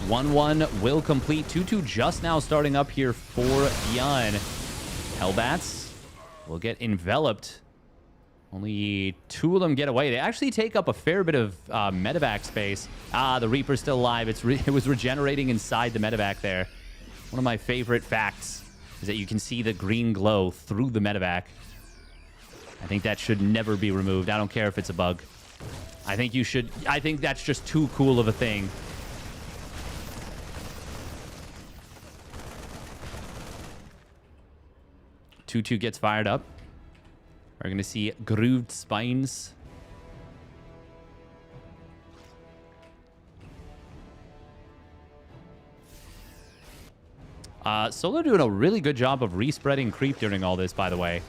One will complete. 2-2 just now starting up here for ByuN. Hellbats will get enveloped. Only 2 of them get away. They actually take up a fair bit of medevac space. The Reaper's still alive. It was regenerating inside the medevac there. One of my favorite facts is that you can see the green glow through the medevac. I think that should never be removed. I don't care if it's a bug. I think you should. I think that's just too cool of a thing. Two gets fired up. We're going to see grooved spines. Solar doing a really good job of respreading creep during all this, by the way.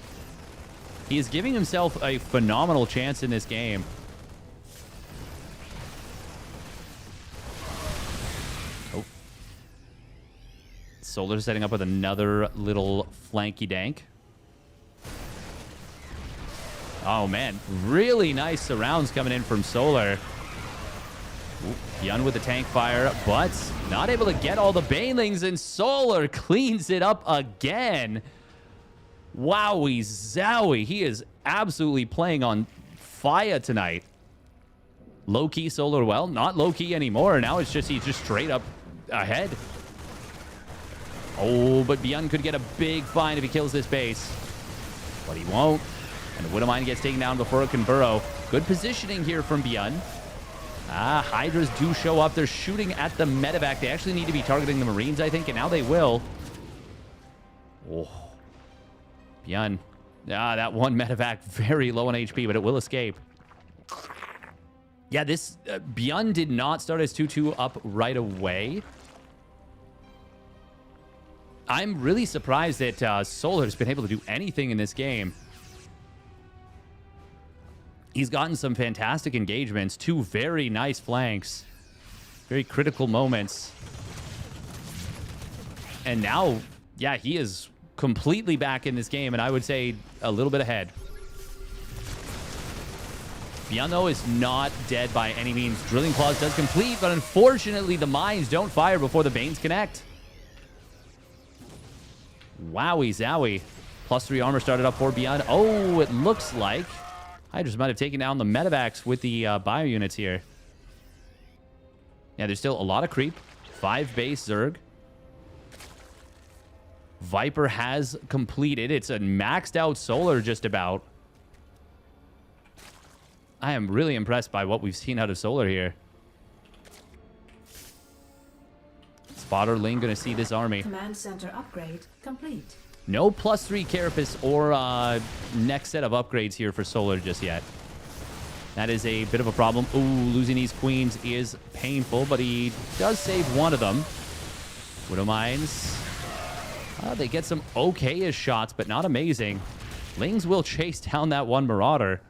He is giving himself a phenomenal chance in this game. Oh. Solar setting up with another little flanky dank. Oh, man. Really nice surrounds coming in from Solar. ByuN with the tank fire, but not able to get all the banelings, and Solar cleans it up again. Wowie zowie. He is absolutely playing on fire tonight. Low-key Solar, well, not low-key anymore. Now it's just, he's just straight up ahead. Oh, but ByuN could get a big fine if he kills this base. But he won't. And the Widowmine gets taken down before it can burrow. Good positioning here from ByuN. Hydras do show up. They're shooting at the medevac. They actually need to be targeting the Marines, I think, and now they will. Oh. ByuN. That one medevac very low on HP, but it will escape. Yeah, this ByuN did not start his 2-2 up right away. I'm really surprised that Solar's been able to do anything in this game. He's gotten some fantastic engagements, 2 very nice flanks, very critical moments. And now, yeah, he is completely back in this game, and I would say a little bit ahead. ByuN, though, is not dead by any means. Drilling Claws does complete, but unfortunately the mines don't fire before the Banes connect. Wowie zowie. +3 armor started up for ByuN. Oh, it looks like Hydras might have taken down the medevacs with the bio units here. Yeah, there's still a lot of creep. 5 base Zerg. Viper has completed. It's a maxed out Solar just about. I am really impressed by what we've seen out of Solar here. Spotter Ling going to see this army. Command center upgrade complete. No +3 Carapace or next set of upgrades here for Solar just yet. That is a bit of a problem. Ooh, losing these queens is painful, but he does save one of them. Widow Mines. They get some okay-ish shots, but not amazing. Lings will chase down that one Marauder.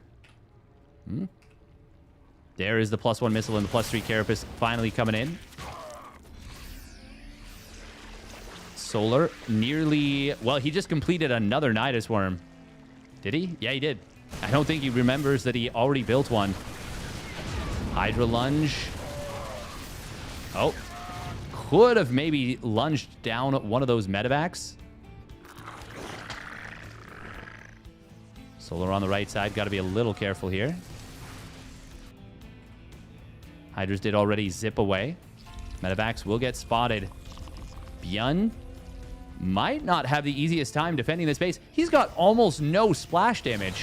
There is the +1 missile and the +3 Carapace finally coming in. Solar nearly... Well, he just completed another Nidus Worm. Did he? Yeah, he did. I don't think he remembers that he already built one. Hydra Lunge. Oh. Could have maybe lunged down one of those medevacs. Solar on the right side. Got to be a little careful here. Hydras did already zip away. Medevacs will get spotted. ByuN might not have the easiest time defending this base. He's got almost no splash damage.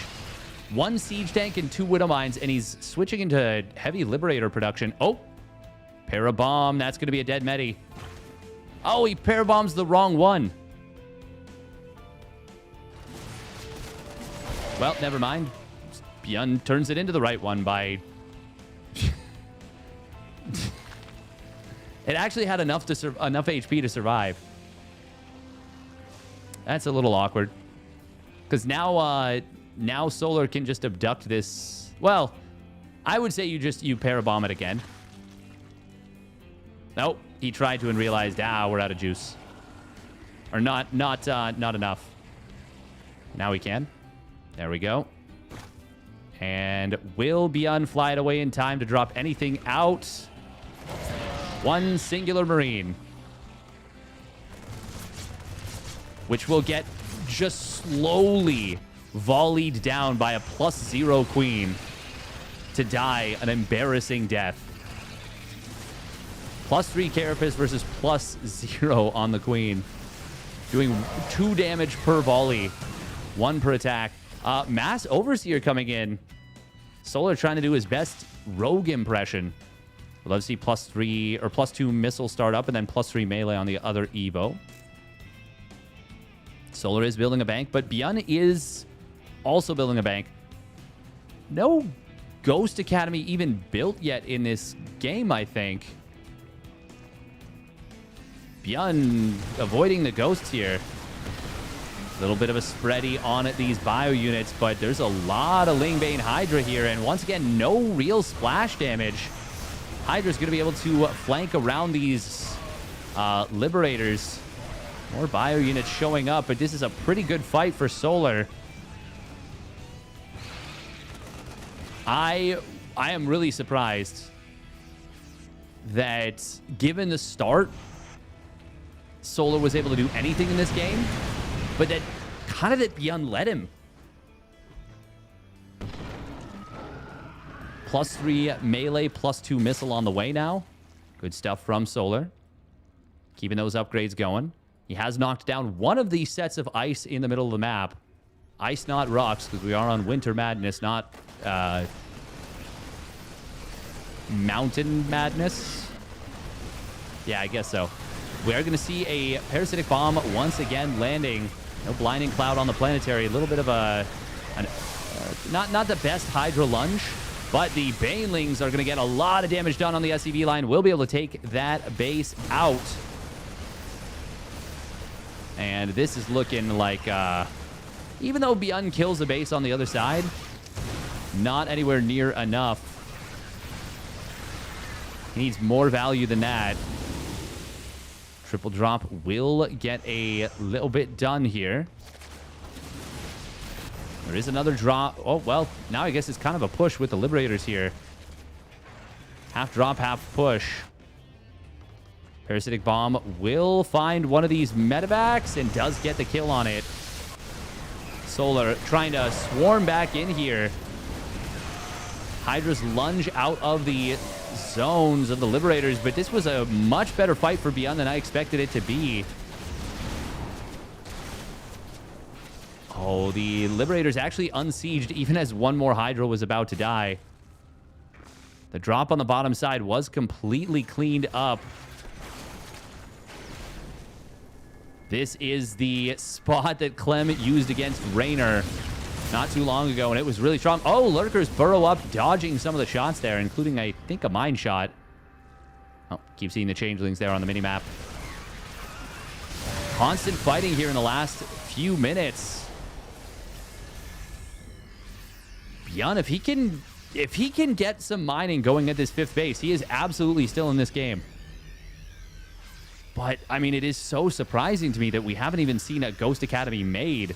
1 siege tank and 2 Widow Mines, and he's switching into heavy Liberator production. Oh, Parabomb. That's going to be a dead Medi. Oh, he Parabombs the wrong one. Well, never mind. ByuN turns it into the right one by... It actually had enough HP to survive. That's a little awkward. Because now, now Solar can just abduct this. Well, I would say you Parabomb it again. Nope. He tried to and realized, we're out of juice. Or not enough. Now we can. There we go. And will ByuN fly it away in time to drop anything out? 1 singular Marine. Which will get just slowly volleyed down by a +0 Queen to die an embarrassing death. +3 Carapace versus +0 on the Queen. Doing 2 damage per volley. 1 per attack. Mass Overseer coming in. Solar trying to do his best rogue impression. We'd love to see +3 or +2 missile start up and then +3 melee on the other Evo. Solar is building a bank, but ByuN is also building a bank. No Ghost Academy even built yet in this game, I think. ByuN avoiding the ghosts here. A little bit of a spready on these bio units, but there's a lot of Lingbane Hydra here, and once again, no real splash damage. Hydra's going to be able to flank around these Liberators. More bio units showing up, but this is a pretty good fight for Solar. I am really surprised that, given the start, Solar was able to do anything in this game, but that ByuN let him. +3 melee, +2 missile on the way now. Good stuff from Solar. Keeping those upgrades going. He has knocked down one of these sets of ice in the middle of the map. Ice, not rocks, because we are on Winter Madness, not Mountain Madness. Yeah, I guess so. We are going to see a Parasitic Bomb once again landing. No Blinding Cloud on the Planetary. A little bit of not the best Hydra lunge, but the Banelings are going to get a lot of damage done on the SCV line. We'll be able to take that base out. And this is looking like, even though ByuN kills the base on the other side, not anywhere near enough. He needs more value than that. Triple drop will get a little bit done here. There is another drop. Oh, well, now I guess it's kind of a push with the Liberators here. Half drop, half push. Parasitic Bomb will find one of these medevacs and does get the kill on it. Solar trying to swarm back in here. Hydra's lunge out of the zones of the Liberators, but this was a much better fight for ByuN than I expected it to be. Oh, the Liberators actually unsieged even as one more Hydra was about to die. The drop on the bottom side was completely cleaned up. This is the spot that Clem used against Raynor not too long ago, and it was really strong. Oh, Lurkers burrow up, dodging some of the shots there, including, I think, a mine shot. Oh, keep seeing the changelings there on the minimap. Constant fighting here in the last few minutes. ByuN, if he can get some mining going at this 5th base, he is absolutely still in this game. But, I mean, it is so surprising to me that we haven't even seen a Ghost Academy made.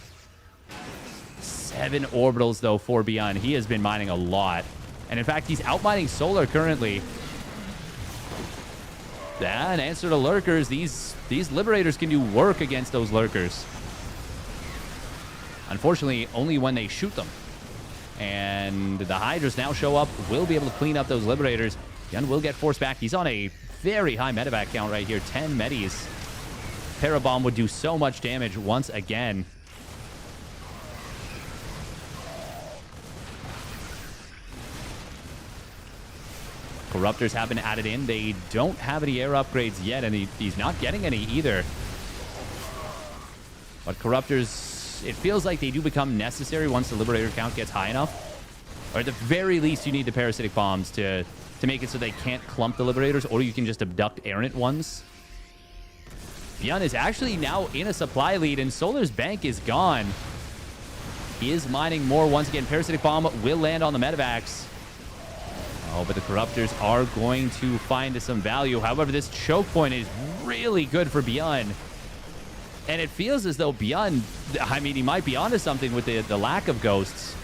7 orbitals, though, for ByuN. He has been mining a lot. And, in fact, he's outmining Solar currently. Yeah, in answer to Lurkers, these Liberators can do work against those Lurkers. Unfortunately, only when they shoot them. And the Hydras now show up, will be able to clean up those Liberators. ByuN will get forced back. He's on a very high medevac count right here, 10 medis. Parabomb would do so much damage once again. Corruptors have been added in. They don't have any air upgrades yet, and he's not getting any either. But Corruptors, it feels like they do become necessary once the Liberator count gets high enough. Or at the very least, you need the Parasitic Bombs to make it so they can't clump the Liberators, or you can just abduct errant ones. ByuN is actually now in a supply lead, and Solar's bank is gone. He is mining more once again. Parasitic Bomb will land on the medevacs. Oh, but the Corruptors are going to find some value. However, this choke point is really good for ByuN. And it feels as though ByuN, I mean, he might be onto something with the lack of ghosts.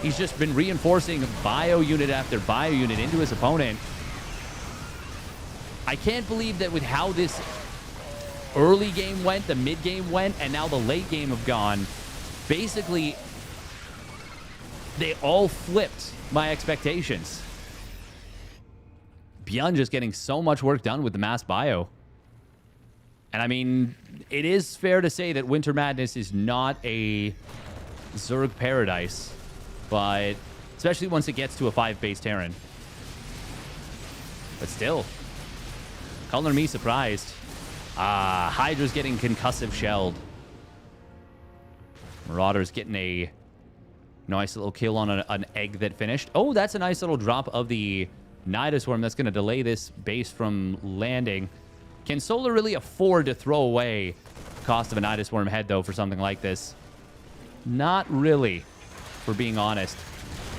He's just been reinforcing bio unit after bio unit into his opponent. I can't believe that with how this early game went, the mid game went, and now the late game have gone, basically, they all flipped my expectations. ByuN just getting so much work done with the mass bio. And I mean, it is fair to say that Winter Madness is not a Zerg paradise. But especially once it gets to a 5-base Terran. But still, color me surprised. Hydra's getting concussive shelled. Marauder's getting a nice little kill on an egg that finished. Oh, that's a nice little drop of the Nidusworm that's going to delay this base from landing. Can Solar really afford to throw away cost of a Nidus Worm head, though, for something like this. Not really, for being honest.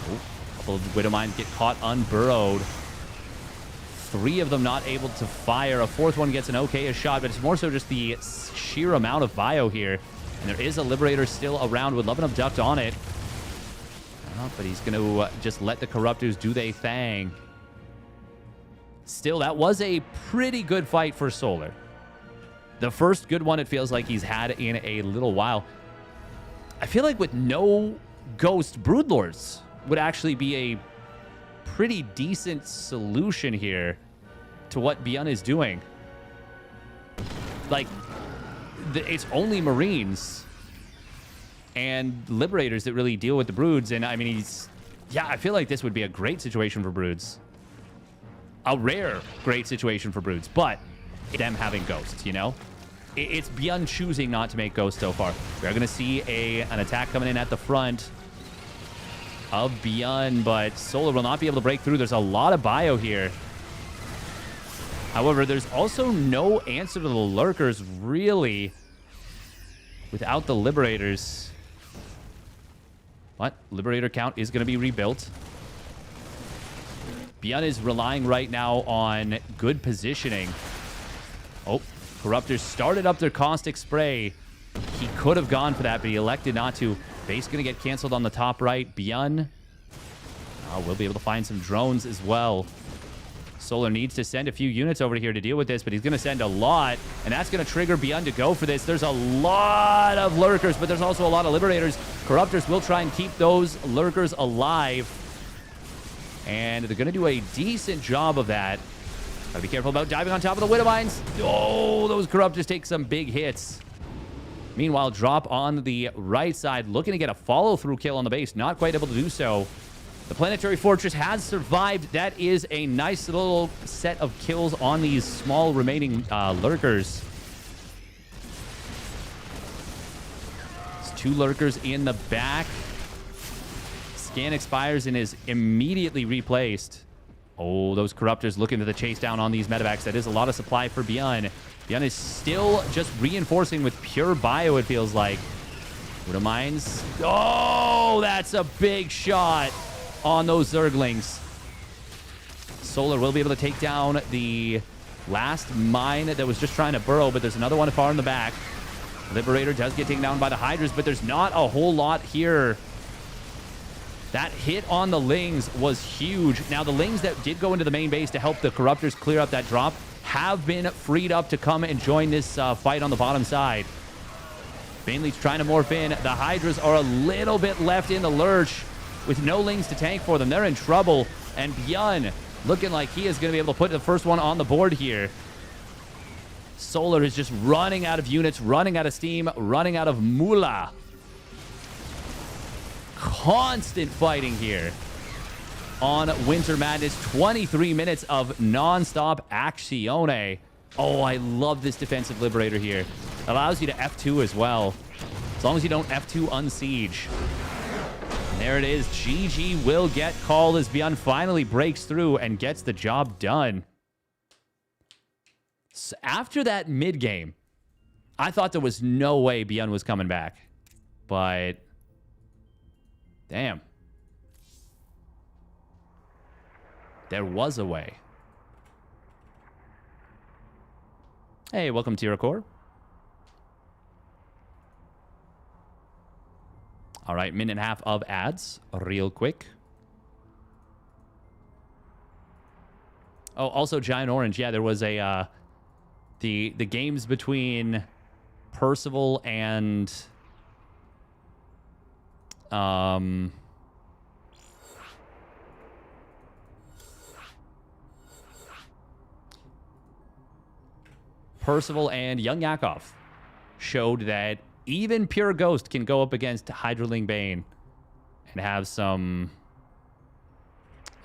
Oh, a couple of Widow Mines get caught unburrowed. 3 of them not able to fire. A 4th one gets an okay-ish shot, but it's more so just the sheer amount of bio here. And there is a Liberator still around with Love and Abduct on it. But he's going to just let the Corruptors do their thing. Still, that was a pretty good fight for Solar. The first good one it feels like he's had in a little while. I feel like with no Ghost Broodlords would actually be a pretty decent solution here to what ByuN is doing. Like, it's only Marines and Liberators that really deal with the Broods. And, I mean, yeah, I feel like this would be a great situation for Broods. A rare great situation for Broods, but them having Ghosts, you know? It's ByuN choosing not to make Ghosts so far. We're going to see an attack coming in at the front of ByuN, but Solar will not be able to break through. There's a lot of bio here. However, there's also no answer to the Lurkers, really, without the Liberators. What? Liberator count is going to be rebuilt. ByuN is relying right now on good positioning. Oh, Corruptors started up their Caustic Spray. He could have gone for that, but he elected not to. Base going to get canceled on the top right. ByuN will be able to find some drones as well. Solar needs to send a few units over here to deal with this, but he's going to send a lot, and that's going to trigger ByuN to go for this. There's a lot of Lurkers, but there's also a lot of Liberators. Corruptors will try and keep those Lurkers alive, and they're going to do a decent job of that. Gotta be careful about diving on top of the Widow Mines. Oh, those Corruptors take some big hits. Meanwhile, drop on the right side, looking to get a follow-through kill on the base. Not quite able to do so. The Planetary Fortress has survived. That is a nice little set of kills on these small remaining Lurkers. There's 2 Lurkers in the back. Scan expires and is immediately replaced. Oh, those Corruptors looking to the chase down on these medevacs. That is a lot of supply for ByuN. ByuN is still just reinforcing with pure bio, it feels like. Widow Mines. Oh, that's a big shot on those Zerglings. Solar will be able to take down the last mine that was just trying to burrow, but there's another one far in the back. Liberator does get taken down by the Hydras, but there's not a whole lot here. That hit on the Lings was huge. Now, the Lings that did go into the main base to help the Corruptors clear up that drop have been freed up to come and join this fight on the bottom side. Bainley's trying to morph in. The Hydras are a little bit left in the lurch with no Lings to tank for them. They're in trouble, and ByuN looking like he is going to be able to put the first one on the board here. Solar is just running out of units, running out of steam, running out of moolah. Constant fighting here on Winter Madness. 23 minutes of non-stop actione. Oh, I love this defensive Liberator here. Allows you to F2 as well, as long as you don't F2 unsiege. And there it is. GG will get called as ByuN finally breaks through and gets the job done. So after that mid game, I thought there was no way ByuN was coming back, but damn, there was a way. Hey, welcome to your core. All right, minute and a half of ads, real quick. Oh, also Giant Orange. Yeah, there was a the games between Percival and Percival and Young Yakov showed that even Pure Ghost can go up against Hydraling Bane and have some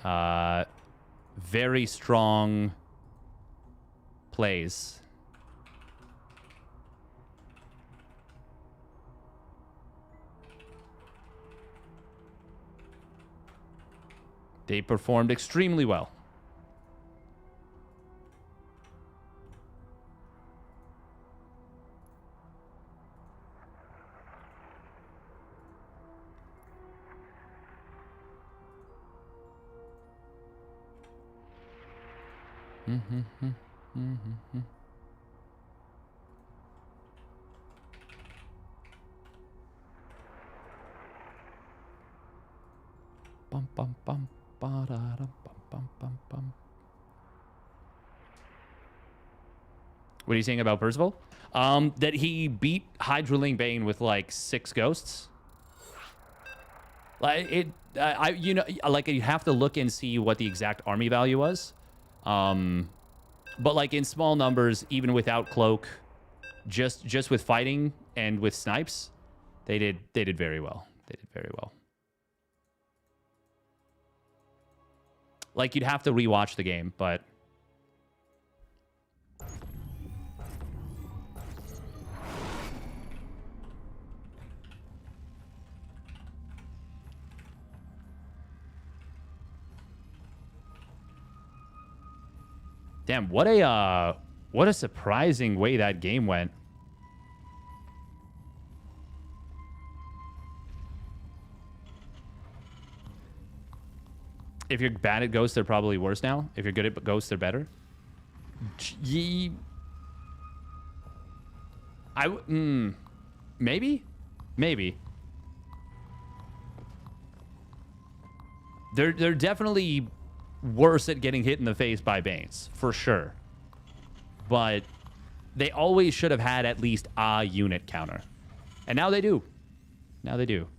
very strong plays. They performed extremely well. Bum, bum, bum, ba-da-dum, bum, bum, bum, bum. What are you saying about Percival? That he beat Hydraling Bane with like 6 ghosts. Like you know, like you have to look and see what the exact army value was. But like in small numbers, even without cloak, just with fighting and with snipes, they did very well. They did very well. Like you'd have to rewatch the game, but damn, what a surprising way that game went. If you're bad at ghosts, they're probably worse now. If you're good at ghosts, they're better. Maybe. They're definitely worse at getting hit in the face by Banes, for sure. But they always should have had at least a unit counter. And now they do. Now they do.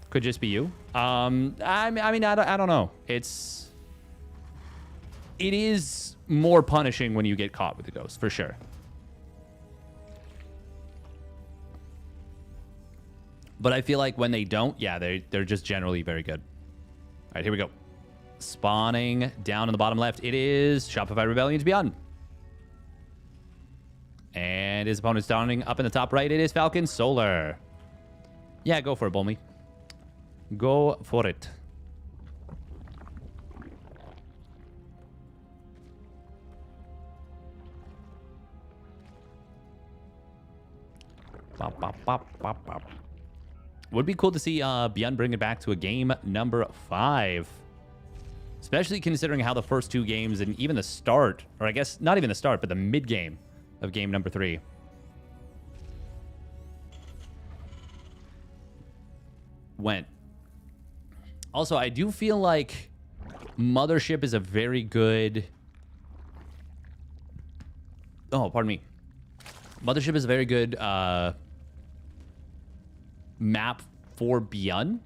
Could just be you. I mean, I don't know. It is more punishing when you get caught with the ghost, for sure. But I feel like when they don't, yeah, they're just generally very good. All right, here we go. Spawning down in the bottom left, it is Shopify Rebellion's ByuN. And his opponent's downing up in the top right, it is Falcon Solar. Yeah, go for it, Bulmy. Go for it. Bop, bop, bop, bop, bop. Would be cool to see ByuN bring it back to a game number 5. Especially considering how the first 2 games and even the start, or I guess not even the start, but the mid-game of game number 3. Went. Also, I do feel like Mothership is a very good... Oh, pardon me. Mothership is a very good map for ByuN,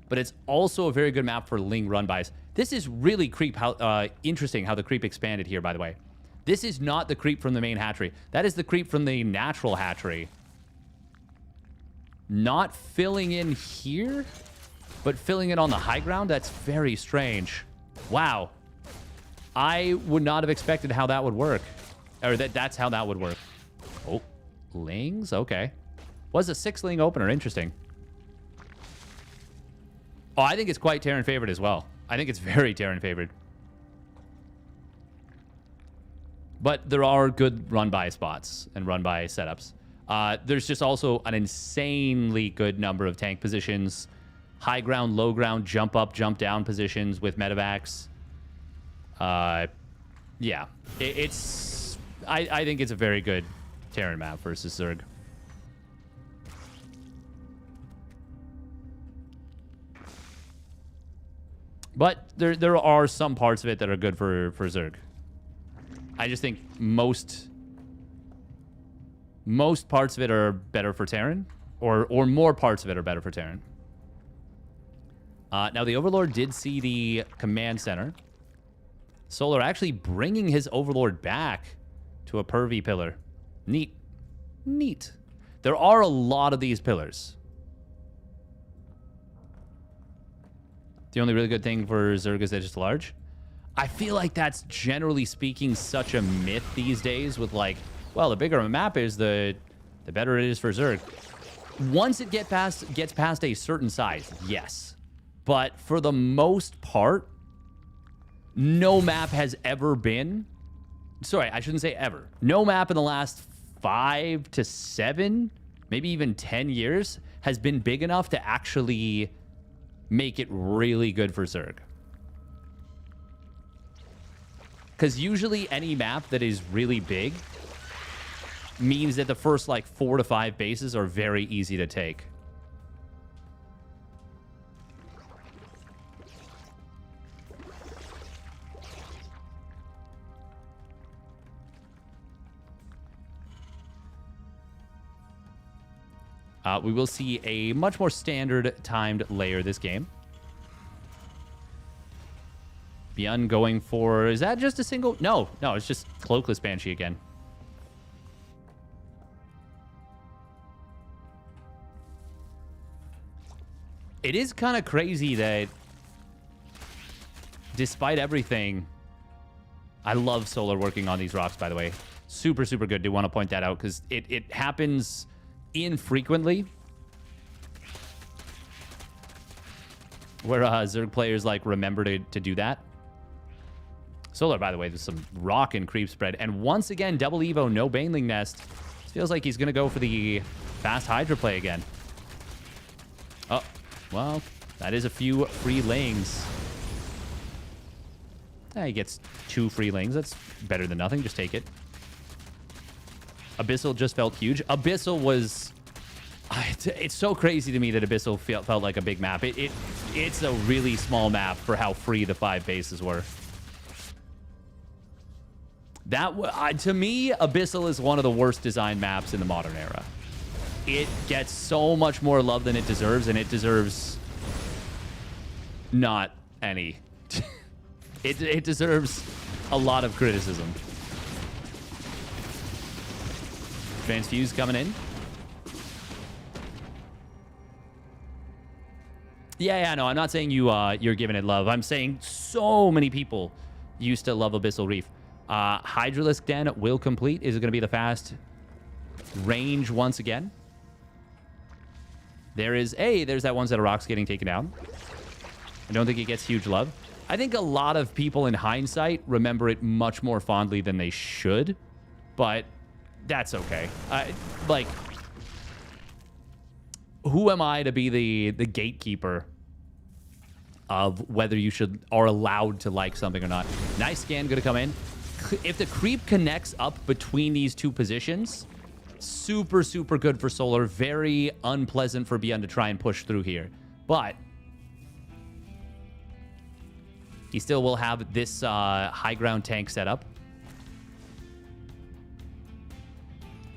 but it's also a very good map for Ling run-bys. This is really interesting how the creep expanded here, by the way. This is not the creep from the main hatchery. That is the creep from the natural hatchery. Not filling in here, but filling it on the high ground? That's very strange. Wow. I would not have expected how that would work. Or that's how that would work. Oh, Lings? Okay. Was a 6-ling opener. Interesting. Oh, I think it's quite Terran favored as well. I think it's very Terran favored. But there are good run-by spots and run-by setups. There's just also an insanely good number of tank positions. High ground, low ground, jump up, jump down positions with medevacs. Yeah. I think it's a very good Terran map versus Zerg. But there are some parts of it that are good for Zerg. I just think most parts of it are better for Terran, or more parts of it are better for Terran. Now, the Overlord did see the command center. Solar actually bringing his Overlord back to a pervy pillar. Neat. Neat. There are a lot of these pillars. The only really good thing for Zerg is that it's large. I feel like that's generally speaking such a myth these days with like, well, the bigger a map is, the better it is for Zerg. Once it gets past a certain size, yes. But for the most part, no map has ever been... Sorry, I shouldn't say ever. No map in the last 5 to 7, maybe even 10 years has been big enough to actually make it really good for Zerg. Because usually any map that is really big means that the first like 4 to 5 bases are very easy to take. We will see a much more standard timed layer this game. ByuN going for... Is that just a single? No, it's just Cloakless Banshee again. It is kind of crazy that despite everything... I love Solar working on these rocks, by the way. Super, super good. Do want to point that out because it happens infrequently where Zerg players like remember to do that. Solar, by the way, there's some rock and creep spread. And once again, double Evo, no Baneling Nest. This feels like he's going to go for the fast Hydra play again. Oh, well, that is a few free lings. He gets 2 free lings. That's better than nothing. Just take it. Abyssal just felt huge. Abyssal was... It's so crazy to me that Abyssal felt like a big map. It's a really small map for how free the 5 bases were. That to me, Abyssal is one of the worst designed maps in the modern era. It gets so much more love than it deserves, and it deserves not any. It deserves a lot of criticism. Transfuse coming in. Yeah, no, I'm not saying you're giving it love. I'm saying so many people used to love Abyssal Reef. Hydralisk Den will complete. Is it going to be the fast range once again? There's that one set of rocks getting taken down. I don't think it gets huge love. I think a lot of people in hindsight remember it much more fondly than they should, but that's okay. Like, who am I to be the gatekeeper of whether you are allowed to like something or not? Nice scan going to come in. If the creep connects up between these two positions, super, super good for Solar. Very unpleasant for ByuN to try and push through here. But he still will have this high ground tank set up.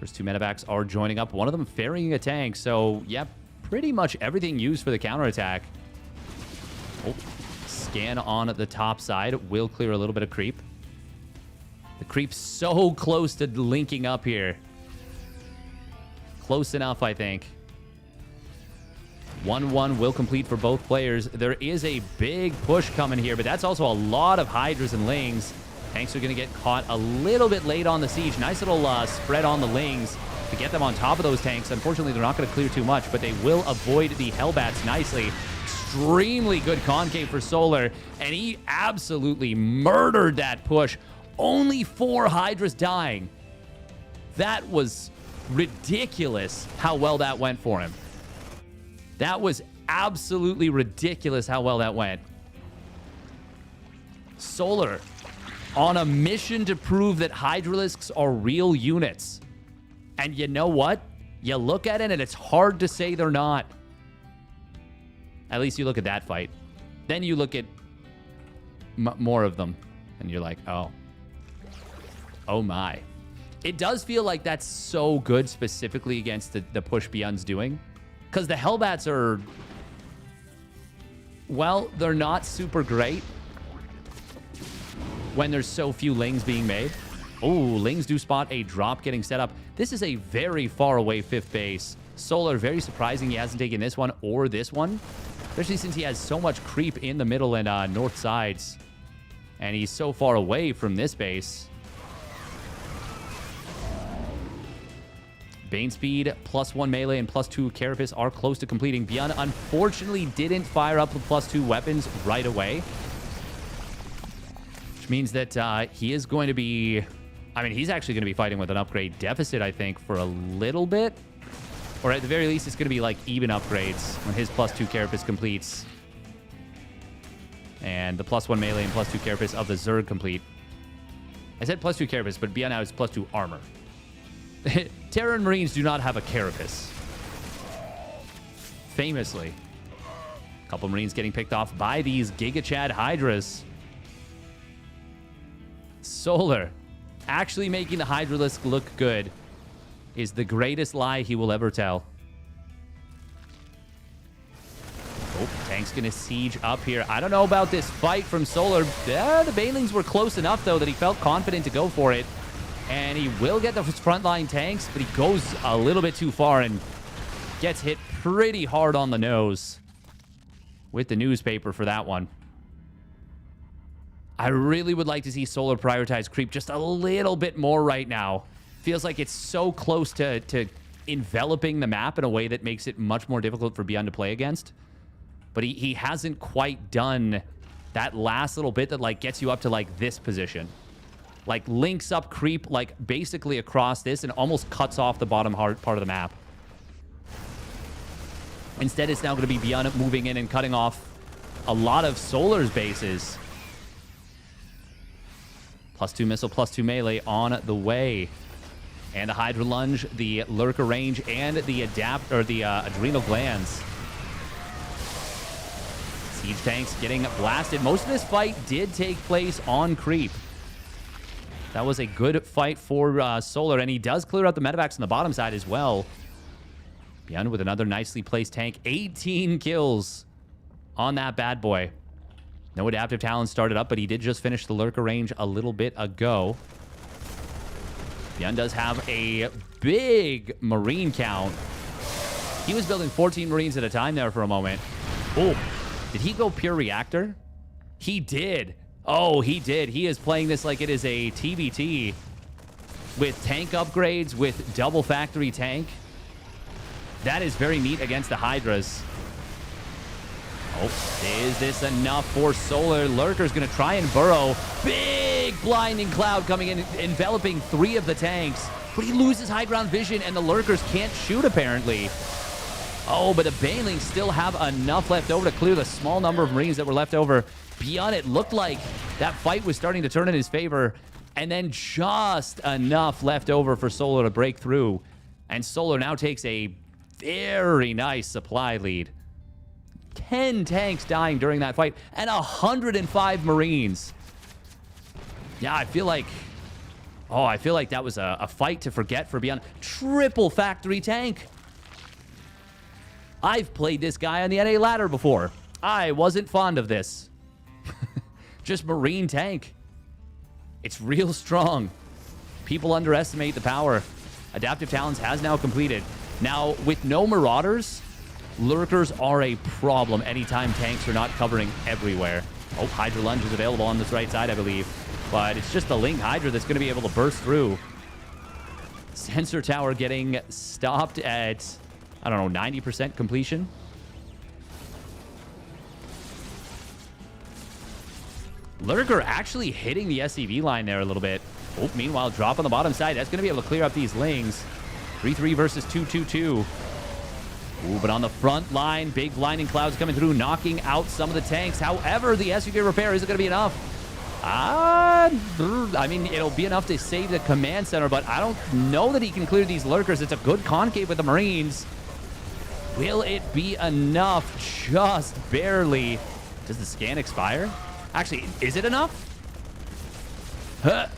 First 2 medevacs are joining up. One of them ferrying a tank. So, yeah, pretty much everything used for the counterattack. Oh, scan on the top side will clear a little bit of creep. The creep's so close to linking up here. Close enough, I think. 1-1 will complete for both players. There is a big push coming here, but that's also a lot of Hydras and Lings. Tanks are going to get caught a little bit late on the siege. Nice little spread on the Lings to get them on top of those tanks. Unfortunately, they're not going to clear too much, but they will avoid the Hellbats nicely. Extremely good concave for Solar, and he absolutely murdered that push. Only 4 Hydras dying. That was ridiculous how well that went for him. That was absolutely ridiculous how well that went. Solar on a mission to prove that Hydralisks are real units. And you know what? You look at it and it's hard to say they're not. At least you look at that fight. Then you look at more of them and you're like, oh. Oh my. It does feel like that's so good specifically against the push ByuN's doing. Because the Hellbats are... Well, they're not super great when there's so few Lings being made. Oh, Lings do spot a drop getting set up. This is a very far away 5th base. Solar, very surprising he hasn't taken this one or this one. Especially since he has so much creep in the middle and north sides. And he's so far away from this base. Bane speed, +1 melee, and +2 carapace are close to completing. ByuN unfortunately didn't fire up the +2 weapons right away. Which means that he is going to be... I mean, he's actually going to be fighting with an upgrade deficit, I think, for a little bit. Or at the very least, it's going to be like even upgrades when his +2 carapace completes. And the +1 melee and +2 carapace of the Zerg complete. I said +2 carapace, but ByuN now is +2 armor. Terran Marines do not have a carapace. Famously. A couple Marines getting picked off by these Giga Chad Hydras. Solar actually making the Hydralisk look good is the greatest lie he will ever tell. Oh, tank's going to siege up here. I don't know about this fight from Solar. The Banelings were close enough, though, that he felt confident to go for it. And he will get the frontline tanks, but he goes a little bit too far and gets hit pretty hard on the nose with the newspaper for that one. I really would like to see Solar prioritize creep just a little bit more right now. Feels like it's so close to enveloping the map in a way that makes it much more difficult for ByuN to play against. But he hasn't quite done that last little bit that, like, gets you up to, like, this position. Like, links up creep, like, basically across this and almost cuts off the bottom part of the map. Instead, it's now going to be ByuN moving in and cutting off a lot of Solar's bases. +2 missile, +2 melee on the way. And the Hydra Lunge, the Lurker range, and the Adrenal Glands. Siege tanks getting blasted. Most of this fight did take place on creep. That was a good fight for Solar, and he does clear out the medevacs on the bottom side as well. ByuN with another nicely placed tank. 18 kills on that bad boy. No adaptive talent started up, but he did just finish the Lurker range a little bit ago. ByuN does have a big Marine count. He was building 14 Marines at a time there for a moment. Oh, did he go pure reactor? He did. Oh, he did. He is playing this like it is a TBT with tank upgrades, with double factory tank. That is very neat against the Hydras. Oh, is this enough for Solar? Lurker's going to try and burrow. Big blinding cloud coming in, enveloping 3 of the tanks. But he loses high ground vision, and the Lurkers can't shoot, apparently. Oh, but the Banelings still have enough left over to clear the small number of Marines that were left over. ByuN, it looked like that fight was starting to turn in his favor. And then just enough left over for Solar to break through. And Solar now takes a very nice supply lead. 10 tanks dying during that fight, and 105 Marines. Yeah, I feel like that was a fight to forget for ByuN. Triple factory tank. I've played this guy on the NA ladder before. I wasn't fond of this. Just Marine tank. It's real strong. People underestimate the power. Adaptive Talents has now completed. Now, with no Marauders, Lurkers are a problem anytime tanks are not covering everywhere. Oh, Hydra Lunge is available on this right side, I believe. But it's just the Link Hydra that's going to be able to burst through. Sensor Tower getting stopped at, I don't know, 90% completion. Lurker actually hitting the SCV line there a little bit. Oh, meanwhile, drop on the bottom side. That's going to be able to clear up these Lings. 3-3 versus 2-2-2. Ooh, but on the front line, big blinding clouds coming through, knocking out some of the tanks. However, the SUV repair isn't going to be enough. I mean, it'll be enough to save the command center, but I don't know that he can clear these Lurkers. It's a good concave with the Marines. Will it be enough? Just barely. Does the scan expire? Actually, is it enough? Huh.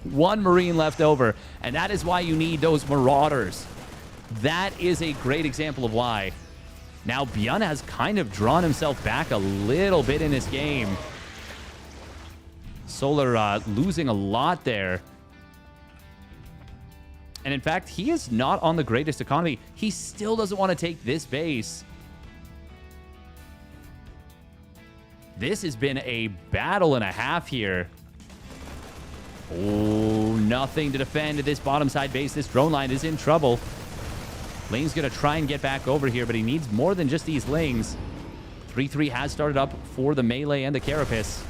1 Marine left over, and that is why you need those Marauders. That is a great example of why. Now, ByuN has kind of drawn himself back a little bit in this game. Solar losing a lot there. And in fact, he is not on the greatest economy. He still doesn't want to take this base. This has been a battle and a half here. Oh, nothing to defend this bottom side base. This drone line is in trouble. Lane's going to try and get back over here, but he needs more than just these Lings. 3-3 has started up for the melee and the carapace.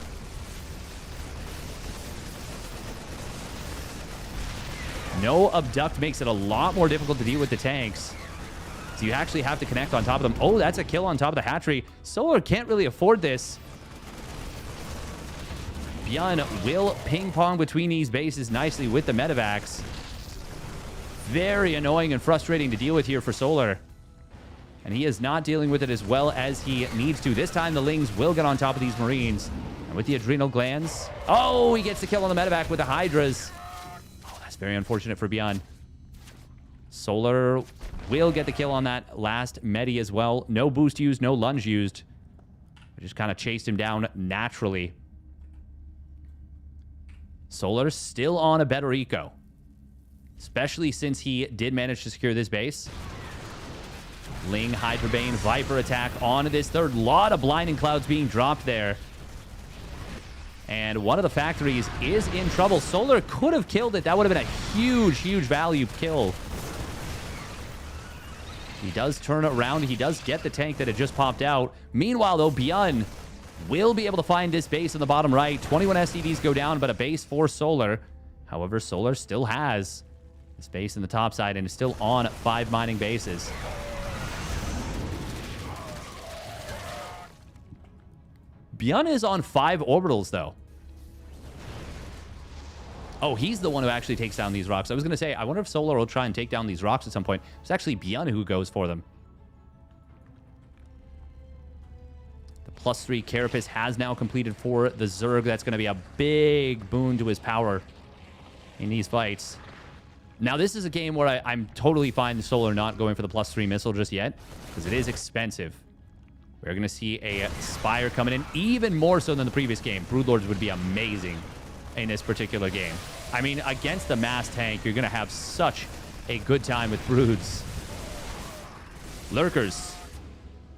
No abduct makes it a lot more difficult to deal with the tanks. So you actually have to connect on top of them. Oh, that's a kill on top of the hatchery. Solar can't really afford this. ByuN will ping pong between these bases nicely with the medevacs. Very annoying and frustrating to deal with here for Solar. And he is not dealing with it as well as he needs to. This time the Lings will get on top of these Marines. And with the adrenal glands. Oh, he gets the kill on the medevac with the Hydras. Oh, that's very unfortunate for ByuN. Solar will get the kill on that last medi as well. No boost used, no lunge used. I just kind of chased him down naturally. Solar still on a better eco. Especially since he did manage to secure this base. Ling, Hyperbane, Viper attack on this third. Lot of blinding clouds being dropped there. And one of the factories is in trouble. Solar could have killed it. That would have been a huge, huge value kill. He does turn around. He does get the tank that had just popped out. Meanwhile, though, ByuN will be able to find this base on the bottom right. 21 SCVs go down, but a base for Solar. However, Solar still has this base in the top side and is still on 5 mining bases. ByuN is on 5 orbitals, though. Oh, he's the one who actually takes down these rocks. I was going to say, I wonder if Solar will try and take down these rocks at some point. It's actually ByuN who goes for them. The +3 Carapace has now completed for the Zerg. That's going to be a big boon to his power in these fights. Now, this is a game where I'm totally fine with Solar not going for the +3 missile just yet, because it is expensive. We're going to see a Spire coming in, even more so than the previous game. Broodlords would be amazing in this particular game. I mean, against the mass tank, you're going to have such a good time with Broods. Lurkers.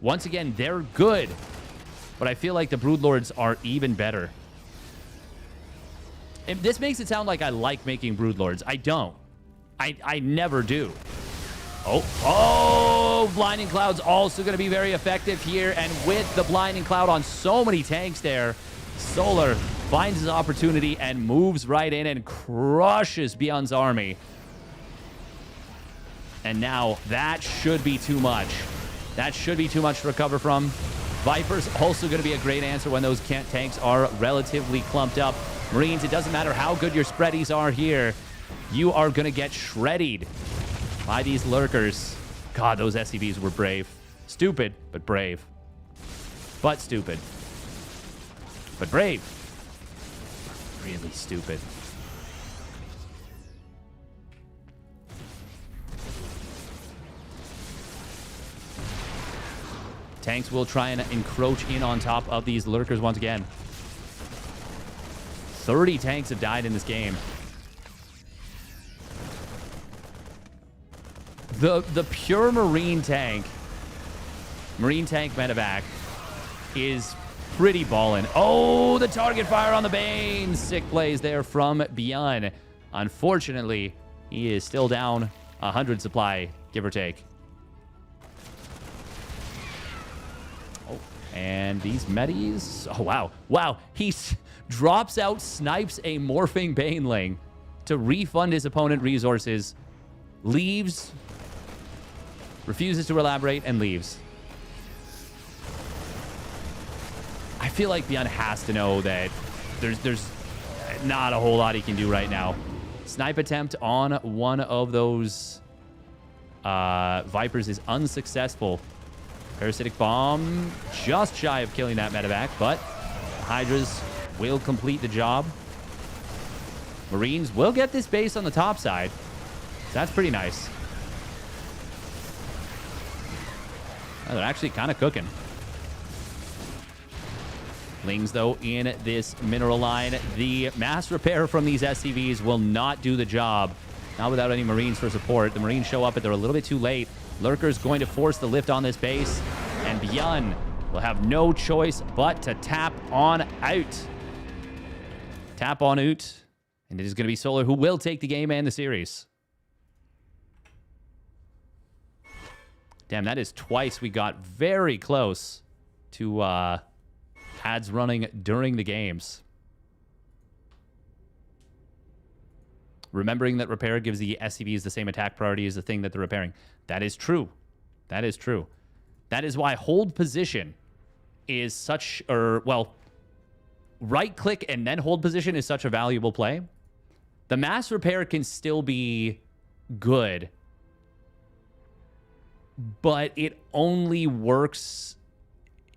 Once again, they're good, but I feel like the Broodlords are even better. And this makes it sound like I like making Broodlords. I don't. I never do. Oh, Blinding Cloud's also going to be very effective here. And with the Blinding Cloud on so many tanks there, Solar finds his opportunity and moves right in and crushes ByuN's army. And now that should be too much. That should be too much to recover from. Viper's also going to be a great answer when those tanks are relatively clumped up. Marines, it doesn't matter how good your spreadies are here. You are going to get shredded by these Lurkers. God, those SCVs were brave. Stupid, but brave. But stupid. But brave. Really stupid. Tanks will try and encroach in on top of these Lurkers once again. 30 tanks have died in this game. The pure Marine tank medevac is pretty ballin'. Oh, the target fire on the Bane. Sick plays there from ByuN. Unfortunately, he is still down 100 supply, give or take. Oh, and these medis. Oh, wow. Wow. He drops out, snipes a morphing Baneling to refund his opponent resources, leaves, refuses to elaborate, and leaves. I feel like ByuN has to know that there's not a whole lot he can do right now. Snipe attempt on one of those Vipers is unsuccessful. Parasitic Bomb just shy of killing that medevac, but Hydras will complete the job. Marines will get this base on the top side. That's pretty nice. Oh, they're actually kind of cooking. Lings, though, in this mineral line. The mass repair from these SCVs will not do the job. Not without any Marines for support. The Marines show up, but they're a little bit too late. Lurker's going to force the lift on this base, and ByuN will have no choice but to tap on out. Tap on out. And it is going to be Solar who will take the game and the series. Damn, that is twice we got very close to ads running during the games. Remembering that repair gives the SCVs the same attack priority as the thing that they're repairing. That is true. That is true. That is why hold position is such, well, right click and then hold position is such a valuable play. The mass repair can still be good, but it only works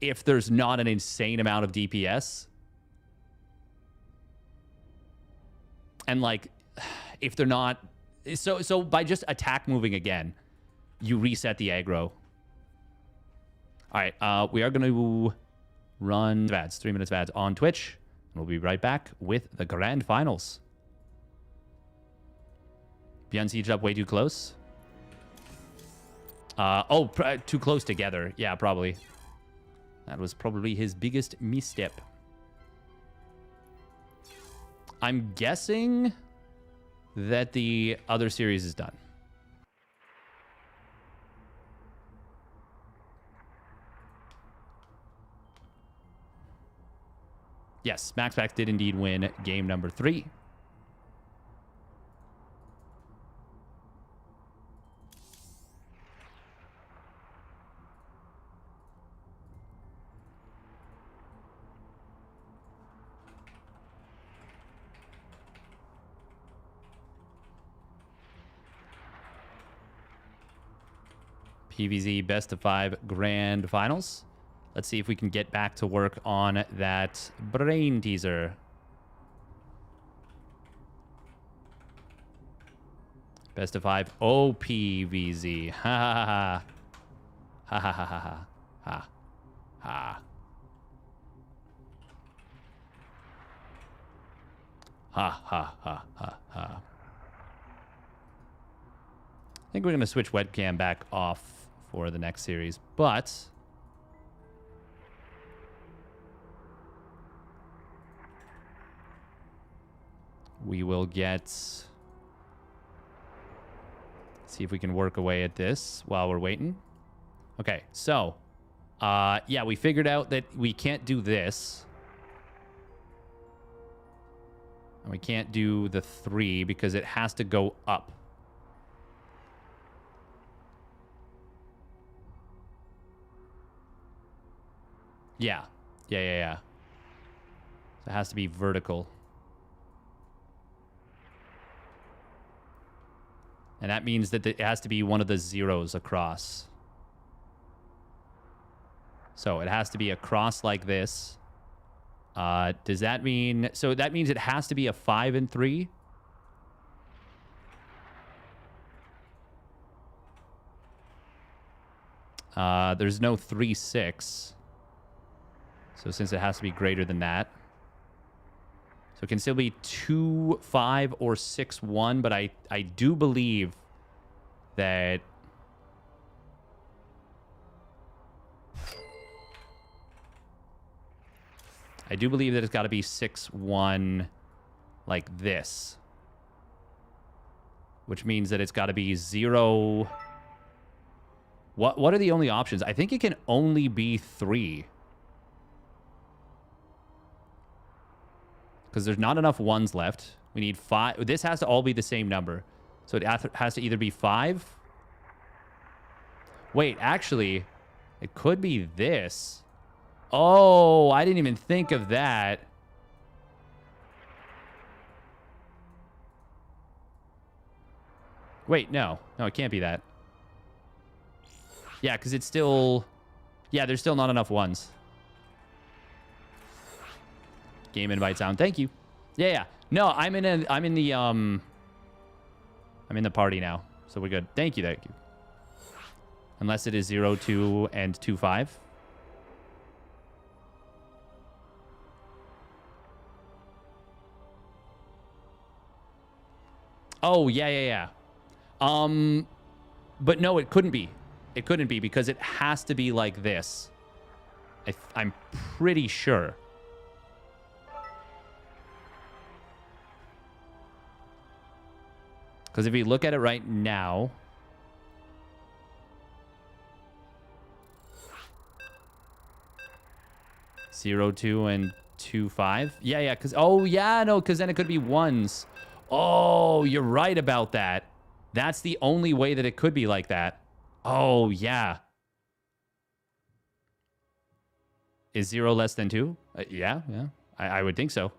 if there's not an insane amount of DPS. And like, if they're not, so by just attack moving again, you reset the aggro. All right, we are going to run ads, 3 minutes of ads on Twitch. And we'll be right back with the grand finals. ByuN sieged up way too close. Too close together. Yeah, probably. That was probably his biggest misstep. I'm guessing that the other series is done. Yes, MaxPax did indeed win game number 3. PVZ best of 5 grand finals. Let's see if we can get back to work on that brain teaser. Best of 5 OPVZ. Ha ha ha ha. Ha ha ha ha ha. Ha. Ha ha ha ha ha. I think we're going to switch webcam back off for the next series, but we will see if we can work away at this while we're waiting. Okay, so yeah, we figured out that we can't do this. And we can't do the 3 because it has to go up. Yeah. So it has to be vertical. And that means that it has to be one of the zeros across. So it has to be across like this. Does that mean... So that means it has to be a 5 and 3? There's no 3, 6. So since it has to be greater than that. So it can still be 2, 5, or 6, 1. But I do believe that... I do believe that it's got to be 6, 1 like this. Which means that it's got to be 0... What are the only options? I think it can only be 3. Because there's not enough 1s left. We need 5. This has to all be the same number. So it has to either be 5. Wait, actually, it could be this. Oh, I didn't even think of that. Wait, no. No, it can't be that. Yeah, because it's still... Yeah, there's still not enough 1s. Game invite sound. Thank you. Yeah. No, I'm in the party now. So we're good. Thank you. Unless it is 0, 2, and 2, 5. Oh, yeah. But no, it couldn't be. It couldn't be because it has to be like this. I'm pretty sure. Because if you look at it right now... 0, 2, and 2, 5. Yeah, because... Oh, yeah, no, because then it could be 1s. Oh, you're right about that. That's the only way that it could be like that. Oh, yeah. Is 0 less than 2? Yeah. I would think so.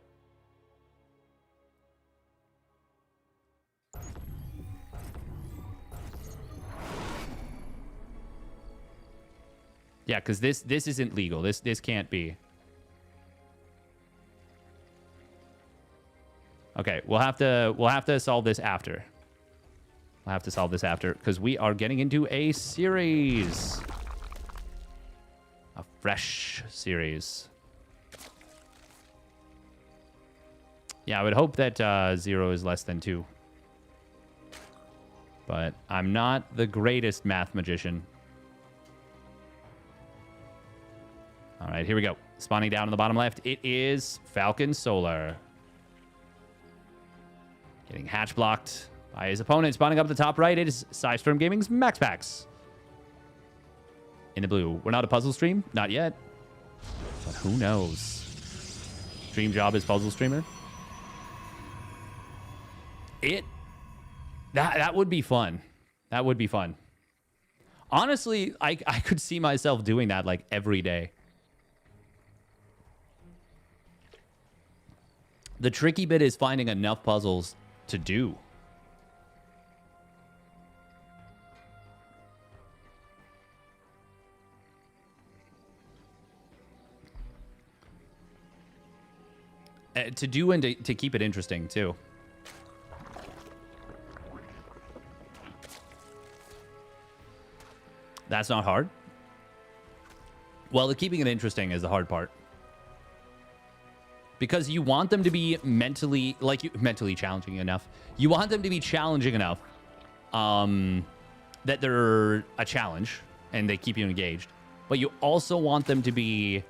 Yeah, because this isn't legal. This can't be. Okay, we'll have to solve this after. We'll have to solve this after because we are getting into a series. A fresh series. Yeah, I would hope that 0 is less than 2. But I'm not the greatest math magician. All right, here we go. Spawning down in the bottom left, it is Falcon Solar. Getting hatch blocked by his opponent. Spawning up the top right, it is Storm Gaming's MaxPax. In the blue. We're not a puzzle stream? Not yet. But who knows? Dream job is puzzle streamer. That would be fun. That would be fun. Honestly, I could see myself doing that like every day. The tricky bit is finding enough puzzles to do. To do and to keep it interesting, too. That's not hard. Well, the keeping it interesting is the hard part. Because you want them to be mentally challenging enough. You want them to be challenging enough that they're a challenge and they keep you engaged. But you also want them to be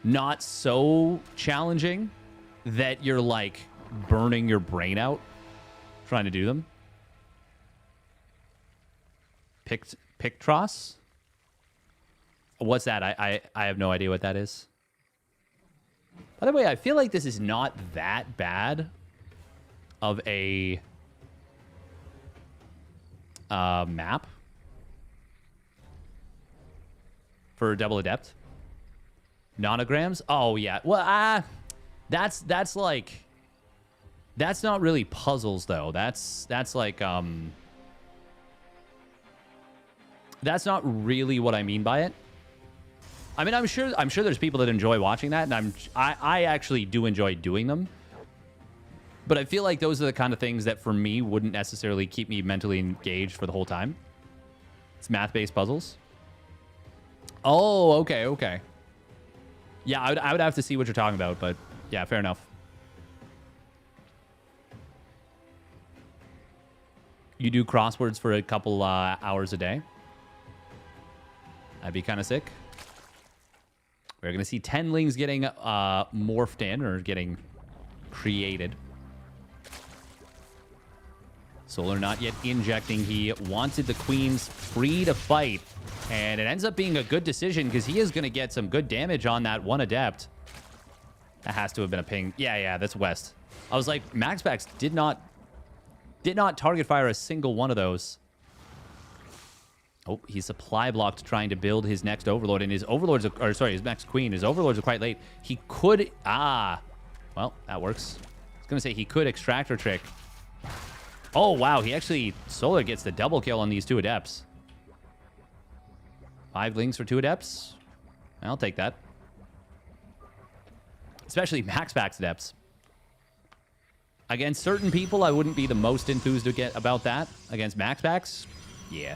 not so challenging that you're like burning your brain out trying to do them. Pictros? What's that? I have no idea what that is. By the way, I feel like this is not that bad of a map for Double Adept. Nonograms? Oh, yeah. Well, that's like... That's not really puzzles, though. That's like... That's not really what I mean by it. I mean, I'm sure there's people that enjoy watching that, and I actually do enjoy doing them. But I feel like those are the kind of things that, for me, wouldn't necessarily keep me mentally engaged for the whole time. It's math-based puzzles. Oh, okay. Yeah, I would have to see what you're talking about, but yeah, fair enough. You do crosswords for a couple hours a day? That'd be kind of sick. We're going to see 10 lings getting morphed in or getting created. Solar not yet injecting. He wanted the queens free to fight. And it ends up being a good decision because he is going to get some good damage on that one adept. That has to have been a ping. Yeah, that's West. I was like, MaxPax did not target fire a single one of those. Oh, he's supply blocked trying to build his next overlord, and his overlords his next queen. His overlords are quite late. He could well, that works. I was gonna say he could extractor trick. Oh wow, he actually Solar gets the double kill on these 2 adepts. 5 lings for 2 adepts. I'll take that. Especially MaxPax adepts. Against certain people, I wouldn't be the most enthused to get about that. Against MaxPax, yeah.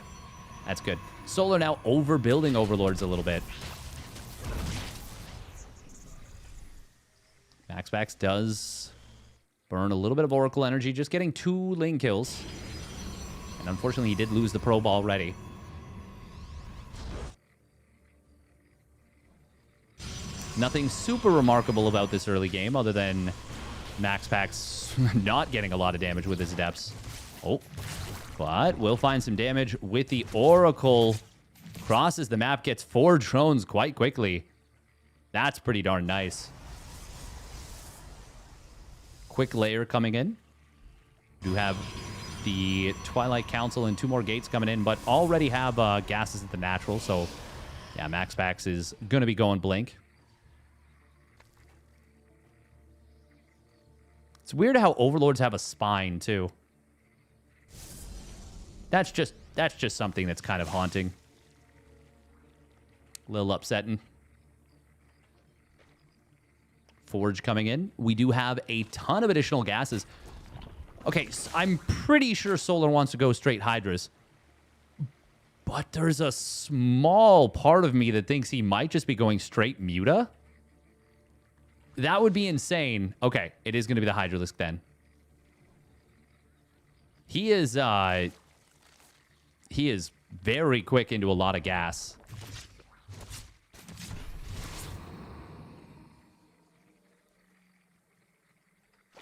That's good. Solar now overbuilding overlords a little bit. MaxPax does burn a little bit of Oracle energy, just getting 2 ling kills. And unfortunately, he did lose the probe already. Nothing super remarkable about this early game other than MaxPax not getting a lot of damage with his adepts. Oh. But we'll find some damage with the Oracle. Crosses the map, gets 4 drones quite quickly. That's pretty darn nice. Quick layer coming in. Do have the Twilight Council and 2 more gates coming in, but already have gases at the natural. So, yeah, MaxPax is going to be going blink. It's weird how Overlords have a spine, too. That's just something that's kind of haunting. A little upsetting. Forge coming in. We do have a ton of additional gases. Okay, so I'm pretty sure Solar wants to go straight Hydras. But there's a small part of me that thinks he might just be going straight Muta. That would be insane. Okay, it is going to be the Hydralisk then. He is very quick into a lot of gas.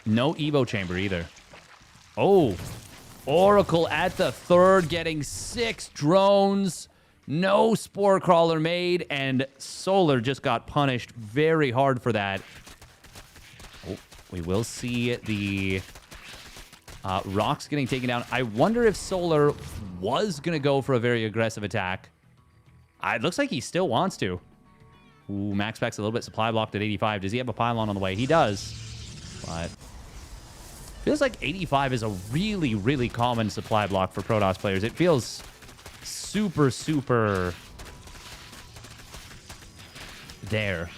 No Evo chamber either. Oh, Oracle at the third, getting 6 drones. No Spore Crawler made, and Solar just got punished very hard for that. Oh, we will see the rocks getting taken down. I wonder if Solar was going to go for a very aggressive attack. It looks like he still wants to. Ooh, MaxPax a little bit supply blocked at 85. Does he have a pylon on the way? He does. But feels like 85 is a really, really common supply block for Protoss players. It feels super, super there.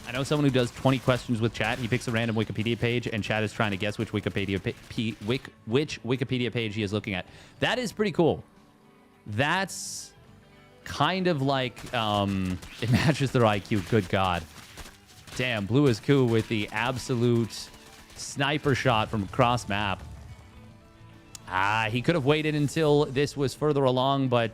I know someone who does 20 questions with chat. He picks a random Wikipedia page, and chat is trying to guess which Wikipedia page he is looking at. That is pretty cool. That's kind of like it matches their IQ. Good God. Damn, Blue is cool with the absolute sniper shot from across map. He could have waited until this was further along, but...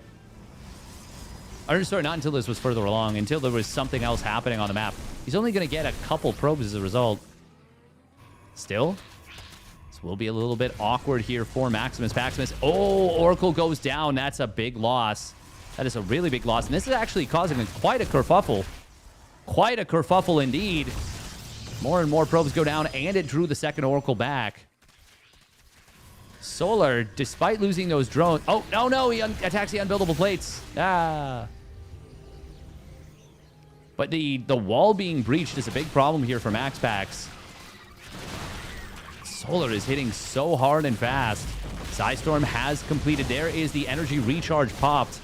Or, sorry, not until this was further along, until there was something else happening on the map. He's only going to get a couple probes as a result. Still, this will be a little bit awkward here for Maximus. Oh, Oracle goes down. That's a big loss. That is a really big loss. And this is actually causing quite a kerfuffle. Quite a kerfuffle indeed. More and more probes go down, and it drew the second Oracle back. Solar, despite losing those drones... Oh, no, he attacks the unbuildable plates. But the wall being breached is a big problem here for MaxPax. Solar is hitting so hard and fast. Psystorm has completed. There is the energy recharge popped.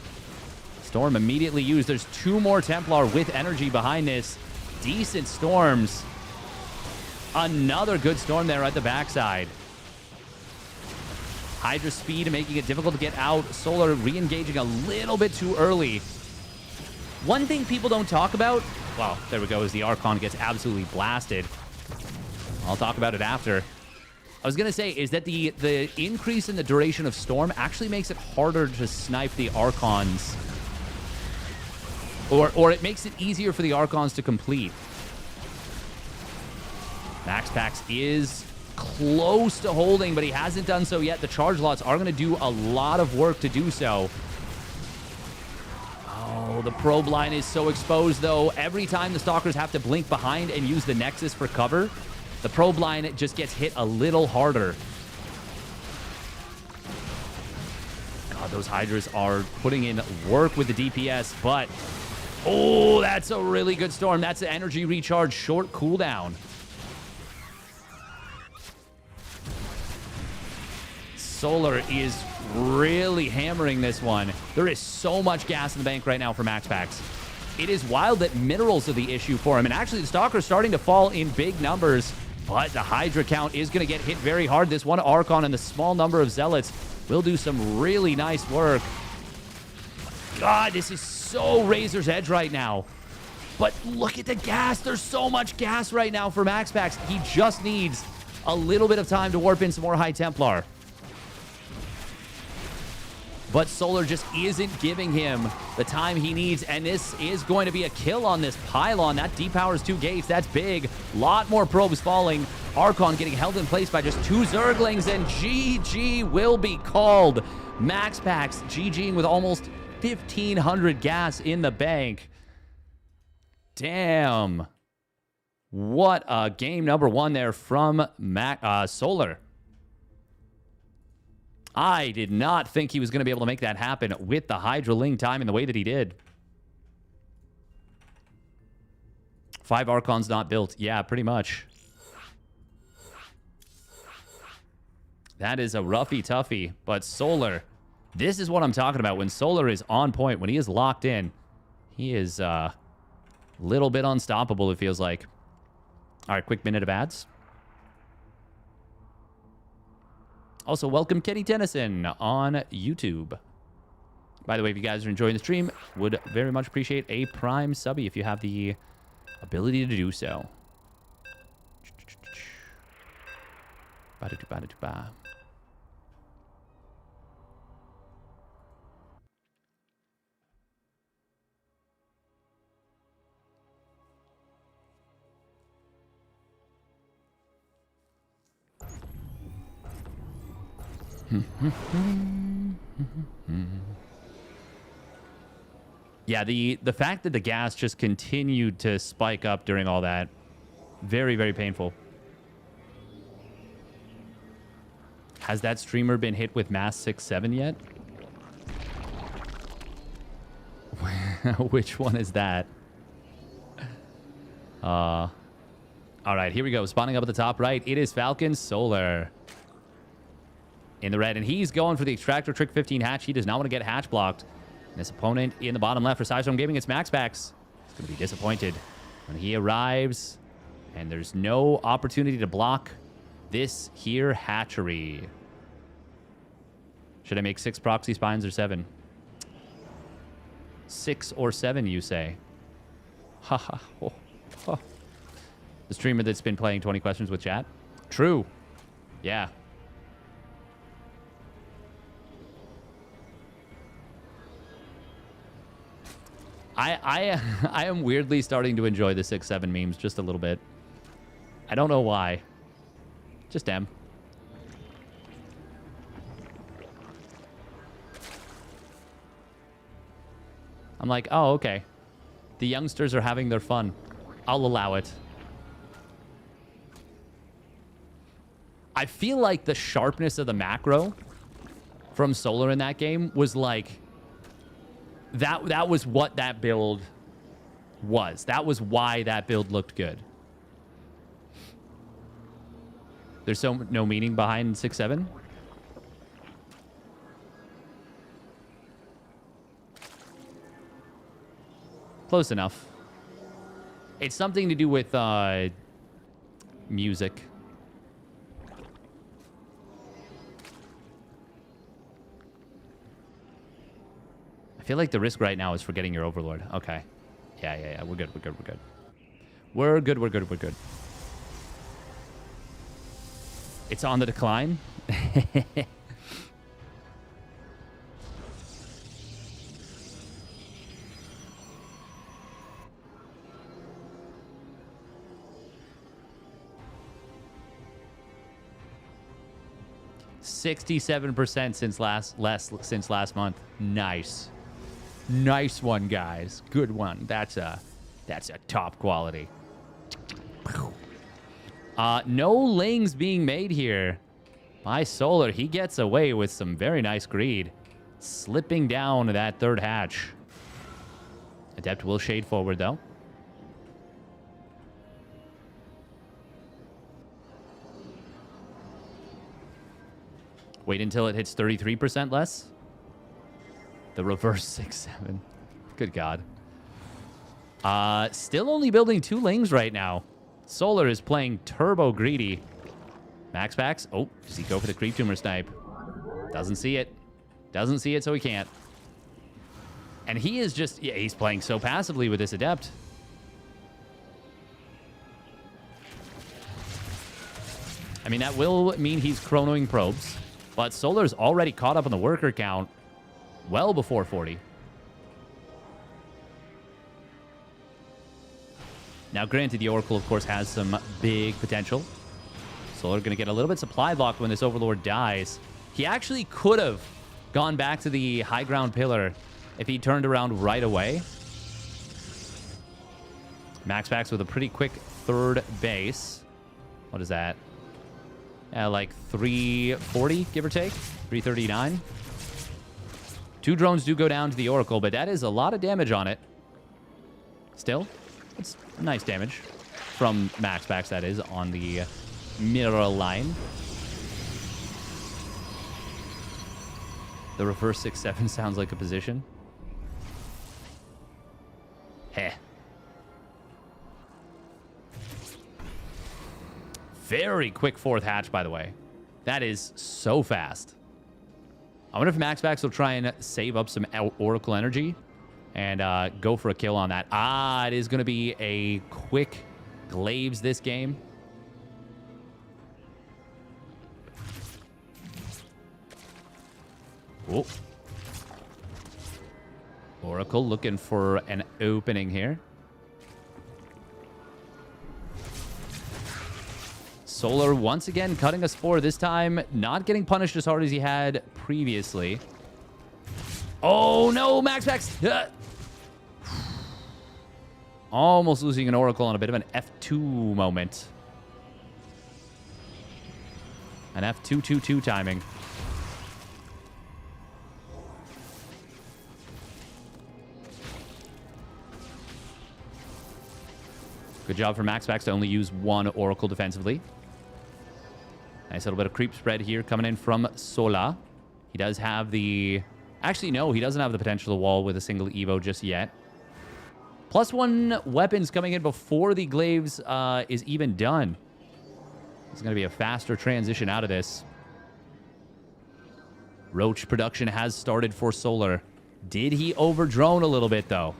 Storm immediately used. There's 2 more Templar with energy behind this. Decent storms. Another good storm there at the backside. Hydra speed making it difficult to get out. Solar re-engaging a little bit too early. One thing people don't talk about... Well, there we go, as the Archon gets absolutely blasted. I'll talk about it after. I was going to say is that the increase in the duration of Storm actually makes it harder to snipe the Archons. Or it makes it easier for the Archons to complete. MaxPax is close to holding, but he hasn't done so yet. The charge lots are going to do a lot of work to do so. Oh, the probe line is so exposed, though. Every time the Stalkers have to blink behind and use the Nexus for cover, the probe line just gets hit a little harder. God, those Hydras are putting in work with the DPS, but... Oh, that's a really good storm. That's an energy recharge short cooldown. Solar is really hammering this one. There is so much gas in the bank right now for MaxPax. It is wild that minerals are the issue for him. And actually, the Stalker's starting to fall in big numbers. But the Hydra count is going to get hit very hard. This one Archon and the small number of Zealots will do some really nice work. God, this is so razor's edge right now. But look at the gas. There's so much gas right now for MaxPax. He just needs a little bit of time to warp in some more High Templar. But Solar just isn't giving him the time he needs, and this is going to be a kill on this pylon. That depowers 2 gates. That's big. Lot more probes falling. Archon getting held in place by just 2 Zerglings, and GG will be called. MaxPax GGing with almost 1,500 gas in the bank. Damn. What a game number 1 there from Solar. I did not think he was going to be able to make that happen with the Hydra Ling time in the way that he did. 5 Archons not built. Yeah, pretty much. That is a roughy toughie. But Solar, this is what I'm talking about. When Solar is on point, when he is locked in, he is a little bit unstoppable, it feels like. All right, quick minute of ads. Also, welcome Kenny Tennyson on YouTube. By the way, if you guys are enjoying the stream, would very much appreciate a Prime subby if you have the ability to do so. Ba-da-doo-ba-da-doo-ba. Yeah, the fact that the gas just continued to spike up during all that, very, very painful. Has that streamer been hit with Mass 6-7 yet? Which one is that? All right, here we go. Spawning up at the top right. It is Falcon Solar in the red, and he's going for the Extractor Trick 15 hatch. He does not want to get hatch blocked. And his opponent in the bottom left for Sidestone Gaming, it's MaxPax. He's going to be disappointed when he arrives, and there's no opportunity to block this here hatchery. Should I make 6 proxy spines or 7? 6 or 7, you say? Haha. Oh, oh. The streamer that's been playing 20 questions with chat? True. Yeah. I am weirdly starting to enjoy the 6-7 memes just a little bit. I don't know why. Just am. I'm like, oh, okay. The youngsters are having their fun. I'll allow it. I feel like the sharpness of the macro from Solar in that game was like... That was what that build was. That was why that build looked good. There's no meaning behind 6-7. Close enough. It's something to do with music. I feel like the risk right now is forgetting your Overlord. Okay. Yeah. We're good. We're good. It's on the decline. $67% since last month. Nice one, guys. Good one. That's a top quality. No lings being made here by Solar. He gets away with some very nice greed, slipping down that third hatch. Adept will shade forward though. Wait until it hits 33% less. The reverse 6-7. Good God. Still only building 2 lings right now. Solar is playing turbo greedy. MaxPax. Oh, does he go for the creep tumor snipe? Doesn't see it. Doesn't see it, so he can't. And he is just... Yeah, he's playing so passively with this Adept. I mean, that will mean he's chronoing probes. But Solar's already caught up on the worker count well before 40. Now, granted, the Oracle, of course, has some big potential. Solar going to get a little bit supply locked when this Overlord dies. He actually could have gone back to the high ground pillar if he turned around right away. MaxPax with a pretty quick third base. What is that? Like 340, give or take. 339. 2 drones do go down to the Oracle, but that is a lot of damage on it. Still, It's nice damage from MaxPax, that is, on the mineral line. The reverse 6-7 sounds like a position. Heh. Very quick fourth hatch, by the way. That is so fast. I wonder if MaxPax will try and save up some Oracle energy and go for a kill on that. Ah, it is going to be a quick Glaives this game. Oh. Oracle looking for an opening here. Solar once again cutting a spore, this time not getting punished as hard as he had previously. Oh no, MaxPax! Almost losing an Oracle on a bit of an F2 moment. An F2-2-2 timing. Good job for MaxPax to only use one Oracle defensively. Nice little bit of creep spread here coming in from Sola. He does have the... Actually, no, he doesn't have the potential to wall with a single Evo just yet. +1 weapons coming in before the Glaives is even done. It's going to be a faster transition out of this. Roach production has started for Solar. Did he over-drone a little bit, though?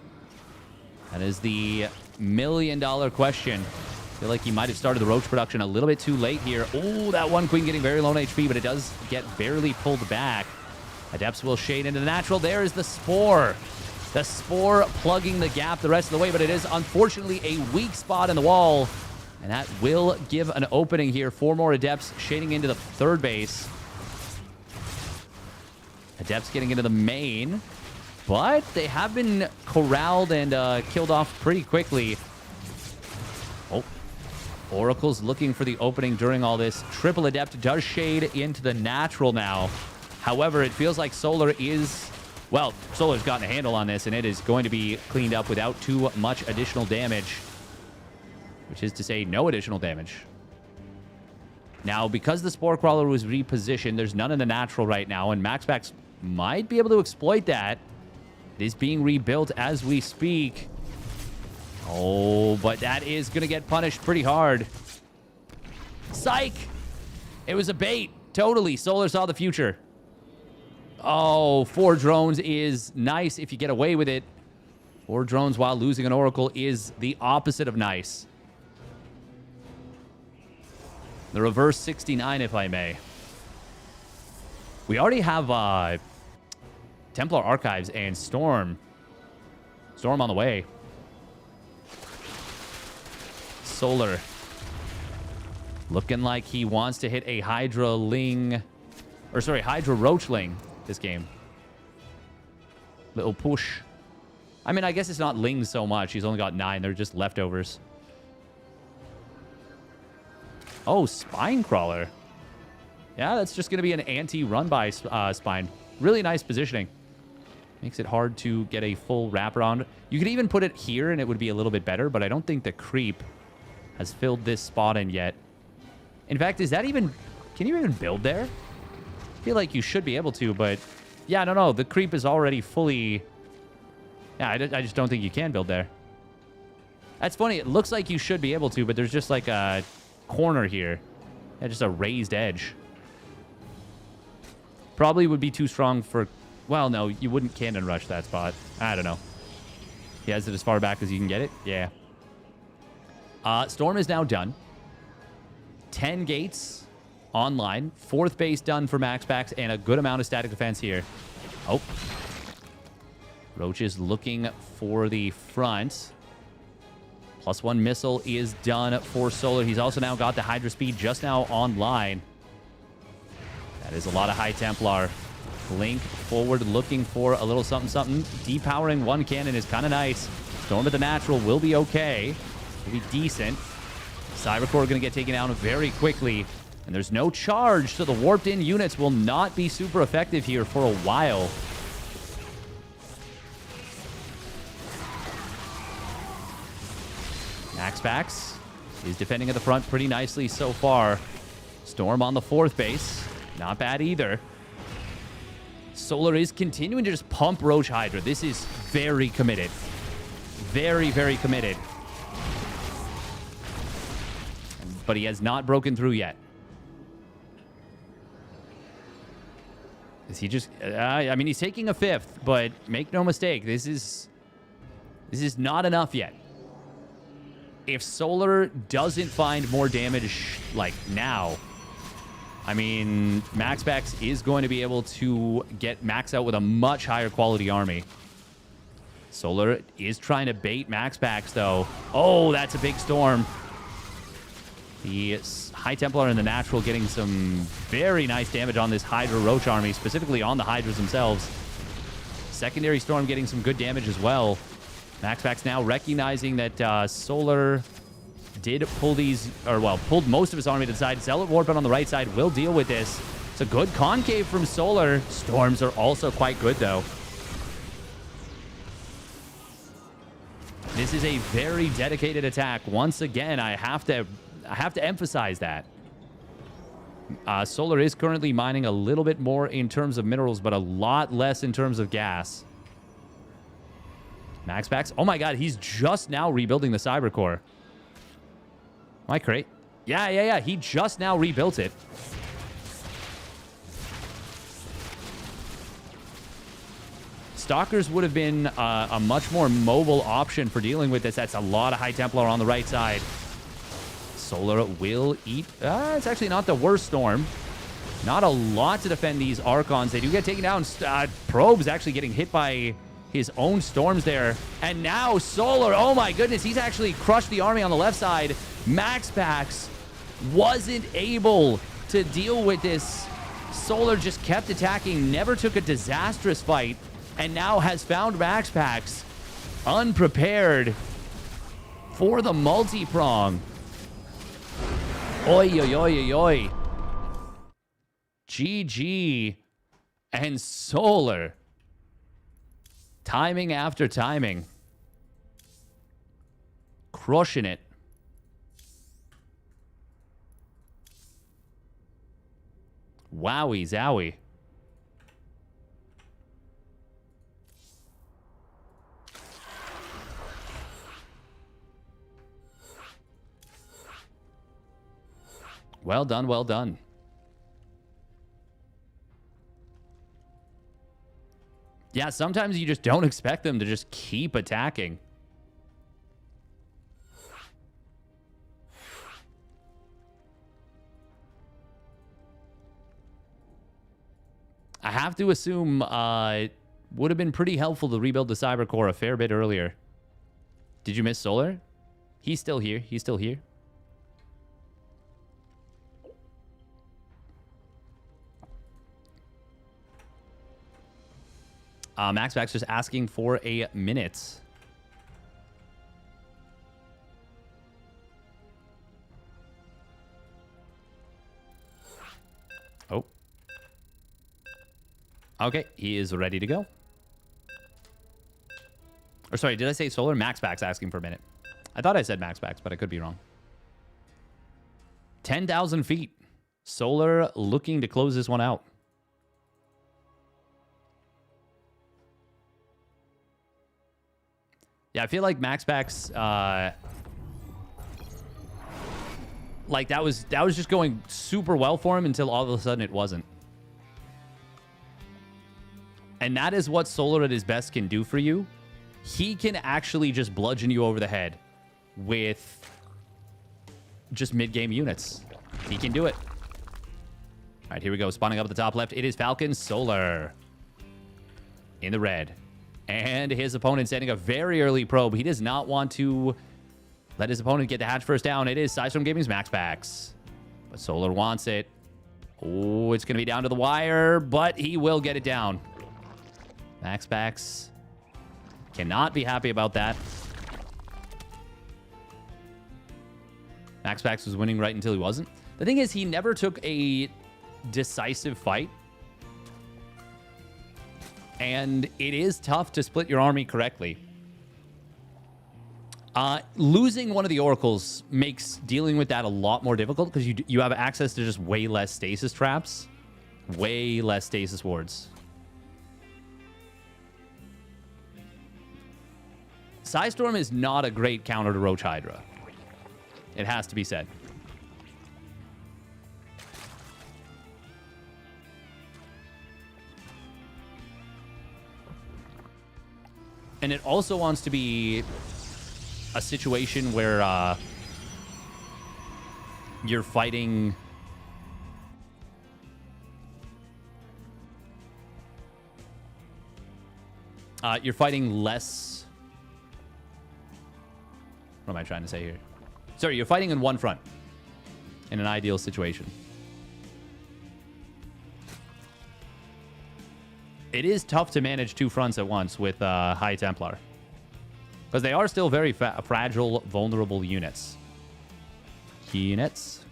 That is the million-dollar question. I feel like he might have started the Roach production a little bit too late here. Oh, that one Queen getting very low on HP, but it does get barely pulled back. Adepts will shade into the natural. There is the Spore. The Spore plugging the gap the rest of the way, but it is unfortunately a weak spot in the wall. And that will give an opening here. 4 more Adepts shading into the third base. Adepts getting into the main. But they have been corralled and killed off pretty quickly. Oh. Oracle's looking for the opening during all this. Triple Adept does shade into the natural now. However, it feels like Solar is... Well, Solar's gotten a handle on this, and it is going to be cleaned up without too much additional damage. Which is to say, no additional damage. Now, because the Spore Crawler was repositioned, there's none in the natural right now, and MaxPax might be able to exploit that. It is being rebuilt as we speak. Oh, but that is going to get punished pretty hard. Psych! It was a bait. Totally. Solar saw the future. Oh, 4 drones is nice if you get away with it. 4 drones while losing an Oracle is the opposite of nice. The reverse 69, if I may. We already have Templar Archives and Storm. Storm on the way. Solar. Looking like he wants to hit a Hydra Ling... Or sorry, Hydra Roach Ling this game. Little push. I mean, I guess it's not Lings so much. He's only got 9. They're just leftovers. Oh, Spine Crawler. Yeah, that's just going to be an anti-run-by Spine. Really nice positioning. Makes it hard to get a full wraparound. You could even put it here and it would be a little bit better, but I don't think the creep has filled this spot in yet. In fact, is that even... Can you even build there? I feel like you should be able to, but... Yeah, no. The creep is already fully... Yeah, I just don't think you can build there. That's funny. It looks like you should be able to, but there's just like a corner here. Yeah, just a raised edge. Probably would be too strong for... Well, no, you wouldn't cannon rush that spot. I don't know. He has it as far back as you can get it? Yeah. Storm is now done. 10 gates online. 4th base done for MaxPax and a good amount of static defense here. Oh. Roach is looking for the front. +1 missile is done for Solar. He's also now got the Hydra Speed just now online. That is a lot of High Templar. Link forward looking for a little something. Depowering 1 cannon is kind of nice. Storm at the natural will be okay. Will be decent. Cybercore going to get taken down very quickly. And there's no charge, so the warped in units will not be super effective here for a while. MaxPax is defending at the front pretty nicely so far. Storm on the 4th base. Not bad either. Solar is continuing to just pump Roach Hydra. This is very committed. Very, very committed. But he has not broken through yet. Is he just... I mean, he's taking a 5th, but make no mistake, this is not enough yet. If Solar doesn't find more damage, like, now, I mean, MaxPax is going to be able to get Max out with a much higher quality army. Solar is trying to bait MaxPax, though. Oh, that's a big storm. The High Templar and the Natural getting some very nice damage on this Hydra Roach army, specifically on the Hydras themselves. Secondary Storm getting some good damage as well. MaxPax now recognizing that Solar did pull these, or well, pulled most of his army to the side. Zealot Warband on the right side will deal with this. It's a good concave from Solar. Storms are also quite good, though. This is a very dedicated attack. Once again, I have to emphasize that. Solar is currently mining a little bit more in terms of minerals, but a lot less in terms of gas. MaxPax. Oh my god, he's just now rebuilding the Cyber Core. Am I crazy? Yeah. He just now rebuilt it. Stalkers would have been a much more mobile option for dealing with this. That's a lot of High Templar on the right side. Solar will eat... it's actually not the worst storm. Not a lot to defend these Archons. They do get taken down. Probe's actually getting hit by his own storms there. And now Solar, oh my goodness, he's actually crushed the army on the left side. MaxPax wasn't able to deal with this. Solar just kept attacking, never took a disastrous fight, and now has found MaxPax unprepared for the multi-prong. Oi, oi, oi, oi, oi. GG and Solar. Timing after timing. Crushing it. Wowie zowie. Well done, well done. Yeah, sometimes you just don't expect them to just keep attacking. I have to assume it would have been pretty helpful to rebuild the Cyber Core a fair bit earlier. Did you miss Solar? He's still here. He's still here. MaxPax just asking for a minute. Oh. Okay, he is ready to go. Or sorry, did I say Solar? MaxPax asking for a minute. I thought I said MaxPax, but I could be wrong. 10,000 feet. Solar looking to close this one out. Yeah, I feel like MaxPax, like that was just going super well for him until all of a sudden it wasn't. And that is what Solar at his best can do for you. He can actually just bludgeon you over the head with just mid-game units. He can do it. All right, here we go. Spawning up at the top left. It is Falcon Solar in the red. And his opponent sending a very early probe. He does not want to let his opponent get the hatch first down. It is Sidestorm Gaming's MaxPax. But Solar wants it. Oh, it's going to be down to the wire, but he will get it down. MaxPax cannot be happy about that. MaxPax was winning right until he wasn't. The thing is, he never took a decisive fight. And it is tough to split your army correctly. Losing one of the oracles makes dealing with that a lot more difficult because you have access to just way less stasis traps. Way less stasis wards. Psystorm is not a great counter to Roach Hydra. It has to be said. And it also wants to be a situation where you're fighting... you're fighting less... What am I trying to say here? Sorry, you're fighting in one front. In an ideal situation. It is tough to manage two fronts at once with High Templar. Because they are still very fragile, vulnerable units. Units.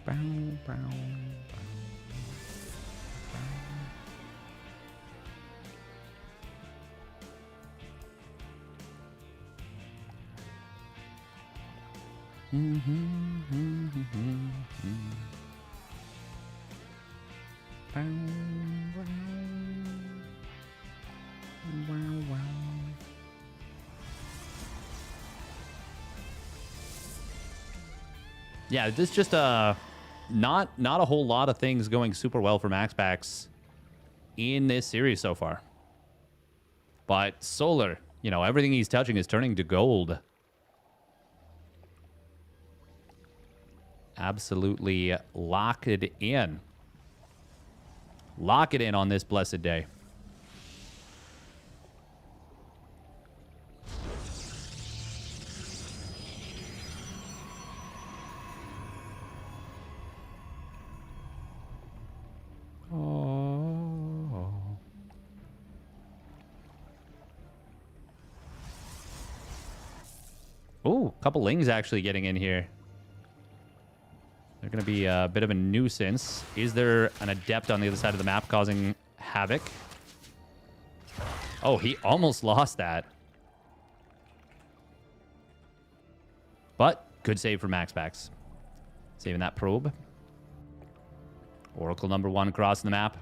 Bow, bow, bow. Yeah, this just not a whole lot of things going super well for MaxPax in this series so far. But Solar, you know, everything he's touching is turning to gold. Absolutely lock it in. Lock it in on this blessed day. Oh, a couple Lings actually getting in here. They're going to be a bit of a nuisance. Is there an Adept on the other side of the map causing havoc? Oh, he almost lost that. But good save for MaxPax. Saving that probe. Oracle number 1 crossing the map.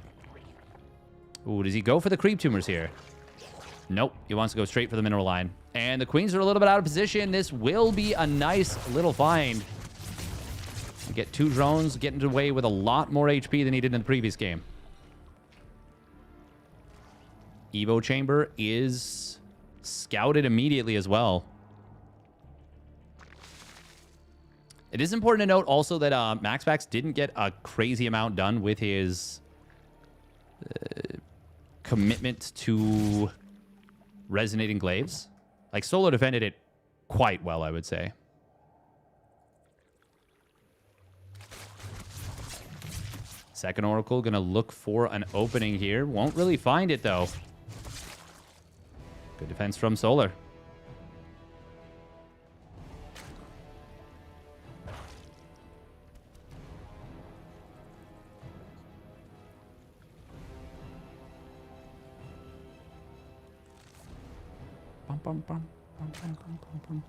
Ooh, does he go for the creep tumors here? Nope. He wants to go straight for the mineral line. And the Queens are a little bit out of position. This will be a nice little find. Get 2 drones, getting away with a lot more HP than he did in the previous game. Evo chamber is scouted immediately as well. It is important to note also that MaxPax didn't get a crazy amount done with his commitment to resonating glaives. Like, Solo defended it quite well, I would say. Second Oracle going to look for an opening here. Won't really find it, though. Good defense from Solar. Bum, bum, bum, bum, bum, bum, bum, bum.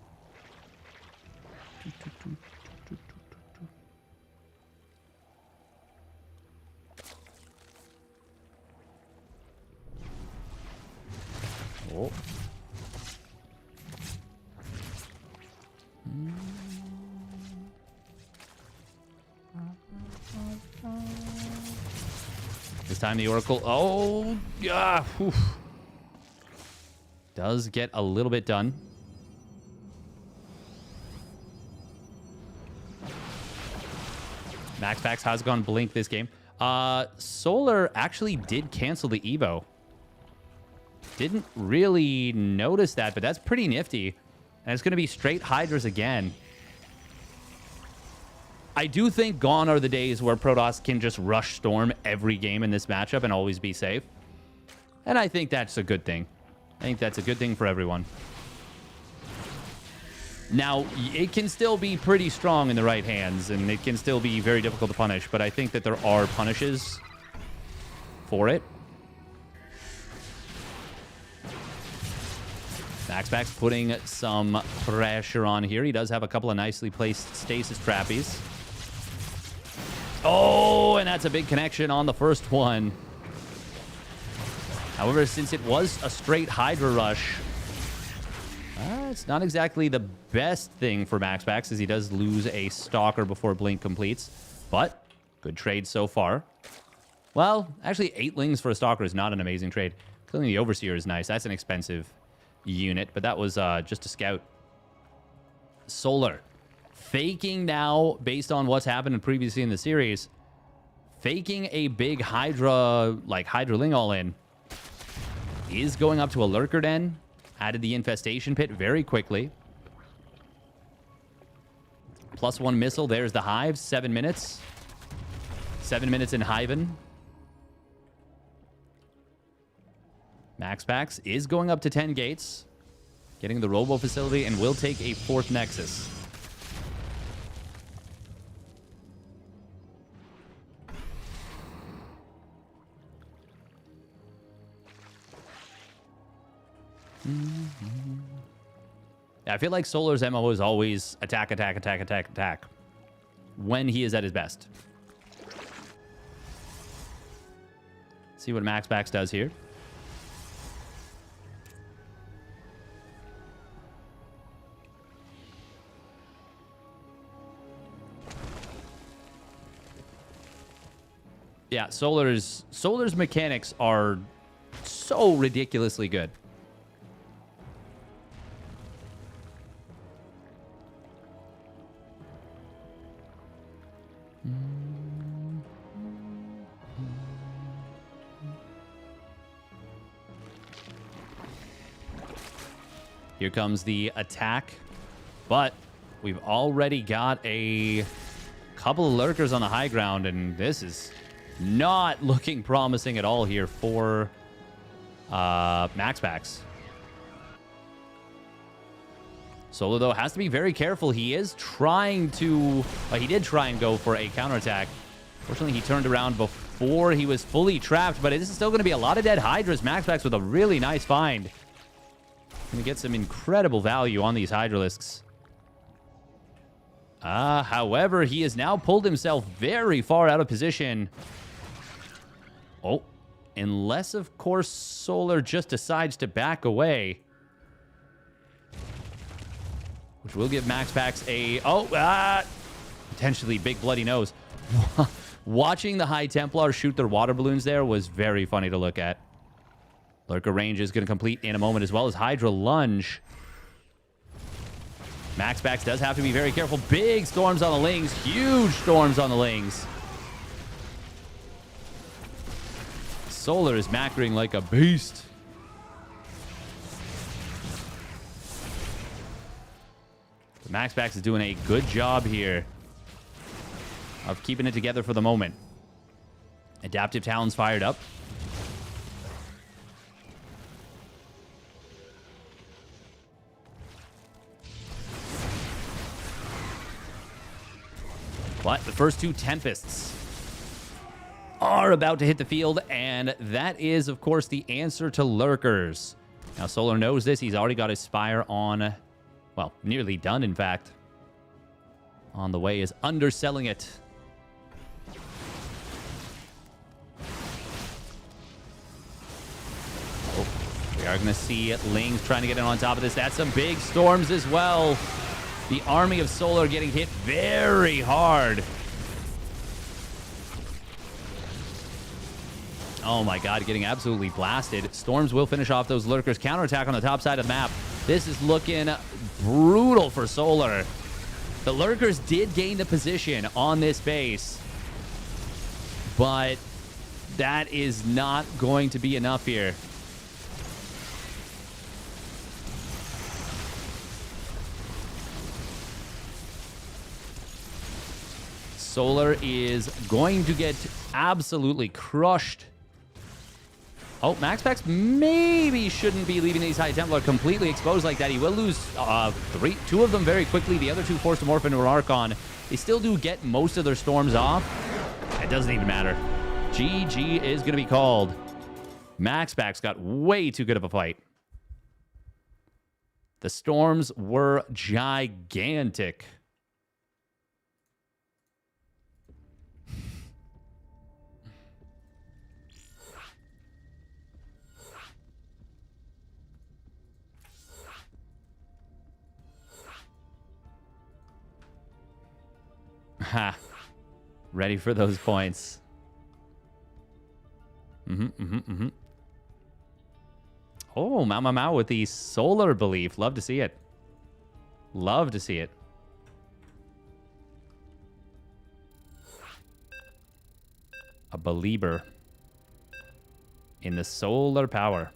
Oh. This time the Oracle. Oh, yeah. Oof. Does get a little bit done. MaxPax has gone blink this game. Solar actually did cancel the Evo. Didn't really notice that, but that's pretty nifty. And it's going to be straight Hydras again. I do think gone are the days where Protoss can just rush Storm every game in this matchup and always be safe. And I think that's a good thing. I think that's a good thing for everyone. Now, it can still be pretty strong in the right hands, and it can still be very difficult to punish, but I think that there are punishes for it. MaxPax putting some pressure on here. He does have a couple of nicely placed stasis trappies. Oh, and that's a big connection on the first one. However, since it was a straight Hydra rush, it's not exactly the best thing for MaxPax, as he does lose a Stalker before Blink completes. But good trade so far. Well, actually, 8 Lings for a Stalker is not an amazing trade. Killing the Overseer is nice. That's an expensive unit, but that was just a scout. Solar faking now, based on what's happened previously in the series, faking a big Hydra, like Hydra Ling all-in, is going up to a Lurker Den. Added the Infestation Pit very quickly. +1 missile. There's the Hive. 7 minutes. 7 minutes in Hiven. MaxPax is going up to 10 gates. Getting the Robo Facility and will take a 4th Nexus. Yeah, I feel like Solar's MO is always attack, attack, attack, attack, attack when he is at his best. See what MaxPax does here. Yeah, Solar's mechanics are so ridiculously good. Here comes the attack, but we've already got a couple of Lurkers on the high ground, and this is not looking promising at all here for MaxPax. Solo, though, has to be very careful. He is trying to... he did try and go for a counterattack. Fortunately, he turned around before he was fully trapped, but this is still going to be a lot of dead Hydras. MaxPax with a really nice find. Going to get some incredible value on these Hydralisks. However, he has now pulled himself very far out of position. Oh, unless, of course, Solar just decides to back away. Which will give MaxPax a... potentially big bloody nose. Watching the High Templars shoot their water balloons there was very funny to look at. Lurker range is going to complete in a moment, as well as Hydra Lunge. MaxPax does have to be very careful. Big storms on the Lings. Huge storms on the Lings. Solar is macroing like a beast. But MaxPax is doing a good job here of keeping it together for the moment. Adaptive Talons fired up. But the first 2 Tempests are about to hit the field, and that is, of course, the answer to Lurkers. Now, Solar knows this. He's already got his Spire on, well, nearly done, in fact. On the way is underselling it. Oh, we are going to see Lings trying to get in on top of this. That's some big storms as well. The army of Solar getting hit very hard. Oh my god, getting absolutely blasted. Storms will finish off those Lurkers. Counterattack on the top side of the map. This is looking brutal for Solar. The Lurkers did gain the position on this base, but that is not going to be enough here. Solar is going to get absolutely crushed. Oh, MaxPax maybe shouldn't be leaving these High Templar completely exposed like that. He will lose 2 of them very quickly. The other 2 forced to morph into an Archon. They still do get most of their storms off. It doesn't even matter. GG is going to be called. MaxPax got way too good of a fight. The storms were gigantic. Ha. Ready for those points. Oh, Mau with the solar belief. Love to see it. Love to see it. A believer in the solar power.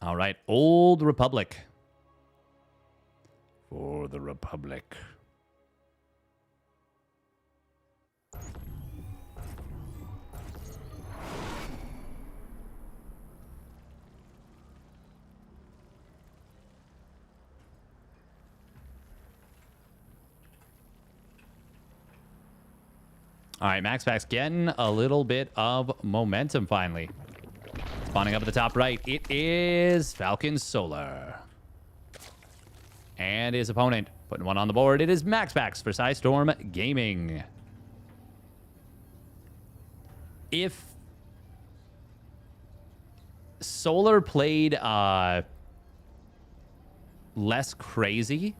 All right, Old Republic. For the Republic. All right, MaxPax getting a little bit of momentum finally. Spawning up at the top right, it is Falcon Solar. And his opponent putting one on the board. It is MaxPax for Storm Gaming. If Solar played less crazy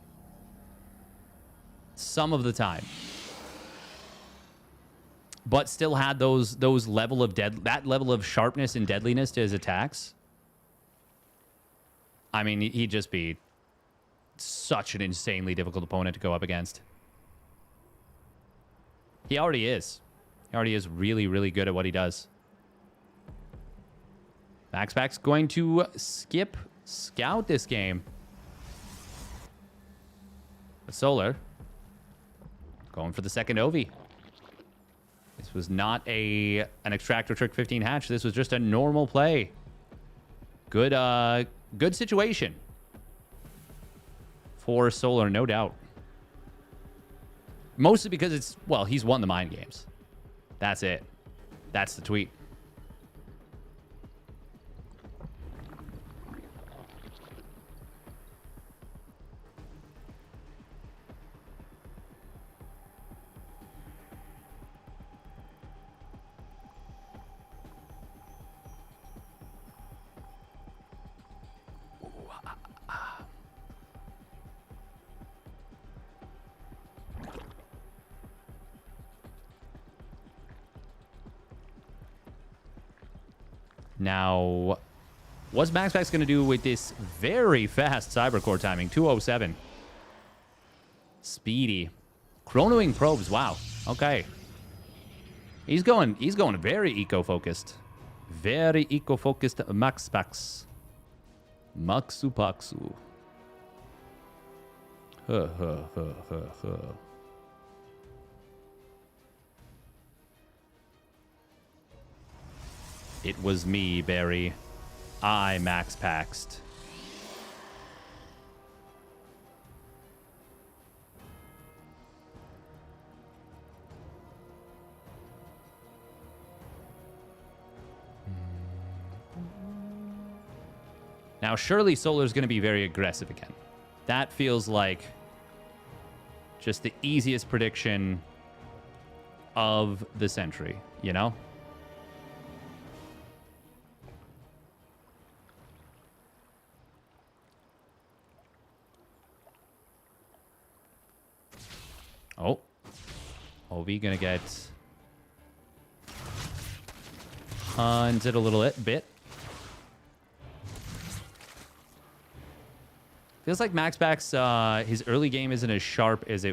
some of the time, but still had those level of that level of sharpness and deadliness to his attacks, I mean, he'd just be such an insanely difficult opponent to go up against. He already is. He already is really, really good at what he does. MaxPax going to skip Scout this game. But Solar going for the second Ovi. This was not an Extractor Trick 15 hatch. This was just a normal play. Good situation for Solar, no doubt. Mostly because it's, well, he's won the mind games. That's it. That's the tweet. Now, what's MaxPax going to do with this very fast Cybercore timing? 207. Speedy. Chronoing probes. Wow. Okay. He's going very eco-focused. Very eco-focused MaxPax. Maxupaksu. Huh, huh, huh, huh, huh. It was me, Barry. I MaxPaxed. Now, surely Solar's going to be very aggressive again. That feels like just the easiest prediction of the century, you know? Oh. Ovi gonna get hunted a little bit. Feels like MaxPax, his early game isn't as sharp as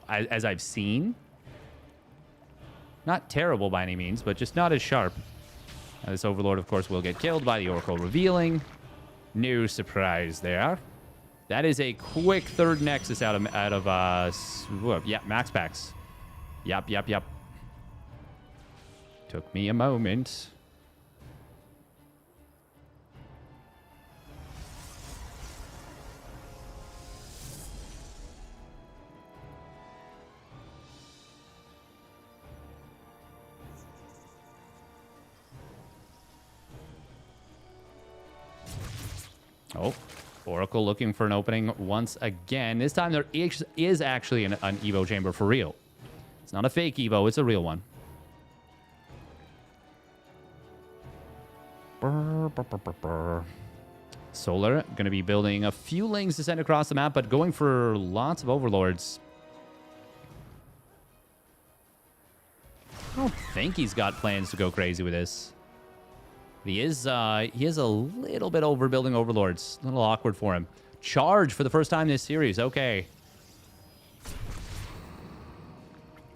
I've seen. Not terrible by any means, but just not as sharp. This Overlord, of course, will get killed by the Oracle revealing. No surprise there. That is a quick third Nexus out of yeah, MaxPax. Yep. Took me a moment. Oh, Oracle looking for an opening once again. This time there is actually an Evo chamber for real. It's not a fake Evo, it's a real one. Solar going to be building a few lings to send across the map, but going for lots of overlords. I don't think he's got plans to go crazy with this. He is a little bit overbuilding overlords. A little awkward for him. Charge for the first time this series. Okay.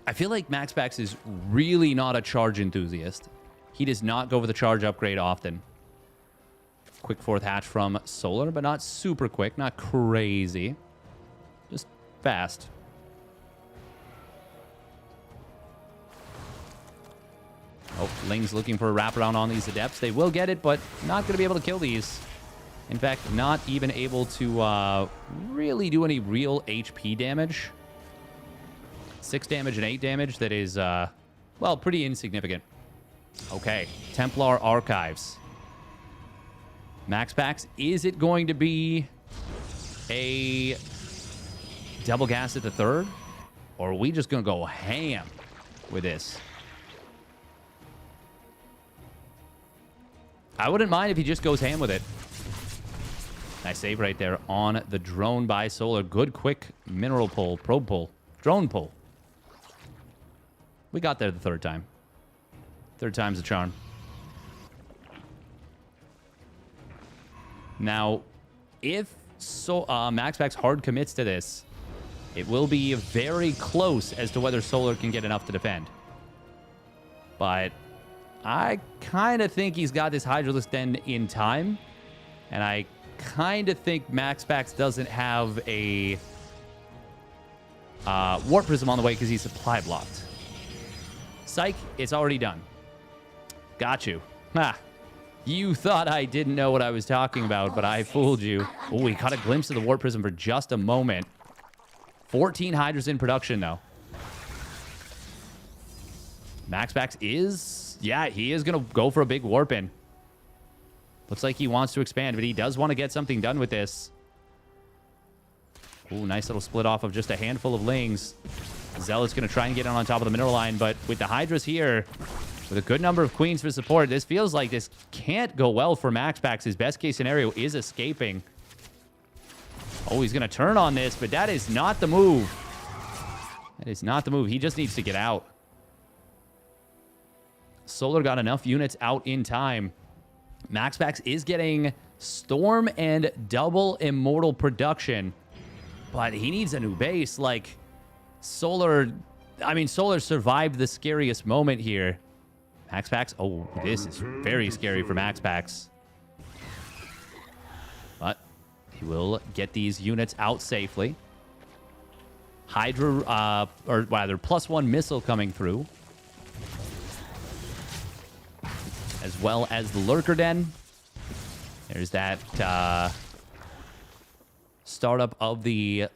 I feel like MaxPax is really not a charge enthusiast. He does not go for the charge upgrade often. Quick fourth hatch from Solar, but not super quick, not crazy. Just fast. Oh, Ling's looking for a wraparound on these Adepts. They will get it, but not going to be able to kill these. In fact, not even able to really do any real HP damage. 6 damage and 8 damage. That is, well, pretty insignificant. Okay, Templar Archives. MaxPax, is it going to be a double gas at the third? Or are we just going to go ham with this? I wouldn't mind if he just goes ham with it. Nice save right there on the drone by Solar. Good quick mineral pull, probe pull, drone pull. We got there the third time. Third time's the charm. Now, if MaxPax hard commits to this, it will be very close as to whether Solar can get enough to defend. But I kind of think he's got this Hydralisk Den in time. And I kind of think MaxPax doesn't have a Warp Prism on the way because he's supply blocked. Psych, it's already done. Got you. Ha. You thought I didn't know what I was talking about, but I fooled you. Oh, we caught a glimpse of the Warp Prism for just a moment. 14 Hydras in production, though. MaxPax is... yeah, he is going to go for a big Warp in. Looks like he wants to expand, but he does want to get something done with this. Ooh, nice little split off of just a handful of Lings. Zealot's going to try and get on top of the mineral line, but with the Hydras here... with a good number of Queens for support, this feels like this can't go well for MaxPax. His best case scenario is escaping. Oh, he's going to turn on this, but that is not the move. That is not the move. He just needs to get out. Solar got enough units out in time. MaxPax is getting Storm and double Immortal production, but he needs a new base. Like, Solar... I mean, Solar survived the scariest moment here. MaxPax, oh, this is very scary for MaxPax. But he will get these units out safely. Hydra, or rather, +1 missile coming through. As well as the Lurker Den. There's that startup of the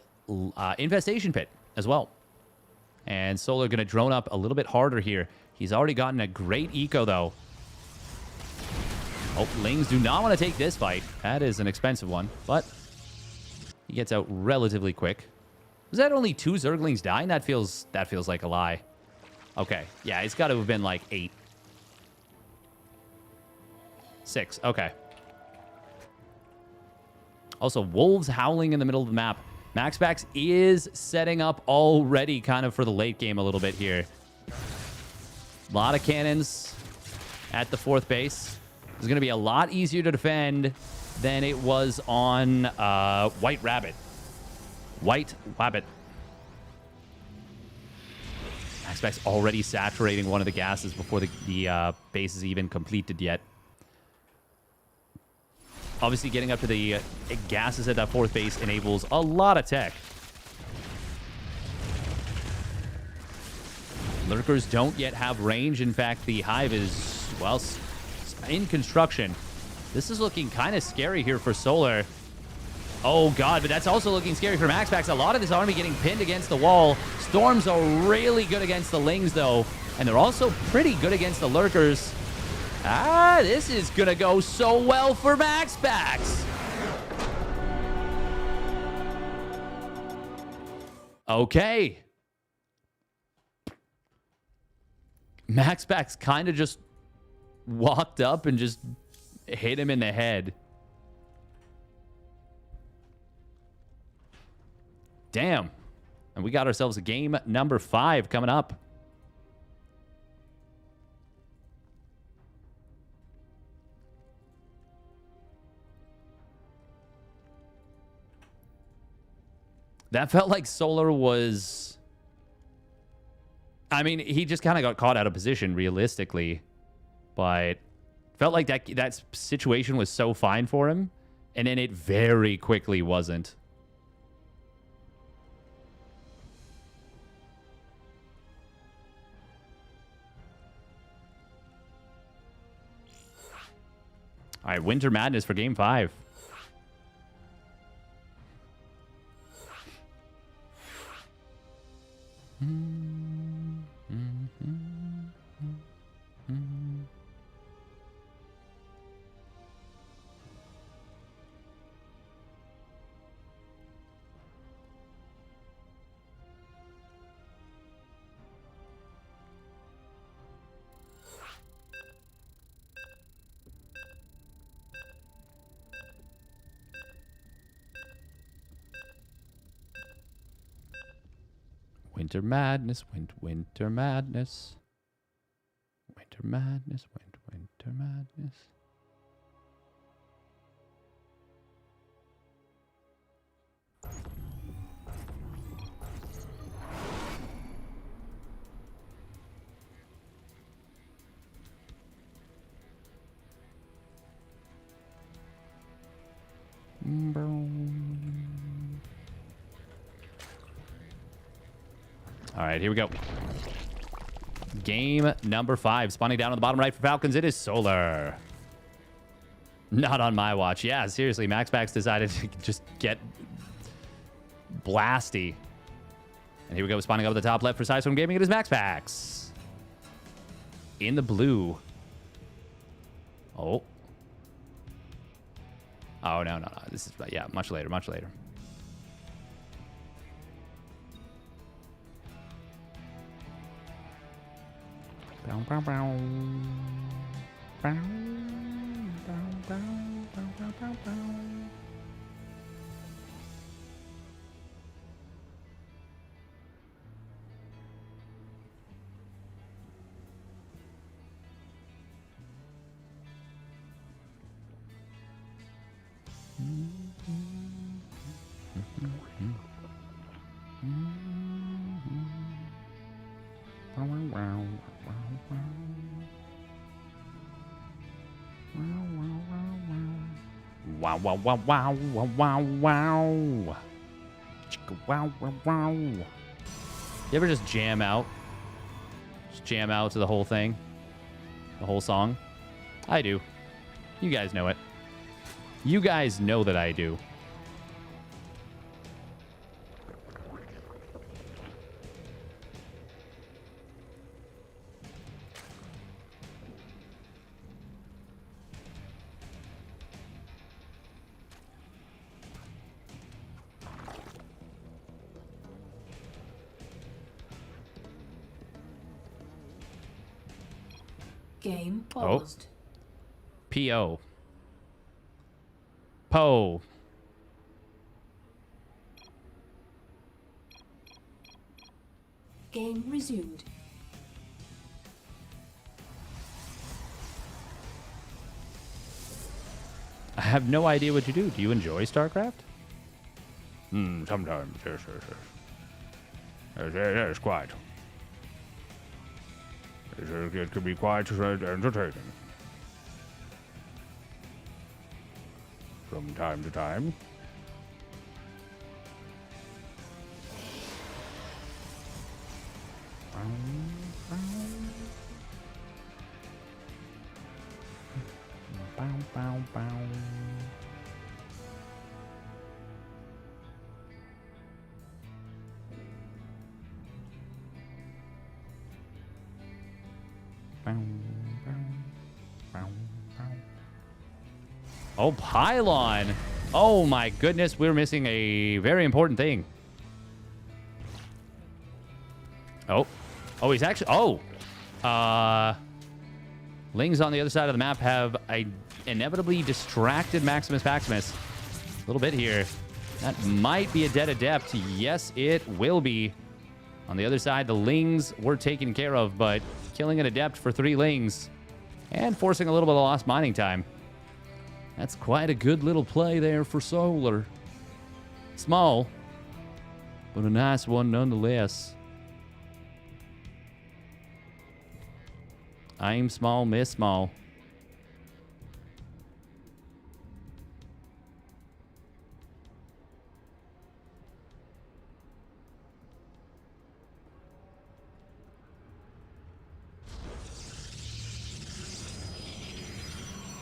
Infestation Pit as well. And Solar going to drone up a little bit harder here. He's already gotten a great eco, though. Oh, Lings do not want to take this fight. That is an expensive one, but he gets out relatively quick. Was that only 2 Zerglings dying? That feels like a lie. Okay, yeah, it's got to have been like 8. 6, okay. Also, wolves howling in the middle of the map. MaxPax is setting up already kind of for the late game a little bit here. A lot of cannons at the 4th base. It's going to be a lot easier to defend than it was on White Rabbit. White Rabbit. MaxPax already saturating one of the gases before the base is even completed yet. Obviously, getting up to the gases at that 4th base enables a lot of tech. Lurkers don't yet have range. In fact, the Hive is, well, in construction. This is looking kind of scary here for Solar. Oh, God, but that's also looking scary for MaxPax. A lot of this army getting pinned against the wall. Storms are really good against the Lings, though. And they're also pretty good against the Lurkers. Ah, this is going to go so well for MaxPax. Okay. MaxPax kind of just walked up and just hit him in the head. Damn. And we got ourselves a game number 5 coming up. That felt like Solar was... I mean, he just kind of got caught out of position, realistically. But felt like that situation was so fine for him. And then it very quickly wasn't. All right, Winter Madness for Game 5. Winter Madness, Winter Madness. Winter Madness, Winter Madness. All right, here we go. Game number 5. Spawning down on the bottom right for Falcons. It is Solar. Not on my watch. Yeah, seriously, MaxPax decided to just get blasty. And here we go, spawning up at the top left for Sidestorm Gaming. It is MaxPax. In the blue. Oh. Oh, no. This is, yeah, much later. Bow, bow, bow. Bow, bow, bow, bow, bow, bow, bow. Wow, wow, wow, wow, wow, wow, wow. Chicka, wow, wow, wow. You ever just jam out? Just jam out to the whole thing? The whole song? I do. You guys know it. You guys know that I do. Game paused. P.O. Po. Game resumed. I have no idea what you do. Do you enjoy StarCraft? Sometimes. Yes. Yes, quite. It can be quite entertaining. From time to time. Oh, pylon. Oh my goodness, we're missing a very important thing. Oh. Oh, he's actually... Oh. Lings on the other side of the map have inevitably distracted Maximus Maximus. A little bit here. That might be a dead adept. Yes, it will be. On the other side, the Lings were taken care of, but killing an adept for 3 Lings and forcing a little bit of lost mining time. That's quite a good little play there for Solar. Small, but a nice one nonetheless. Aim small, miss small.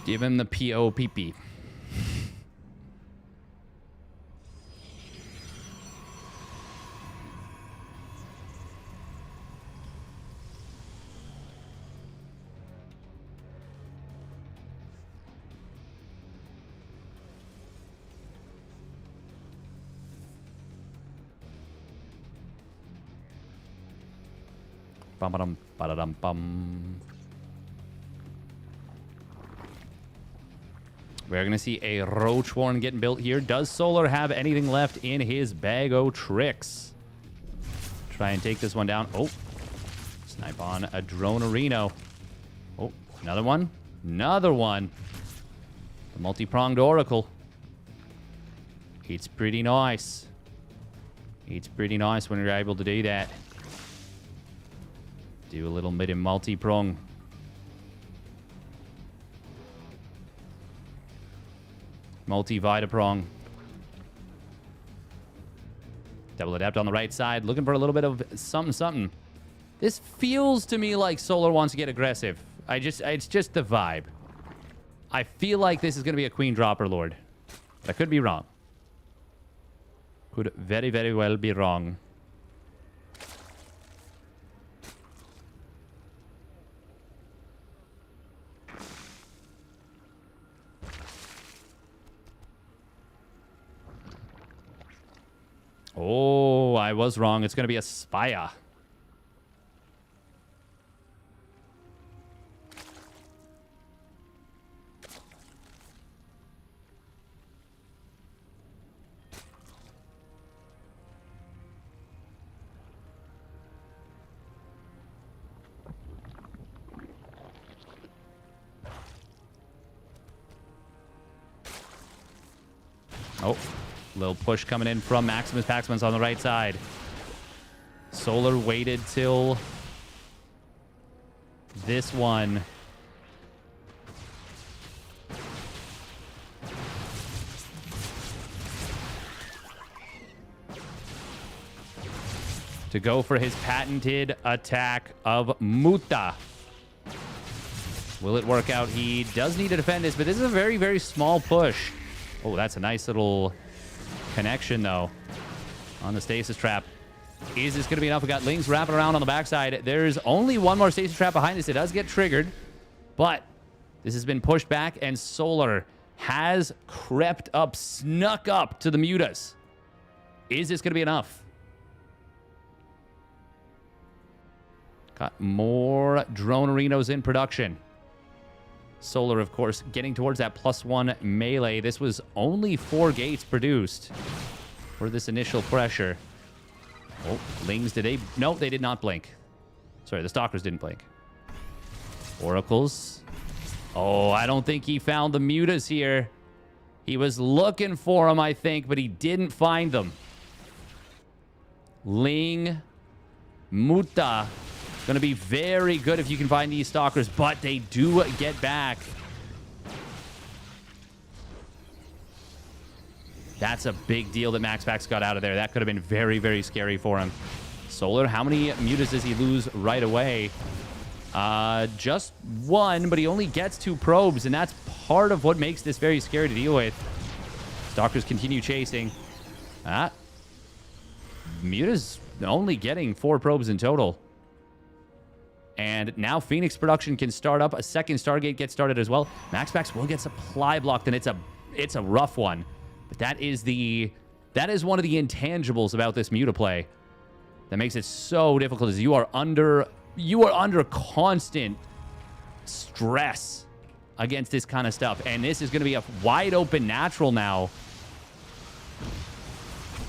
Give him the POPP. Bum ba dum bum. We're going to see a Roach Warren getting built here. Does Solar have anything left in his bag o' tricks? Try and take this one down. Oh, snipe on a Dronerino. Oh, another one. Another one. The multi-pronged Oracle. It's pretty nice. It's pretty nice when you're able to do that. Do a little bit of multi-prong. Multi-Vitaprong. Double Adept on the right side. Looking for a little bit of something. This feels to me like Solar wants to get aggressive. It's just the vibe. I feel like this is going to be a Queen Dropper Lord. I could be wrong. Could very, very well be wrong. Oh, I was wrong. It's going to be a Spire. Oh. Little push coming in from Maximus Paxman's on the right side. Solar waited till this one. To go for his patented attack of Muta. Will it work out? He does need to defend this, but this is a very, very small push. Oh, that's a nice little connection, though, on the stasis trap. Is this going to be enough? We got Lings wrapping around on the backside. There's only one more stasis trap behind this. It does get triggered, but this has been pushed back, and Solar has crept up, snuck up to the Mutas. Is this going to be enough? Got more Dronerinos in production. Solar, of course, getting towards that +1 melee. This was only 4 gates produced for this initial pressure. Oh, Lings, did they? No, they did not blink. Sorry, the Stalkers didn't blink. Oracles. Oh, I don't think he found the Mutas here. He was looking for them, I think, but he didn't find them. Ling, Muta. Going to be very good if you can find these Stalkers, but they do get back. That's a big deal that MaxPax got out of there. That could have been very, very scary for him. Solar, how many Mutas does he lose right away? Just 1, but he only gets 2 probes, and that's part of what makes this very scary to deal with. Stalkers continue chasing. Muta's only getting 4 probes in total. And now Phoenix production can start up. A second Stargate gets started as well. MaxPax will get supply blocked, and it's a rough one. But that is one of the intangibles about this Muta play. that makes it so difficult is you are under constant stress against this kind of stuff. And this is going to be a wide open natural now.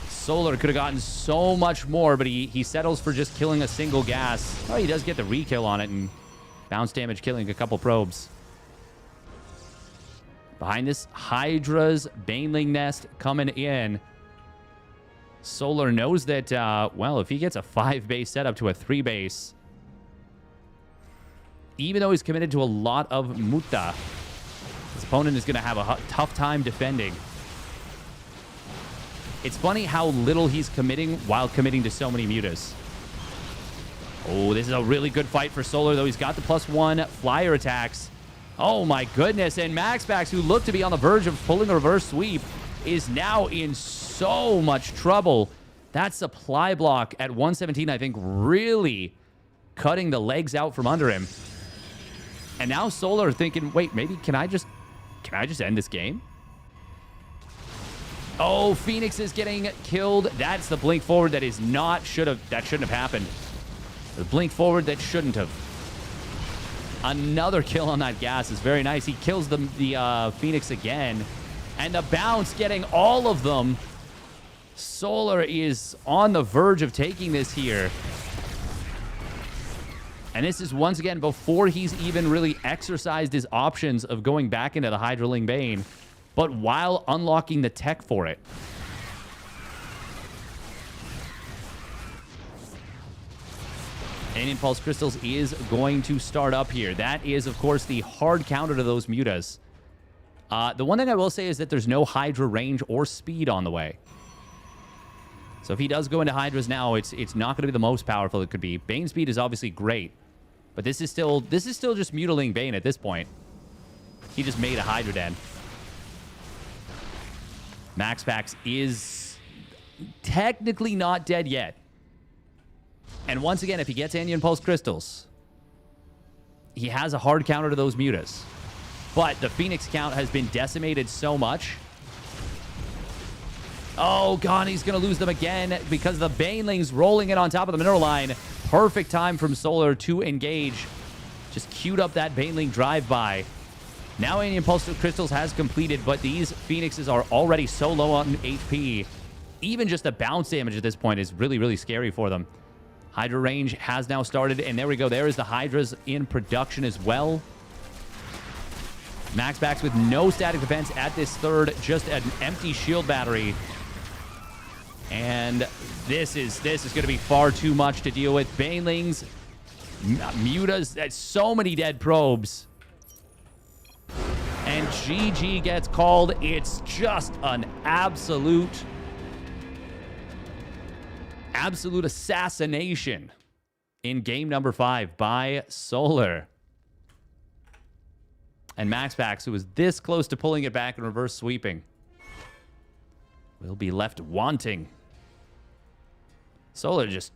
Solar could have gotten so much more, but he settles for just killing a single gas. Oh, he does get the re-kill on it and bounce damage, killing a couple probes. Behind this, Hydra's Baneling Nest coming in. Solar knows that, well, if he gets a 5-base setup to a 3-base, even though he's committed to a lot of Muta, his opponent is going to have a tough time defending. It's funny how little he's committing while committing to so many Mutas. Oh, this is a really good fight for Solar, though. He's got the +1 flyer attacks. Oh, my goodness. And MaxPax, who looked to be on the verge of pulling a reverse sweep, is now in so much trouble. That supply block at 117, I think, really cutting the legs out from under him. And now Solar thinking, wait, maybe can I just end this game? Oh, Phoenix is getting killed. That's the blink forward that shouldn't have happened. The blink forward that shouldn't have. Another kill on that gas is very nice. He kills the Phoenix again. And the bounce getting all of them. Solar is on the verge of taking this here. And this is once again before he's even really exercised his options of going back into the Hydraling Bane, but while unlocking the tech for it. And Impulse Crystals is going to start up here. That is, of course, the hard counter to those Mutas. The one thing I will say is that there's no Hydra range or speed on the way. So if he does go into Hydras now, it's not going to be the most powerful it could be. Bane speed is obviously great, but this is still just mutilating Bane at this point. He just made a Hydra Den. MaxPax is technically not dead yet. And once again, if he gets Anti Impulse Crystals, he has a hard counter to those Mutas. But the Phoenix count has been decimated so much. Oh, God, he's going to lose them again because the Banelings rolling it on top of the mineral line. Perfect time from Solar to engage. Just queued up that Baneling drive-by. Now Anti Impulse Crystals has completed, but these Phoenixes are already so low on HP. Even just the bounce damage at this point is really, really scary for them. Hydra range has now started, and there we go. There is the Hydras in production as well. MaxPax with no static defense at this third, just an empty shield battery. And this is going to be far too much to deal with. Banelings, Mutas, so many dead probes. And GG gets called. It's just an absolute assassination in game number 5 by Solar. And MaxPax, who was this close to pulling it back and reverse sweeping, will be left wanting. Solar just...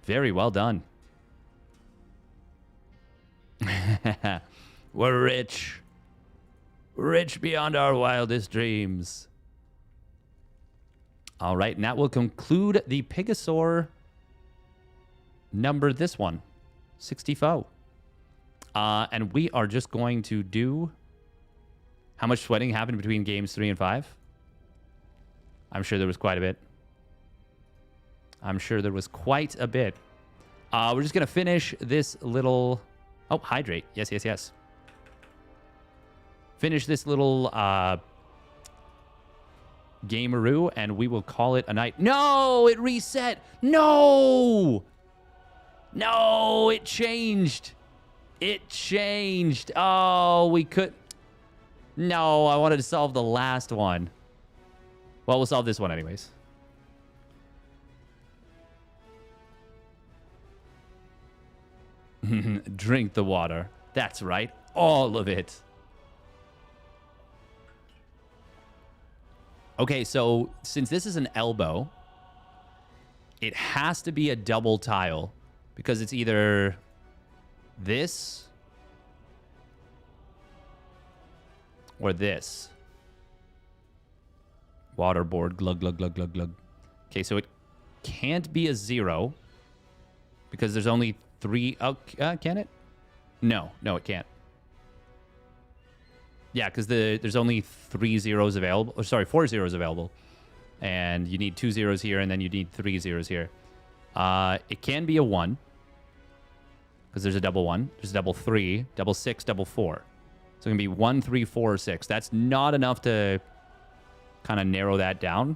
Very well done. We're rich. Rich beyond our wildest dreams. All right, and that will conclude the PiGosaur number, this one, 64. And we are just going to do... How much sweating happened between games 3 and 5? I'm sure there was quite a bit. We're just going to finish this little... Oh, hydrate. Yes, yes, yes. Finish this little gameroo, and we will call it a night. No, it reset. No, it changed. Oh, we could... No, I wanted to solve the last one. Well, we'll solve this one anyways. Drink the water. That's right. All of it. Okay, so since this is an elbow, it has to be a double tile because it's either this or this. Waterboard. Glug, glug, glug, glug, glug. Okay, so it can't be a 0 because there's only 3. Oh, can it? No, it can't. Yeah, because there's only 3 zeros available. Or sorry, 4 zeros available. And you need 2 zeros here, and then you need 3 zeros here. It can be a 1. Because there's a double 1. There's a double 3, double 6, double 4. So it can be 1, 3, 4, or 6. That's not enough to kind of narrow that down.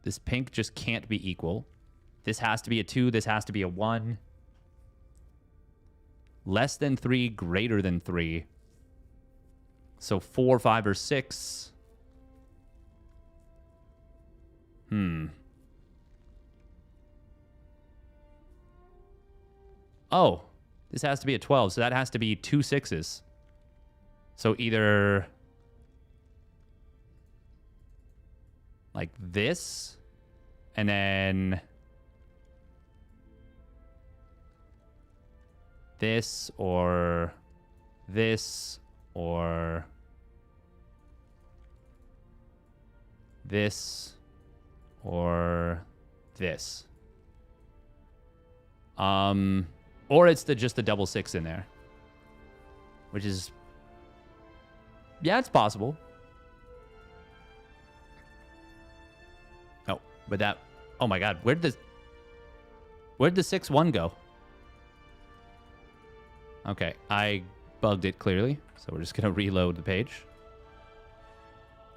This pink just can't be equal. This has to be a 2. This has to be a 1. Less than 3, greater than 3. So 4, 5, or 6. Oh, this has to be a 12, so that has to be 2 6s. So either like this, and then this, or this, or this, or this. Or it's just the double 6 in there, which is, yeah, it's possible. Oh, but that, oh my God, where'd the 6-1 go? Okay, I bugged it clearly, so we're just gonna reload the page.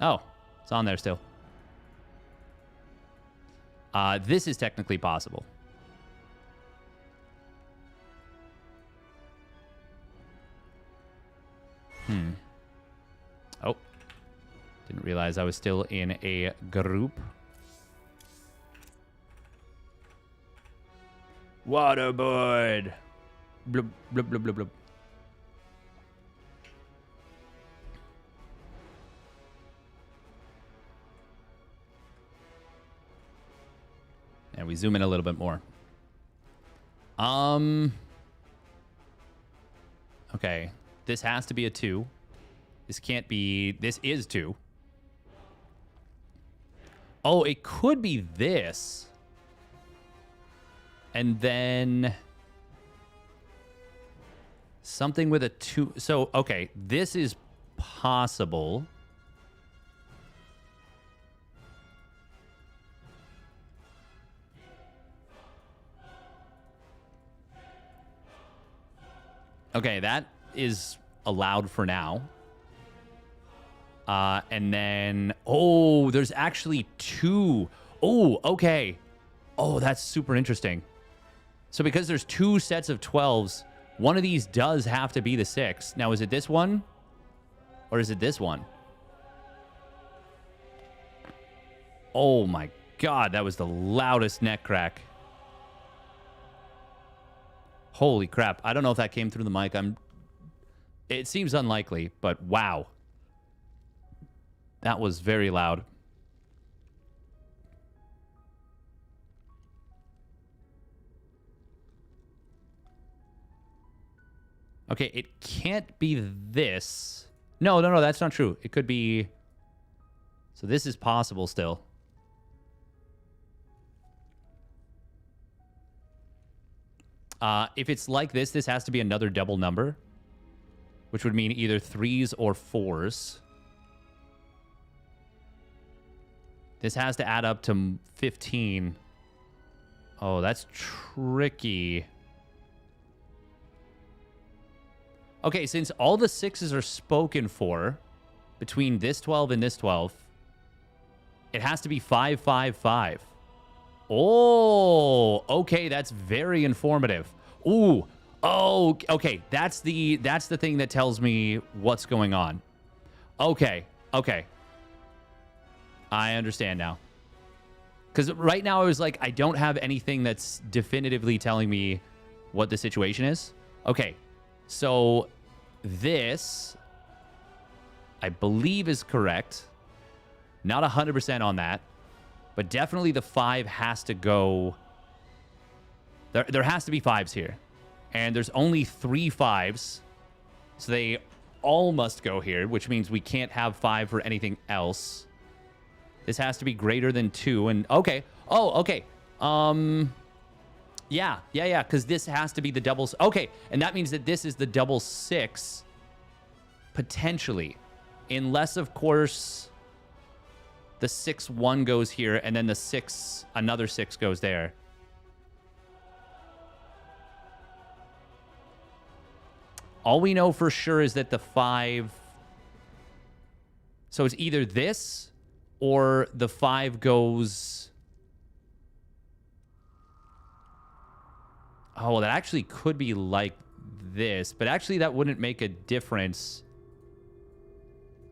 Oh, it's on there still. This is technically possible. Oh, didn't realize I was still in a group. Waterboard. Blub, blub, blub, blub, blub. And we zoom in a little bit more. Okay. This has to be a 2. This can't be... This is 2. Oh, it could be this. And then... something with a 2... So, okay. This is possible. Okay, that is allowed for now. And then, oh, there's actually 2. Oh, okay. Oh, that's super interesting. So because there's 2 sets of 12s, one of these does have to be the 6. Now, is it this one? Or is it this one? Oh my God, that was the loudest neck crack. Holy crap. I don't know if that came through the mic. It seems unlikely, but wow. That was very loud. Okay, it can't be this. No, that's not true. It could be... So this is possible still. If it's like this, this has to be another double number, which would mean either 3s or 4s. This has to add up to 15. Oh, that's tricky. Okay, since all the 6s are spoken for between this 12 and this 12, it has to be 5, 5, 5. Oh, okay, that's very informative. Ooh, oh, okay, that's the thing that tells me what's going on. Okay. I understand now. Because right now I was like, I don't have anything that's definitively telling me what the situation is. Okay, so this, I believe, is correct. Not 100% on that. But definitely the 5 has to go... There has to be 5s here. And there's only 3 5s. So they all must go here, which means we can't have 5 for anything else. This has to be greater than 2. And okay. Oh, okay. Yeah, because this has to be the doubles. Okay, and that means that this is the double 6, potentially. Unless, of course, the 6-1 goes here, and then the another 6 goes there. All we know for sure is that the 5... So it's either this, or the 5 goes... Oh, well, that actually could be like this, but actually that wouldn't make a difference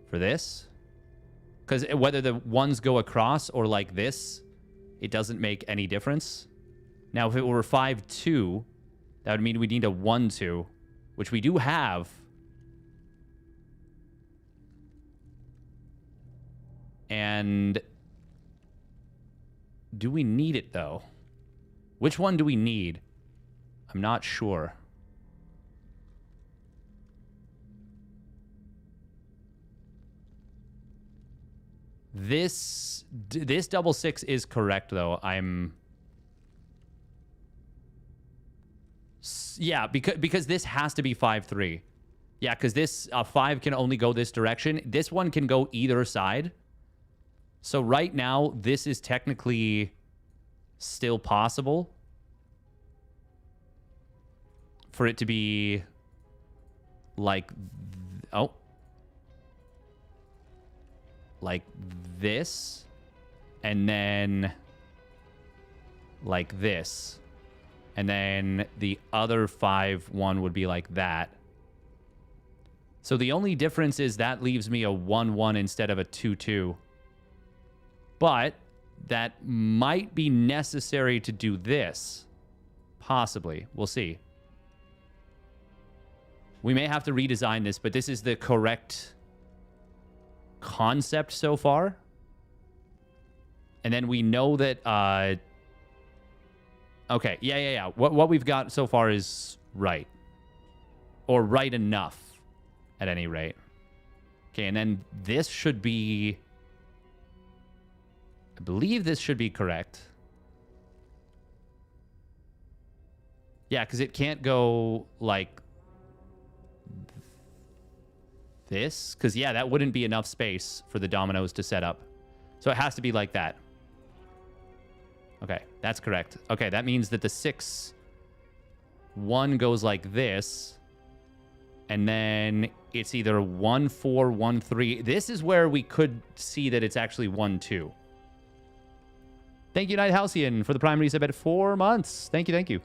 for this. Because whether the ones go across or like this, it doesn't make any difference. Now, if it were 5-2, that would mean we need a 1-2, which we do have. And do we need it, though? Which one do we need? I'm not sure. This double 6 is correct, though. Yeah, because this has to be 5-3. Yeah, because this 5 can only go this direction. This one can go either side. So right now, this is technically still possible for it to be like, like this, and then like this, and then the other 5-1 would be like that. So the only difference is that leaves me a 1-1 instead of a 2-2. But that might be necessary to do this. Possibly. We'll see. We may have to redesign this, but this is the correct concept so far. And then we know that... okay, yeah. What we've got so far is right. Or right enough, at any rate. Okay, and then this should be... I believe this should be correct. Yeah, because it can't go like this. Because, yeah, that wouldn't be enough space for the dominoes to set up. So it has to be like that. Okay, that's correct. Okay, that means that the 6-1 goes like this. And then it's either 1-4, 1-3. This is where we could see that it's actually 1-2. Thank you, Night Halcyon, for the prime resub at 4 months. Thank you.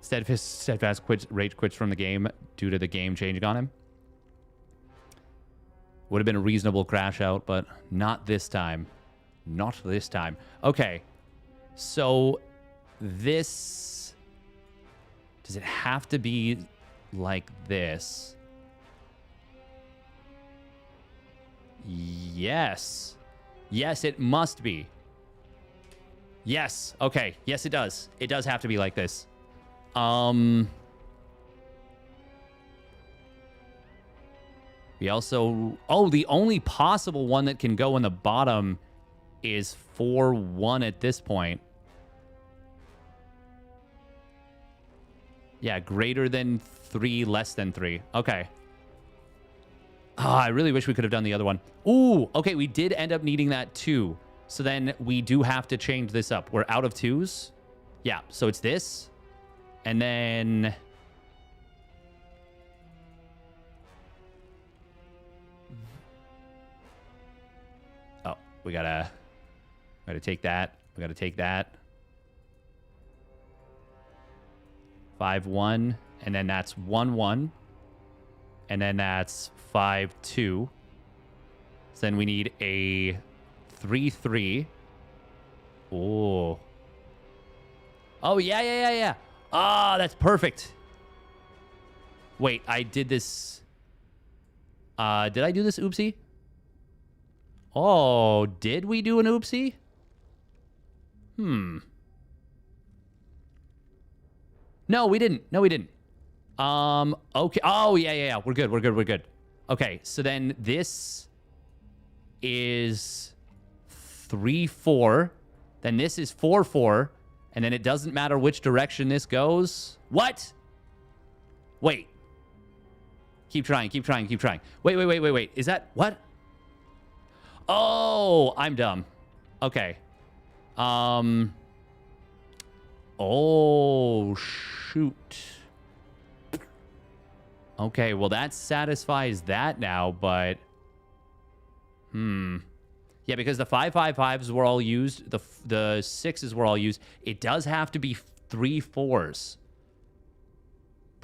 Steadfast rage quits from the game due to the game changing on him. Would have been a reasonable crash out, but not this time. Not this time. Okay. So this... Does it have to be like this? Yes. Yes, it must be. Yes. Okay. Yes, it does. It does have to be like this. We also... Oh, the only possible one that can go in the bottom is 4-1 at this point. Yeah, greater than 3, less than 3. Okay. I really wish we could have done the other one. Ooh, okay, we did end up needing that too. So then we do have to change this up. We're out of 2s. Yeah, so it's this. And then... Oh, we gotta take that. We gotta take that. 5-1. And then that's 1-1. And then that's 5-2. So then we need a 3-3. Oh. Oh, yeah. Ah, that's perfect. Wait, I did this. Did I do this oopsie? Oh, did we do an oopsie? No, we didn't. Okay. Oh, yeah. We're good. Okay, so then this is 3-4. Then this is 4-4. And then it doesn't matter which direction this goes. What? Wait. Keep trying. Wait. Is that... What? Oh, I'm dumb. Okay. Oh, shoot. Okay, well, that satisfies that now, but... Yeah, because the 5-5-5s were all used. The 6s were all used. It does have to be 3 4s.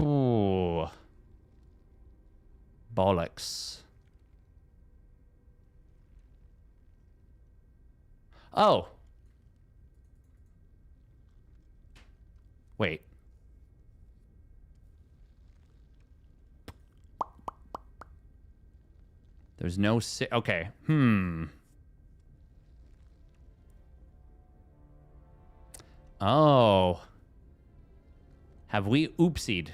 Ooh. Bollocks. Oh. Wait. There's no... Okay. Oh. Have we oopsied?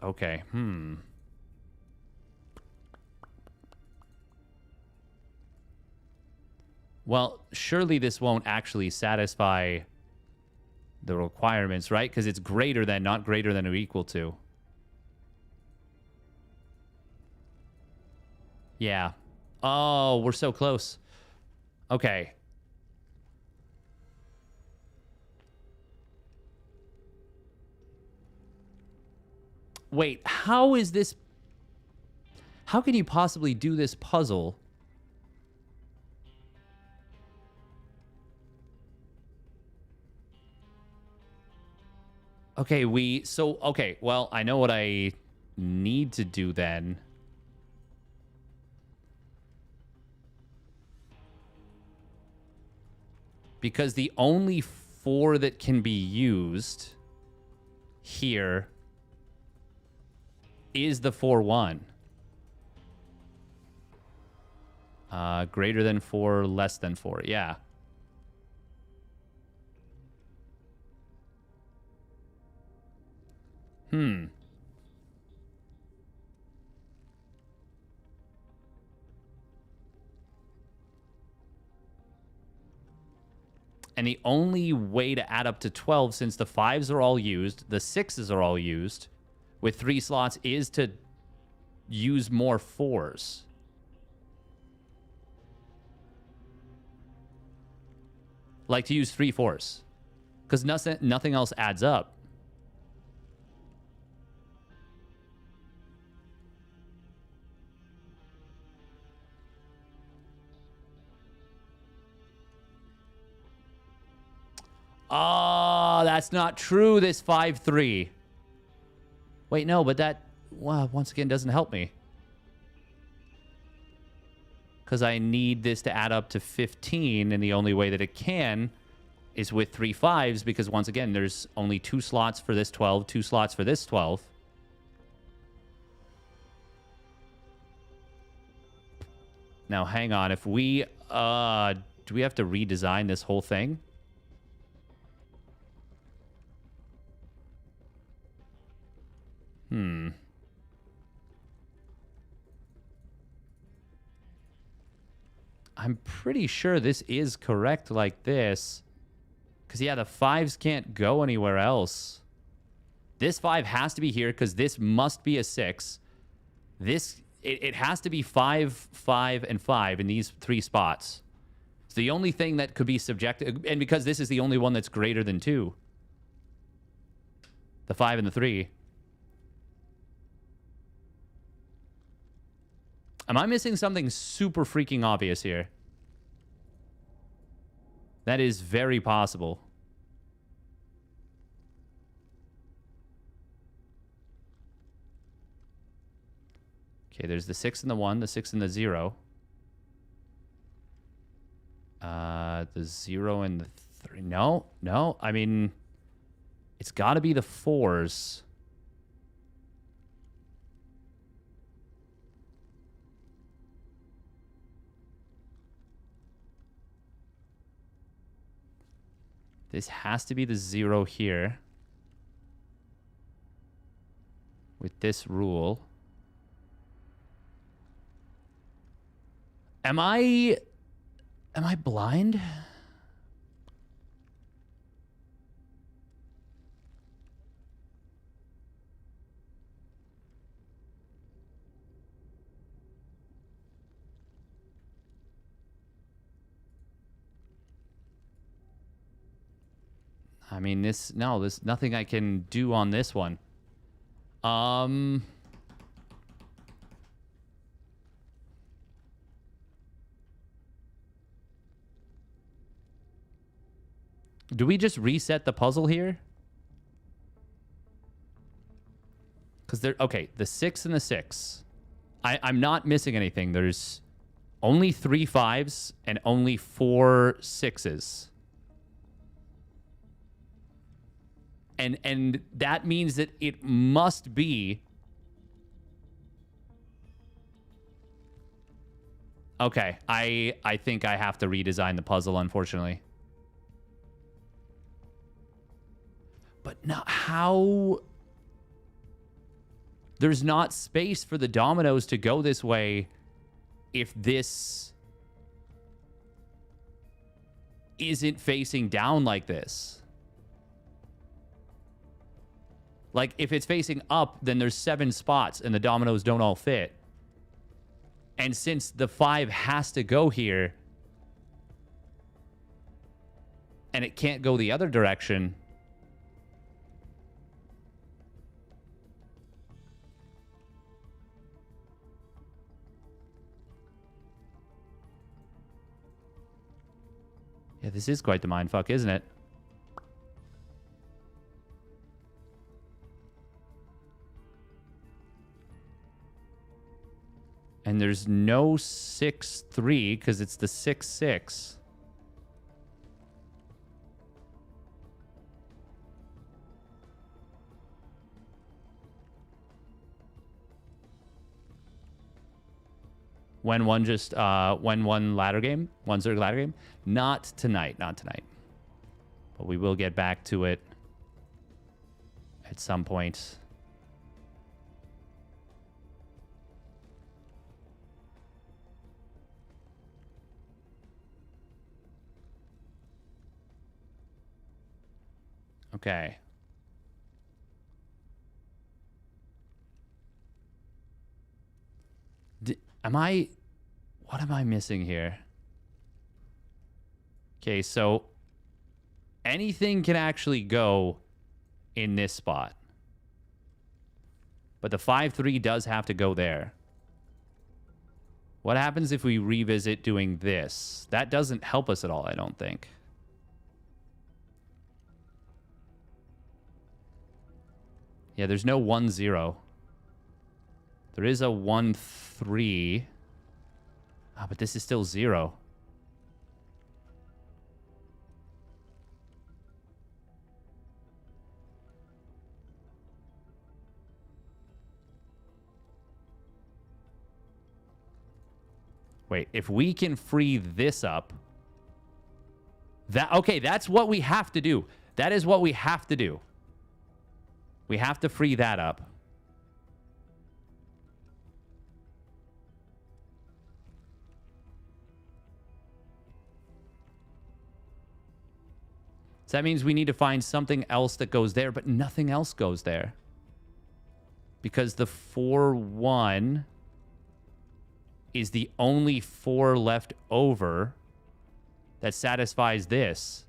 Okay. Well, surely this won't actually satisfy the requirements, right? Because it's greater than, not greater than or equal to. Yeah. Oh, we're so close. Okay. Wait, how is this... How can you possibly do this puzzle? Okay, okay, well, I know what I need to do then. Because the only 4 that can be used here is the 4-1. Greater than 4, less than 4. Yeah. And the only way to add up to 12, since the 5s are all used, the 6s are all used, with 3 slots, is to use more 4s. Like to use 3 4s. Because nothing else adds up. Oh, that's not true, this 5-3. Wait, no, but that, well, once again, doesn't help me. Because I need this to add up to 15, and the only way that it can is with 3 5s, because once again, there's only 2 slots for this 12, 2 slots for this 12. Now, hang on. If we, do we have to redesign this whole thing? I'm pretty sure this is correct like this. Because, yeah, the 5s can't go anywhere else. This 5 has to be here because this must be a 6. This, it has to be 5, 5, and 5 in these 3 spots. It's the only thing that could be subjective. And because this is the only one that's greater than 2. The 5 and the 3. Am I missing something super freaking obvious here? That is very possible. Okay, there's the 6 and the 1, the 6 and the 0. The 0 and the 3. No. I mean, it's got to be the 4s. This has to be the 0 here. With this rule. Am I blind? I mean, there's nothing I can do on this one. Do we just reset the puzzle here? Because okay, the 6 and the 6. I'm not missing anything. There's only 3 5s and only 4 6s. And that means that it must be... Okay, I think I have to redesign the puzzle, unfortunately. But not how... There's not space for the dominoes to go this way if this isn't facing down like this. Like, if it's facing up, then there's 7 spots and the dominoes don't all fit. And since the 5 has to go here, and it can't go the other direction... Yeah, this is quite the mindfuck, isn't it? And there's no 6-3 because it's the 6-6. When one ladder game? One zerg ladder game? Not tonight, not tonight. But we will get back to it at some point. Okay. What am I missing here? Okay, so anything can actually go in this spot. But the 5-3 does have to go there. What happens if we revisit doing this? That doesn't help us at all, I don't think. Yeah, there's no 1-0. There is a 1-3. Ah, but this is still 0. Wait, if we can free this up... Okay, that's what we have to do. That is what we have to do. We have to free that up. So that means we need to find something else that goes there, but nothing else goes there. Because the 4-1 is the only 4 left over that satisfies this.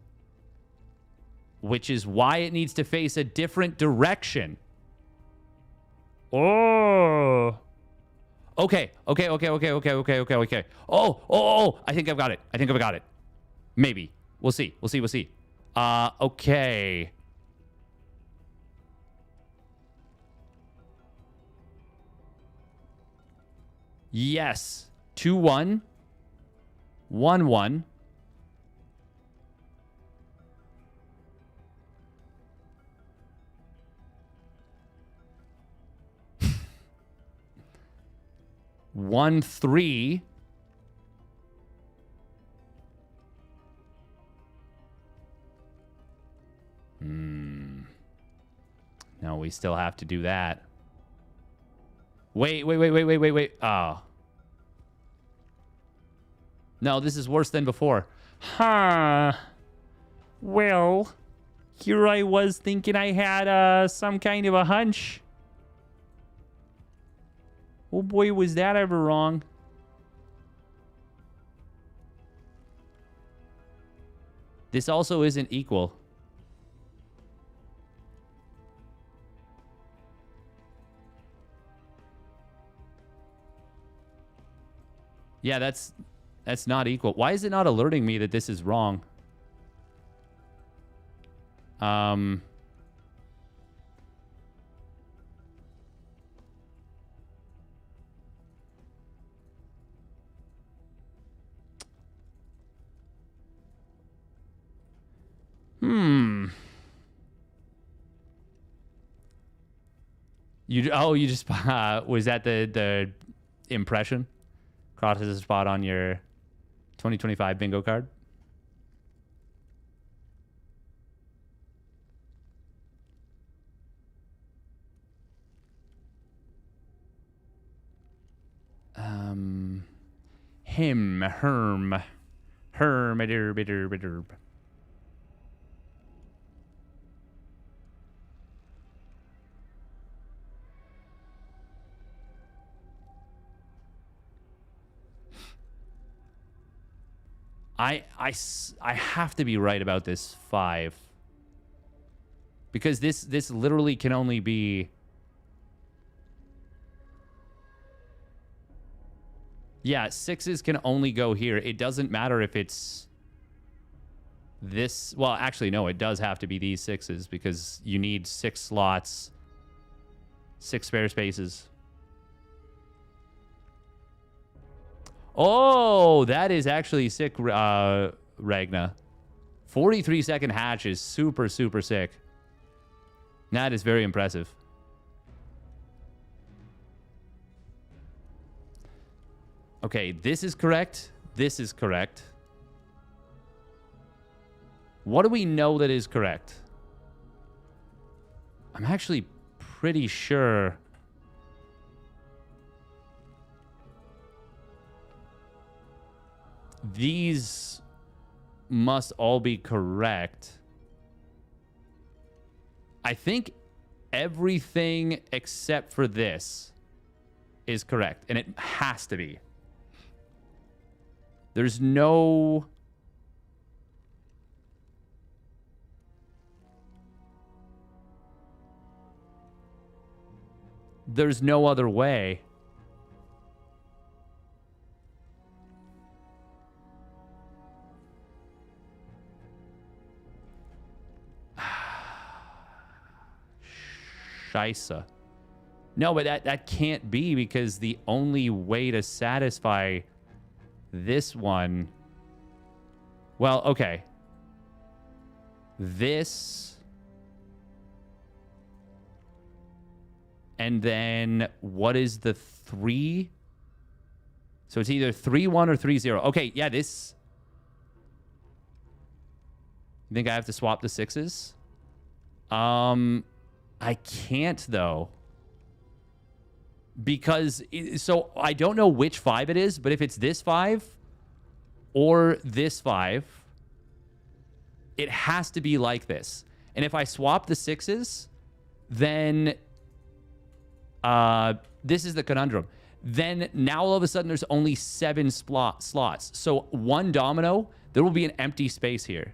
Which is why it needs to face a different direction. Oh. Okay. Oh, I think I've got it. Maybe. We'll see. Okay. Yes. 2-1. 1-1. One, 3. we still have to do that. Wait. Oh. No, this is worse than before. Huh. Well, here I was thinking I had some kind of a hunch. Oh boy, was that ever wrong. This also isn't equal. Yeah, that's not equal. Why is it not alerting me that this is wrong? You just was that the impression? Crosses a spot on your 2025 bingo card. Herm. I have to be right about this 5. Because this literally can only be... Yeah, 6s can only go here. It doesn't matter if it's this... Well, actually, no, it does have to be these 6s because you need 6 slots, 6 spare spaces. Oh, that is actually sick, Ragna. 43-second hatch is super, super sick. That is very impressive. Okay, this is correct. This is correct. What do we know that is correct? I'm actually pretty sure... These must all be correct. I think everything except for this is correct. And it has to be. There's no... There's no other way. Scheisse. No, but that can't be because the only way to satisfy this one... Well, okay. This... And then what is the 3? So it's either 3-1 or 3-0. Okay, yeah, this... You think I have to swap the 6s? I can't, though. Because... So I don't know which 5 it is, but if it's this 5 or this 5, it has to be like this. And if I swap the 6s, then... this is the conundrum. Then now all of a sudden there's only 7 slots. So one domino, there will be an empty space here.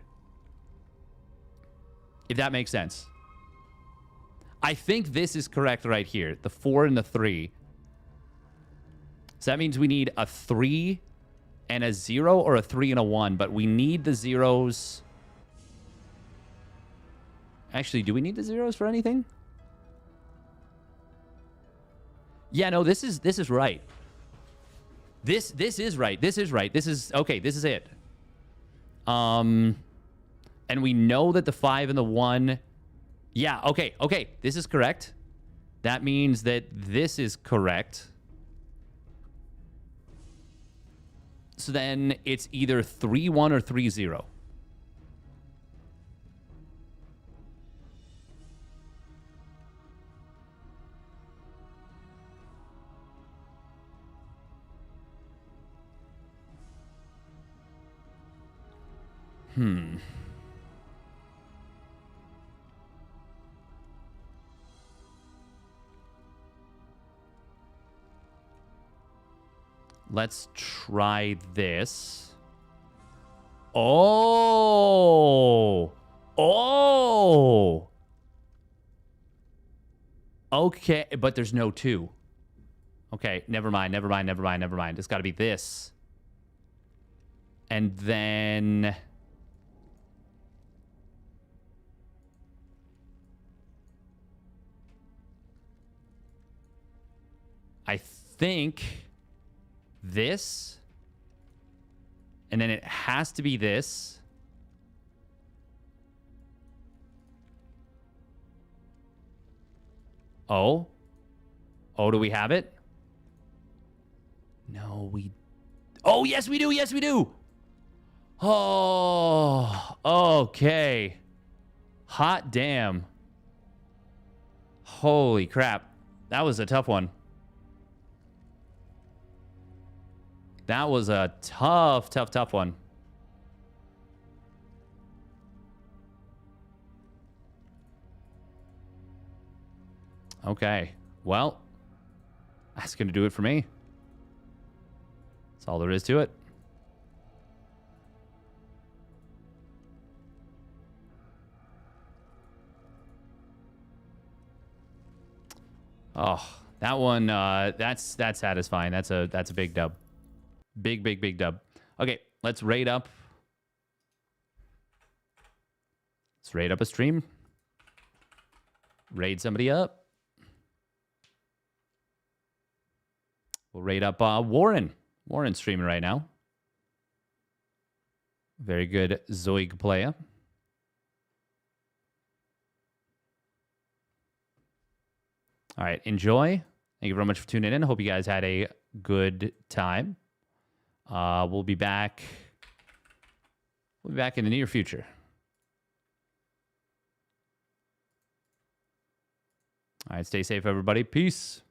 If that makes sense. I think this is correct right here. The 4 and the 3. So that means we need a 3 and a 0 or a 3 and a 1. But we need the zeros. Actually, do we need the zeros for anything? Yeah, no, this is right. This is right. This is right. This is okay. This is it. And we know that the 5 and the 1. Yeah, okay. This is correct. That means that this is correct. So then it's either 3-1 or 3-0. Let's try this. Oh! Oh! Okay, but there's no 2. Okay, never mind. It's got to be this. And then... I think this. And then it has to be this. Oh. Oh, do we have it? No, we... Oh, yes, we do. Yes, we do. Oh, okay. Hot damn. Holy crap. That was a tough one. That was a tough one. Okay. Well, that's going to do it for me. That's all there is to it. Oh, that one, that's satisfying. That's a big dub. Big dub. Okay, let's rate up. Let's rate up a stream. Raid somebody up. We'll rate up Warren. Warren's streaming right now. Very good Zoig player. All right, enjoy. Thank you very much for tuning in. Hope you guys had a good time. We'll be back. We'll be back in the near future. All right, stay safe, everybody. Peace.